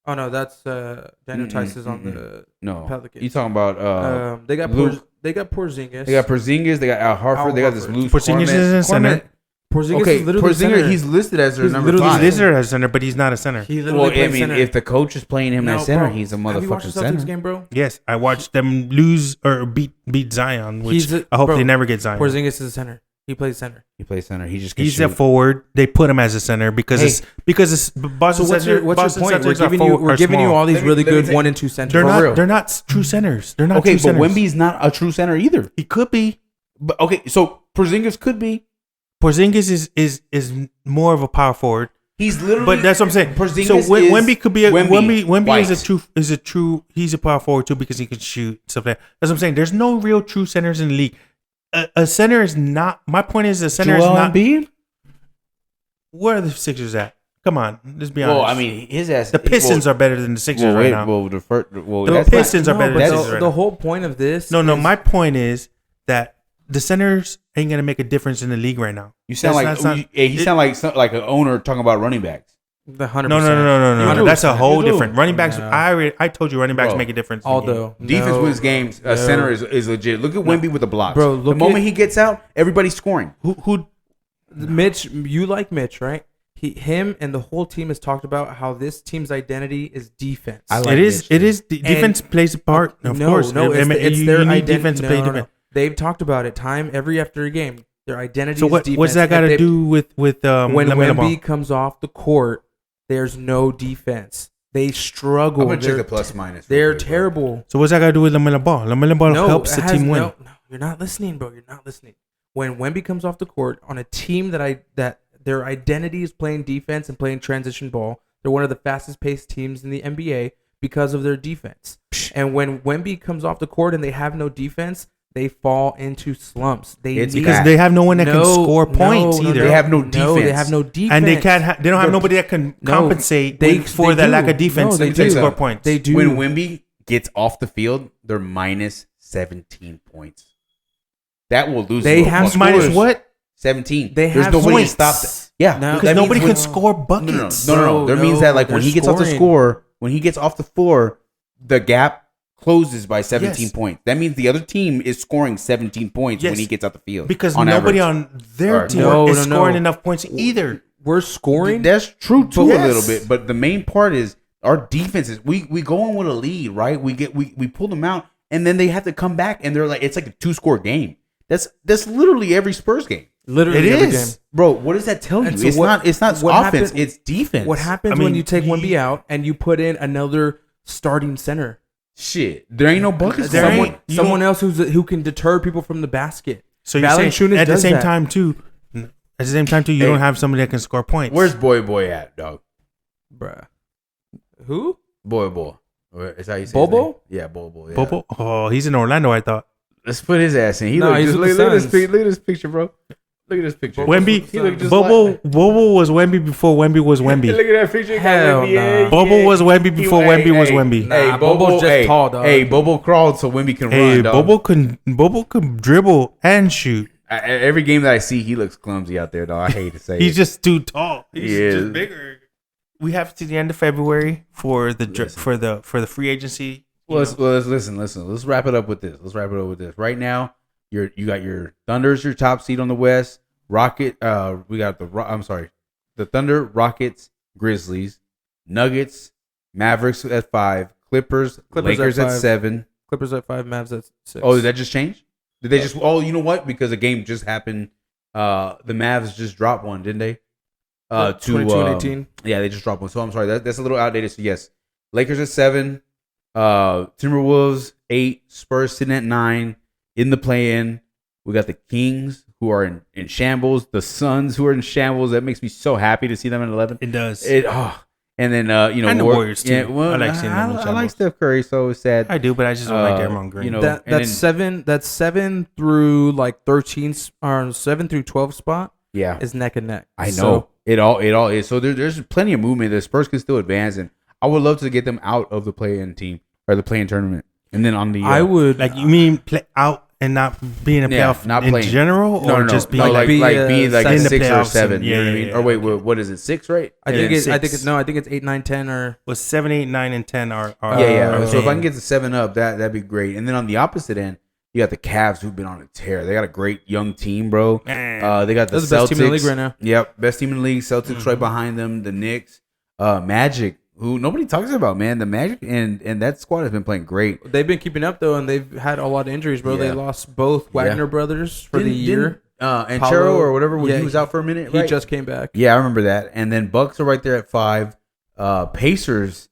Oh no, that's Daniel Tice is on the Pelicans. You talking about? They got Porzingis. They got Porzingis. They got Al Horford. They got this loose. Porzingis is a center. Porzingis is literally center. He's listed as their number 5. He's listed as a center, but he's not a center. Center. If the coach is playing him at center, he's a motherfucking have you watched the center. Celtics game, bro? Yes, I watched them lose or beat Zion, which I hope they never get Zion. Porzingis is a center. He plays center. He's a forward. They put him as a center because it's Boston. So what's your point? We're giving you all these really good 1 and 2 centers. They're not true centers. They're not. Okay, true but centers. Wemby's not a true center either. He could be. But okay, so Porzingis could be. Porzingis is more of a power forward. He's literally. But that's what I'm saying. Porzingis so Wemby could be a Wemby is a true. He's a power forward too because he can shoot stuff like that. That's what I'm saying. There's no real true centers in the league. A center is not. My point is, a center is not. Embiid? Where are the Sixers at? Come on, let's be honest. Well, I mean, his ass. The Pistons are better than the Sixers right now. The Pistons are better than the Sixers right now. The whole point of this. No. My point is that the centers ain't gonna make a difference in the league right now. You sound you sound like an owner talking about running backs. The 100%. No. That's a whole different. Running backs. No. I told you running backs make a difference. Although defense wins games, a center is legit. Look at Wemby with the blocks. Bro, the moment he gets out, everybody's scoring. Who? Mitch, you like Mitch, right? Him and the whole team has talked about how this team's identity is defense. It is. Defense plays a part. Of course. No, it's their identity. Defense play defense. They've talked about it after a game. Their identity is defense. What's that got to do with when Wemby comes off the court? There's no defense. They struggle. I'm gonna check the plus minus. They're terrible. So what's that got to do with LaMelo Ball? LaMelo Ball helps the team win. No, you're not listening, bro. You're not listening. When Wemby comes off the court on a team that their identity is playing defense and playing transition ball, they're one of the fastest paced teams in the NBA because of their defense. And when Wemby comes off the court and they have no defense, they fall into slumps. It's need- because they have no one that can score points no, either. They have no No, they defense. have no defense. And they can't. They don't have No. nobody that can No. compensate They for that do. lack of defense. No, they and can do. score points. They do. When Wemby gets off the field, they're minus 17 points. That will lose. They the have football. minus scores. what? 17. They There's have no way to points. stop that. Yeah, No, Because that means nobody when- can score No, buckets. no. That means that like when they're he gets off the scoring. score, when he gets off the floor, the gap closes by 17 Yes. points. That means the other team is scoring 17 points Yes. when he gets out the field. Because on nobody average. on their Right. team No, is no, scoring no. enough points either. We're scoring. That's true too Yes. a little bit, but the main part is our defenses. We go in with a lead, right? We pull them out, and then they have to come back, and they're like, it's like a 2-score game. That's literally every Spurs game, Literally It every is. game. bro. What does that tell you? And so It's not what offense. happened- It's defense. What happens I mean, when you take you- Wemby out and you put in another starting center? Shit, there ain't no buckets. There going. ain't- Someone else who can deter people from the basket. So you're saying Valanciunas at the does same that. time too. At the same time too, you Hey. don't have somebody that can score points. Where's Boy at, dog? Bruh. Who? Boy? Is that how you say Bobo? his name? Yeah, Bobo. Yeah. Bobo? Oh, he's in Orlando. I thought Let's put his ass in. He No, look he's just, with look, the look at this Suns. picture. Look at this picture, bro. Look at this picture. Wemby. He look just Bobo. like- Bobo was Wemby before Wemby was Wemby. Look at that picture. Hell nah. Bobo was Wemby before Wemby was Wemby. Hey, Nah, Bobo, Bobo's just hey, tall, dog. Hey, Bobo crawled so Wemby can Hey, run, dog. Bobo can dribble and shoot. Every game that I see, he looks clumsy out there, dog. I hate to say He's it. just too tall. He's He is. just bigger. We have to the end of February for the Listen. for the free agency. Let's listen. Let's wrap it up with this. Right now, you got your Thunder's your top seed on the West. Rocket. We got the Thunder, Rockets, Grizzlies, Nuggets, Mavericks at 5, Clippers Lakers at at 5. 7. Clippers at 5, Mavs at 6. Oh, did that just change? Did they just? Oh, you know what? Because the game just happened. The Mavs just dropped one, didn't they? To 22 and 18. Yeah, they just dropped one. So I'm sorry, that's a little outdated. So yes, Lakers at 7, Timberwolves 8, Spurs sitting at 9 in the play-in. We got the Kings who are in shambles, the Suns who are in shambles. That makes me so happy to see them at 11. It does. And then And the Warriors, too. Yeah, well, I like seeing them in I like shambles. Steph Curry, so it's sad. I do, but I just don't like Draymond Green. you know, That and that's then- 7 through like 13 or 7 through 12 spot Yeah, is neck and neck. I know So, it all is. So there's plenty of movement. The Spurs can still advance, and I would love to get them out of the play-in team or the play-in tournament, and then on the I would Like you mean play out and not be in a Yeah, playoff not in playing. general, no, or no, just be no, like, be, be like second. in the 6 or playoffs 7. and- You know what I yeah, mean? yeah, Or wait, okay. what is it? 6, right? I And think then it's I think 6. it's no, I think it's 8, 9, 10 or was 7, 8, 9, and 10 are Yeah. So if I in. can get the 7 up, that'd be great. And then on the opposite end, you got the Cavs who've been on a tear. They got a great young team, bro. Man. They got the They're the Celtics. best team in the league right now. Yep, best team in the league. Celtics right behind them. The Knicks, Magic, who nobody talks about, man. The Magic and that squad has been playing great. they've been keeping up though, and they've had a lot of injuries, bro. Yeah. They lost both Wagner brothers for the year. And Paulo- Chero or whatever, when yeah, he was out for a minute, He right? just came back. Yeah, I remember that. And then Bucks are right there at 5. Pacers,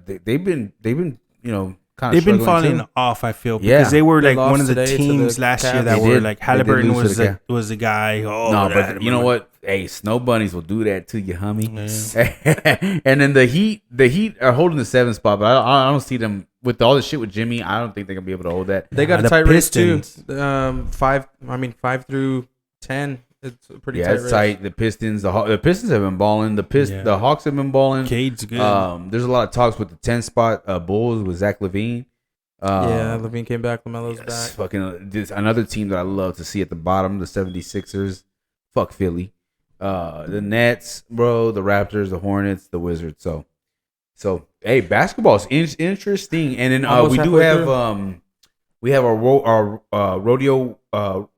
they've been kind of They've been falling off, I feel, because Yeah. they were They like one of lost the today to teams the last year Cavs. that They were did. like They did Halliburton lose to the was the guy. Oh, No, that- but you know what? Hey, snow bunnies will do that to you, homie. Yeah. And then the Heat are holding the 7th spot, but I don't see them with all the shit with Jimmy. I don't think they're gonna be able to hold that. They got the a tight race too. Pistons. 5 through 10. It's a pretty Yeah, tight it's race. tight. The Pistons, the Pistons have been balling. Yeah. The Hawks have been balling. Cade's good. There's a lot of talks with the 10 spot Bulls with Zach LaVine. Yeah, Levine came back. LaMelo's Yes, back. fucking this another team that I love to see at the bottom, the 76ers. Fuck Philly. The Nets, bro, the Raptors, the Hornets, the Wizards. So hey, basketball is interesting. And then Almost we do halfway have we have our rodeo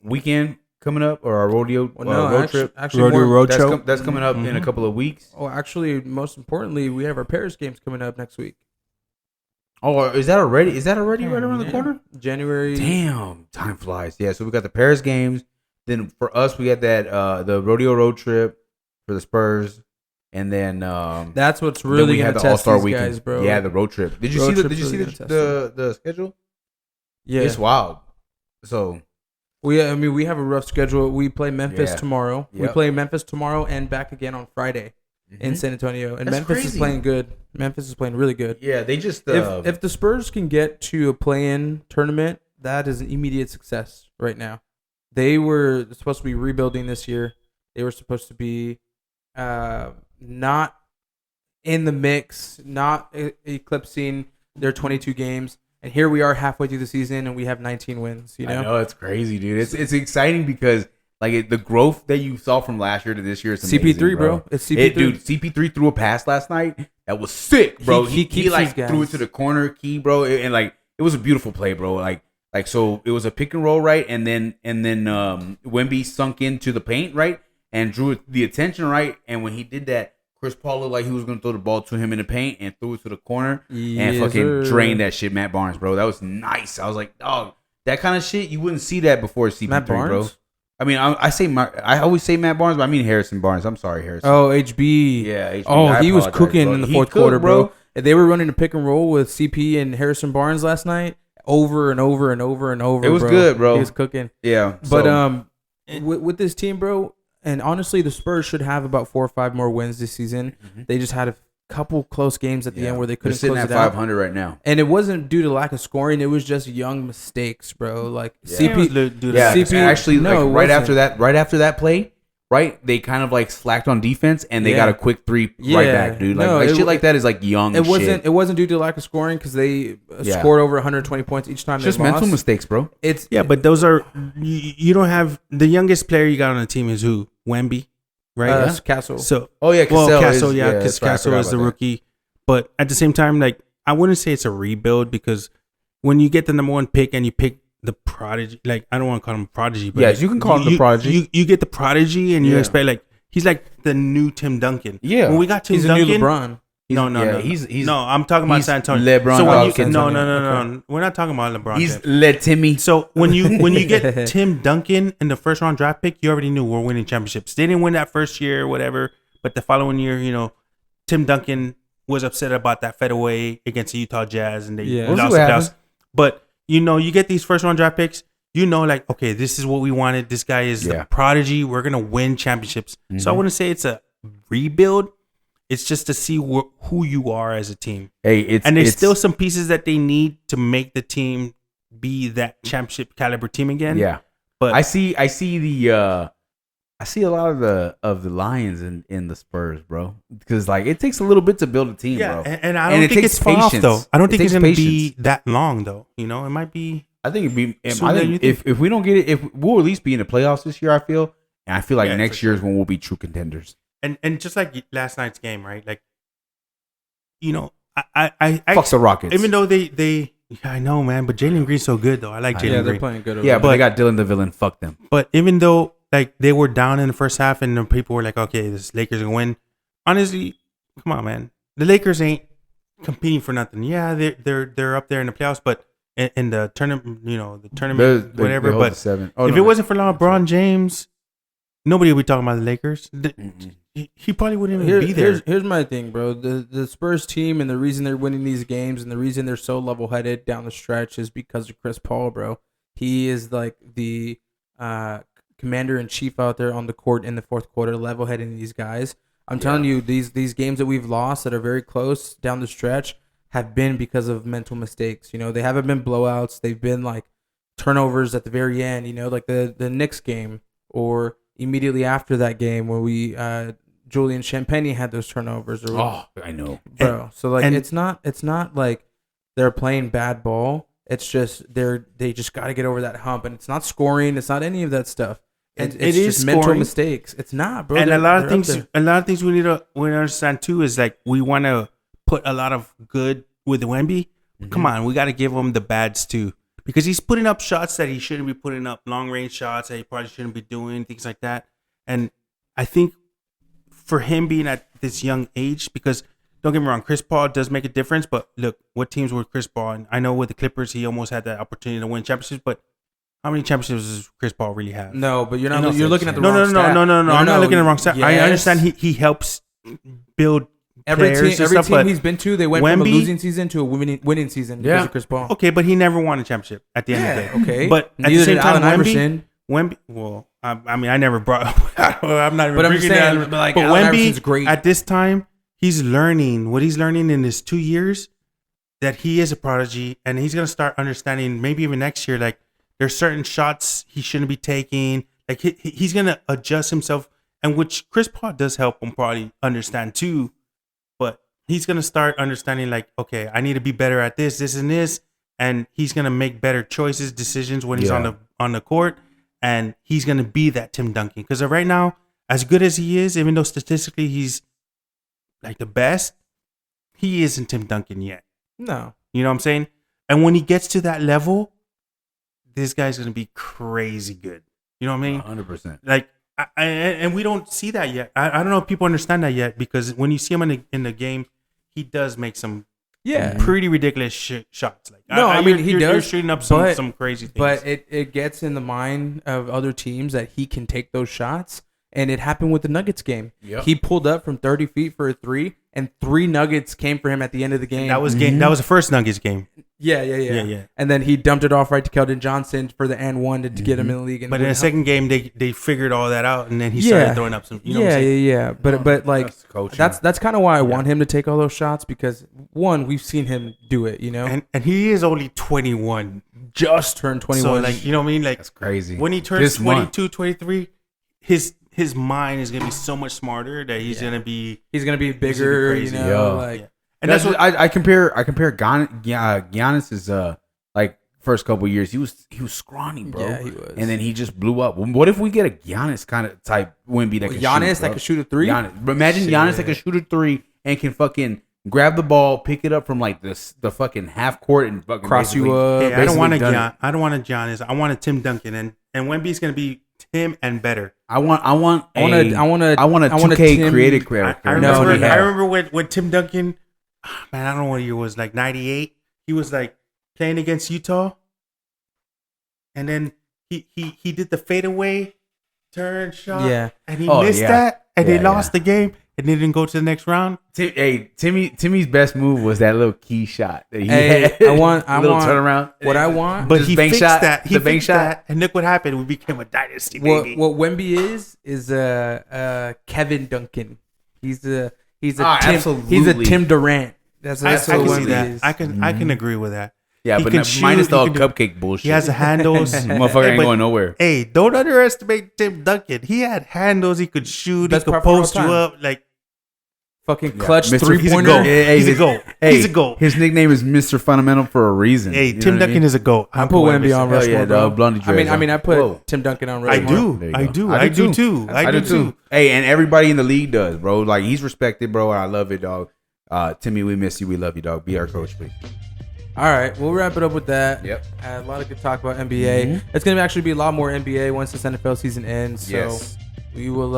weekend coming up, or our rodeo Well, no, road actually, trip. actually Rodeo more- road That's, show. that's coming up in a Mhm. couple of weeks. Oh, actually, most importantly, we have our Paris games coming up next week. Oh, is that already right around the Yeah. corner? January. Damn, time flies. Yeah, so we got the Paris games. Then for us, we got that the rodeo road trip for the Spurs, and then That's what's then really we gonna have the test All-Star these weekend. guys, bro. Yeah, the road trip. Did you Road see the trip's Did you see really the, gonna test the schedule? yeah. It's wild. So We have a rough schedule. We play Memphis Yeah. tomorrow. We Yep. play Memphis tomorrow and back again on Friday in Mhm. San Antonio. And That's Memphis is crazy. playing good. Memphis is playing really good. yeah, they just If the Spurs can get to a play-in tournament, that is an immediate success right now. They were supposed to be rebuilding this year. They were supposed to be not in the mix, not eclipsing their 22 games. And here we are halfway through the season, and we have 19 wins. You know, I know, it's crazy, dude. It's exciting because like the growth that you saw from last year to this year is amazing, CP3, bro. It's CP3. Dude, CP3 threw a pass last night that was sick, bro. He like threw it to the corner key, bro, and like it was a beautiful play, bro. Like so it was a pick and roll, right, and then Wemby sunk into the paint, right, and drew the attention, right, and when he did that, Chris Paul looked like he was going to throw the ball to him in the paint and threw it to the corner and fucking drained that shit, Matt Barnes, bro. That was nice. I was like, dog, that kind of shit, you wouldn't see that before CP3, Matt Barnes? bro. I mean, I always say Matt Barnes, but I mean Harrison Barnes. I'm sorry, Harrison. Oh, HB. Yeah, HB. Oh, he was cooking bro. in the fourth quarter, bro. They were running a pick and roll with CP and Harrison Barnes last night over and over and over and over. It was good, bro. He was cooking. Yeah. But with this team, bro, and honestly, the Spurs should have about 4 or 5 more wins this season. Mm-hmm. They just had a couple close games at the end where they couldn't close it out. They're sitting at 500 right now. And it wasn't due to lack of scoring. It was just young mistakes, bro. Like CP actually, no, like, right after that play, right, they kind of like slacked on defense and they got a quick 3 right back, dude. Like shit like that is like young. It wasn't due to lack of scoring because they scored over 120 points each time. Just mental mistakes, bro. But those are you don't have the youngest player you got on the team is who? Wemby, right? Castle. So Cassell, because Castle is the rookie. But at the same time, like I wouldn't say it's a rebuild because when you get the number 1 pick and you pick the prodigy, like I don't want to call him a prodigy, but yes, you can call him the prodigy. You get the prodigy and you expect like he's like the new Tim Duncan. Yeah, when we got Tim Duncan, he's a new LeBron. No. He's I'm talking about San Antonio. LeBron. So no. We're not talking about LeBron. He's Le Timmy. So when you get Tim Duncan in the first round draft pick, you already knew we're winning championships. They didn't win that first year or whatever, but the following year, you know, Tim Duncan was upset about that fadeaway against the Utah Jazz and they lost the playoffs. But you know, you get these first round draft picks. You know, like, okay, this is what we wanted. This guy is the prodigy. We're gonna win championships. Mm-hmm. So I wouldn't say it's a rebuild. It's just to see who you are as a team. There's still some pieces that they need to make the team be that championship caliber team again. Yeah, but I see a lot of the Lions in the Spurs, bro. Because like it takes a little bit to build a team, bro. And I don't think it's far off though. I don't think it's gonna be that long though. You know, it might be. I think it'd be. I think if we don't get it, if we'll at least be in the playoffs this year, I feel like next year is when we'll be true contenders. And just like last night's game, right? Like, you know, I fuck the Rockets. Even though they I know, man, but Jalen Green's so good though. I like Jalen Green. They're playing good. But they got Dylan the Villain. Fuck them. But even though like they were down in the first half and the people were like, okay, this Lakers gonna win. Honestly, come on, man. The Lakers ain't competing for nothing. Yeah, they're up there in the playoffs, but in the tournament, you know, whatever. But if it wasn't for LeBron James, nobody would be talking about the Lakers. He probably wouldn't even be there. Here's my thing, bro. The Spurs team and the reason they're winning these games and the reason they're so level-headed down the stretch is because of Chris Paul, bro. He is like the commander-in-chief out there on the court in the fourth quarter, level-heading these guys. I'm telling you, these games that we've lost that are very close down the stretch have been because of mental mistakes. You know, they haven't been blowouts. They've been like turnovers at the very end, you know, like the Knicks game or immediately after that game where we Julian Champagny had those turnovers. I know, bro. So like, it's not like they're playing bad ball. It's just they just got to get over that hump, and it's not scoring. It's not any of that stuff. It's just mental mistakes. It's not, bro. And a lot of things we need to understand too is like we want to put a lot of good with Wemby. Mm-hmm. Come on, we got to give him the bads too. Because he's putting up shots that he shouldn't be putting up, long range shots that he probably shouldn't be doing, things like that. And I think for him being at this young age, because don't get me wrong, Chris Paul does make a difference. But look, what teams were Chris Paul? And I know with the Clippers, he almost had that opportunity to win championships. But how many championships does Chris Paul really have? No, but you're not. You're looking at the wrong stat. No. I'm not looking at the wrong stat. Yes. I understand he helps build. Every team he's been to, they went from a losing season to a winning season because of Chris Paul. Okay, but he never won a championship at the end of the day. Okay, but at the same time, Wemby. Well, I mean, I never brought. I'm not even. But I'm saying, but Wemby, great. At this time, he's learning. What he's learning in his 2 years, that he is a prodigy, and he's gonna start understanding maybe even next year. Like there's certain shots he shouldn't be taking. Like he's gonna adjust himself, and which Chris Paul does help him probably understand too. But he's gonna start understanding like, okay, I need to be better at this, and this, and he's gonna make better choices, decisions when he's on the court, and he's gonna be that Tim Duncan. Because right now, as good as he is, even though statistically he's like the best, he isn't Tim Duncan yet. No. You know what I'm saying? And when he gets to that level, this guy's gonna be crazy good. You know what I mean? 100%. Like, and we don't see that yet. I don't know if people understand that yet, because when you see him in the game, he does make some pretty ridiculous shots. Like, no, I mean he does. You're shooting up some crazy things. But it gets in the mind of other teams that he can take those shots. And it happened with the Nuggets game. Yep. He pulled up from 30 feet for a 3, and 3 Nuggets came for him at the end of the game. That was That was the first Nuggets game. Yeah. And then he dumped it off right to Keldon Johnson for the and one to get him in the league. But in the second game, they figured all that out, and then he started throwing up some. You know what I'm saying? But like that's kind of why I want him to take all those shots, because one, we've seen him do it. You know, and he is only 21, just turned 21. So like, you know what I mean? Like, that's crazy. When he turns 22, 23, his mind is gonna be so much smarter that he's gonna be bigger. You know, and that's what I compare Giannis's like first couple years. He was scrawny, bro. Yeah, he was. And then he just blew up. What if we get a Giannis kind of type Wemby that can Giannis that can shoot a 3? Imagine Giannis that can shoot a 3 and can fucking grab the ball, pick it up from like the fucking half court and fucking cross you up. Hey, I don't want a Giannis. I want a Tim Duncan, and Wemby's gonna be Tim and better. I want a 2K Tim, creative character. I remember when Tim Duncan, man, I don't know what year it was, like 98. He was like playing against Utah, and then he did the fadeaway turn shot, and he missed that, and they lost the game, and they didn't go to the next round. Timmy's best move was that little key shot that he had. I want turnaround. What I want, but he fixed that. He fixed that, and look what happened. We became a dynasty. Baby. What Wemby is Kevin Duncan. He's a Tim Durant. That's I what can see Wemby that. is. I can agree with that. Yeah, but minus all cupcake bullshit. He has the handles. Motherfucker ain't going nowhere. Hey, don't underestimate Tim Duncan. He had handles. He could shoot. He could post you up. Like, fucking clutch 3-pointer. He's a goat. He's a goat. His nickname is Mr. Fundamental for a reason. Hey, Tim Duncan is a goat. I put Wemby on Rushmore, bro. Blondie I mean, I put Tim Duncan on Rushmore. I do too. Hey, and everybody in the league does, bro. Like, he's respected, bro. I love it, dog. Timmy, we miss you. We love you, dog. Be our coach, please. All right, we'll wrap it up with that. Yep. A lot of good talk about NBA. It's going to actually be a lot more NBA once this NFL season ends. So we will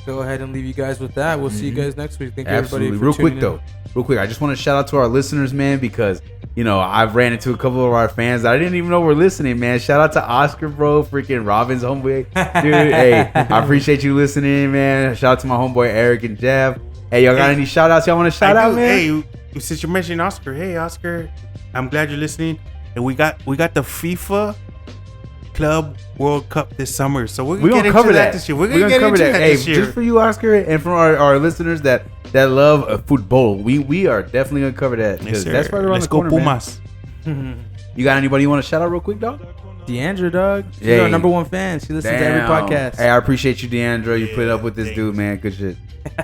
go ahead and leave you guys with that. We'll see you guys next week. Thank you, everybody, for tuning in. Real quick, I just want to shout out to our listeners, man, because, you know, I've ran into a couple of our fans that I didn't even know were listening, man. Shout out to Oscar, bro, freaking Robin's homeboy. Dude, hey, I appreciate you listening, man. Shout out to my homeboy Eric and Jav. Hey, y'all got any shout outs y'all want to shout out, man? Hey, since you mentioned Oscar, hey, Oscar, I'm glad you're listening. And we got the FIFA Club World Cup this summer, so we're gonna cover that this year. We're gonna cover that this year. Just for you, Oscar, and for our listeners that love football, we are definitely gonna cover that. Yes, that's right around the corner. Let's go Pumas. You got anybody you want to shout out real quick, dog? Deandra, dog. She's our number one fan. She listens to every podcast. Hey, I appreciate you, Deandra. You put up with this dude, man. Good shit.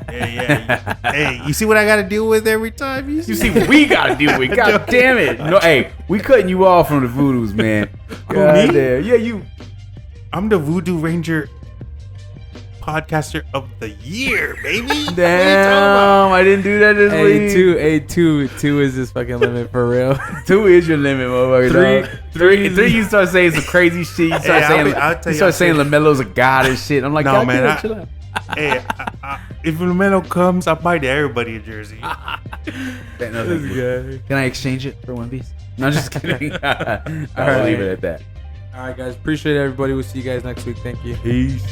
Yeah. Hey, you see what I got to deal with every time? You see what we got to deal with? God damn it! No, hey, we cutting you off from the Voodoos, man. God me? Damn. Yeah, you. I'm the Voodoo Ranger podcaster of the year, baby. Damn, I didn't do that this week. Two is this fucking limit for real. 2 is your limit, motherfucker. Three, you start saying some crazy shit. You start saying LaMelo's a god and shit. I'm like, no, man. Chill out. Hey, if LaMelo comes, I'll buy to everybody a jersey. Can I exchange it for one piece? No, just kidding. I'll leave it at that. All right, guys. Appreciate everybody. We'll see you guys next week. Thank you. Peace.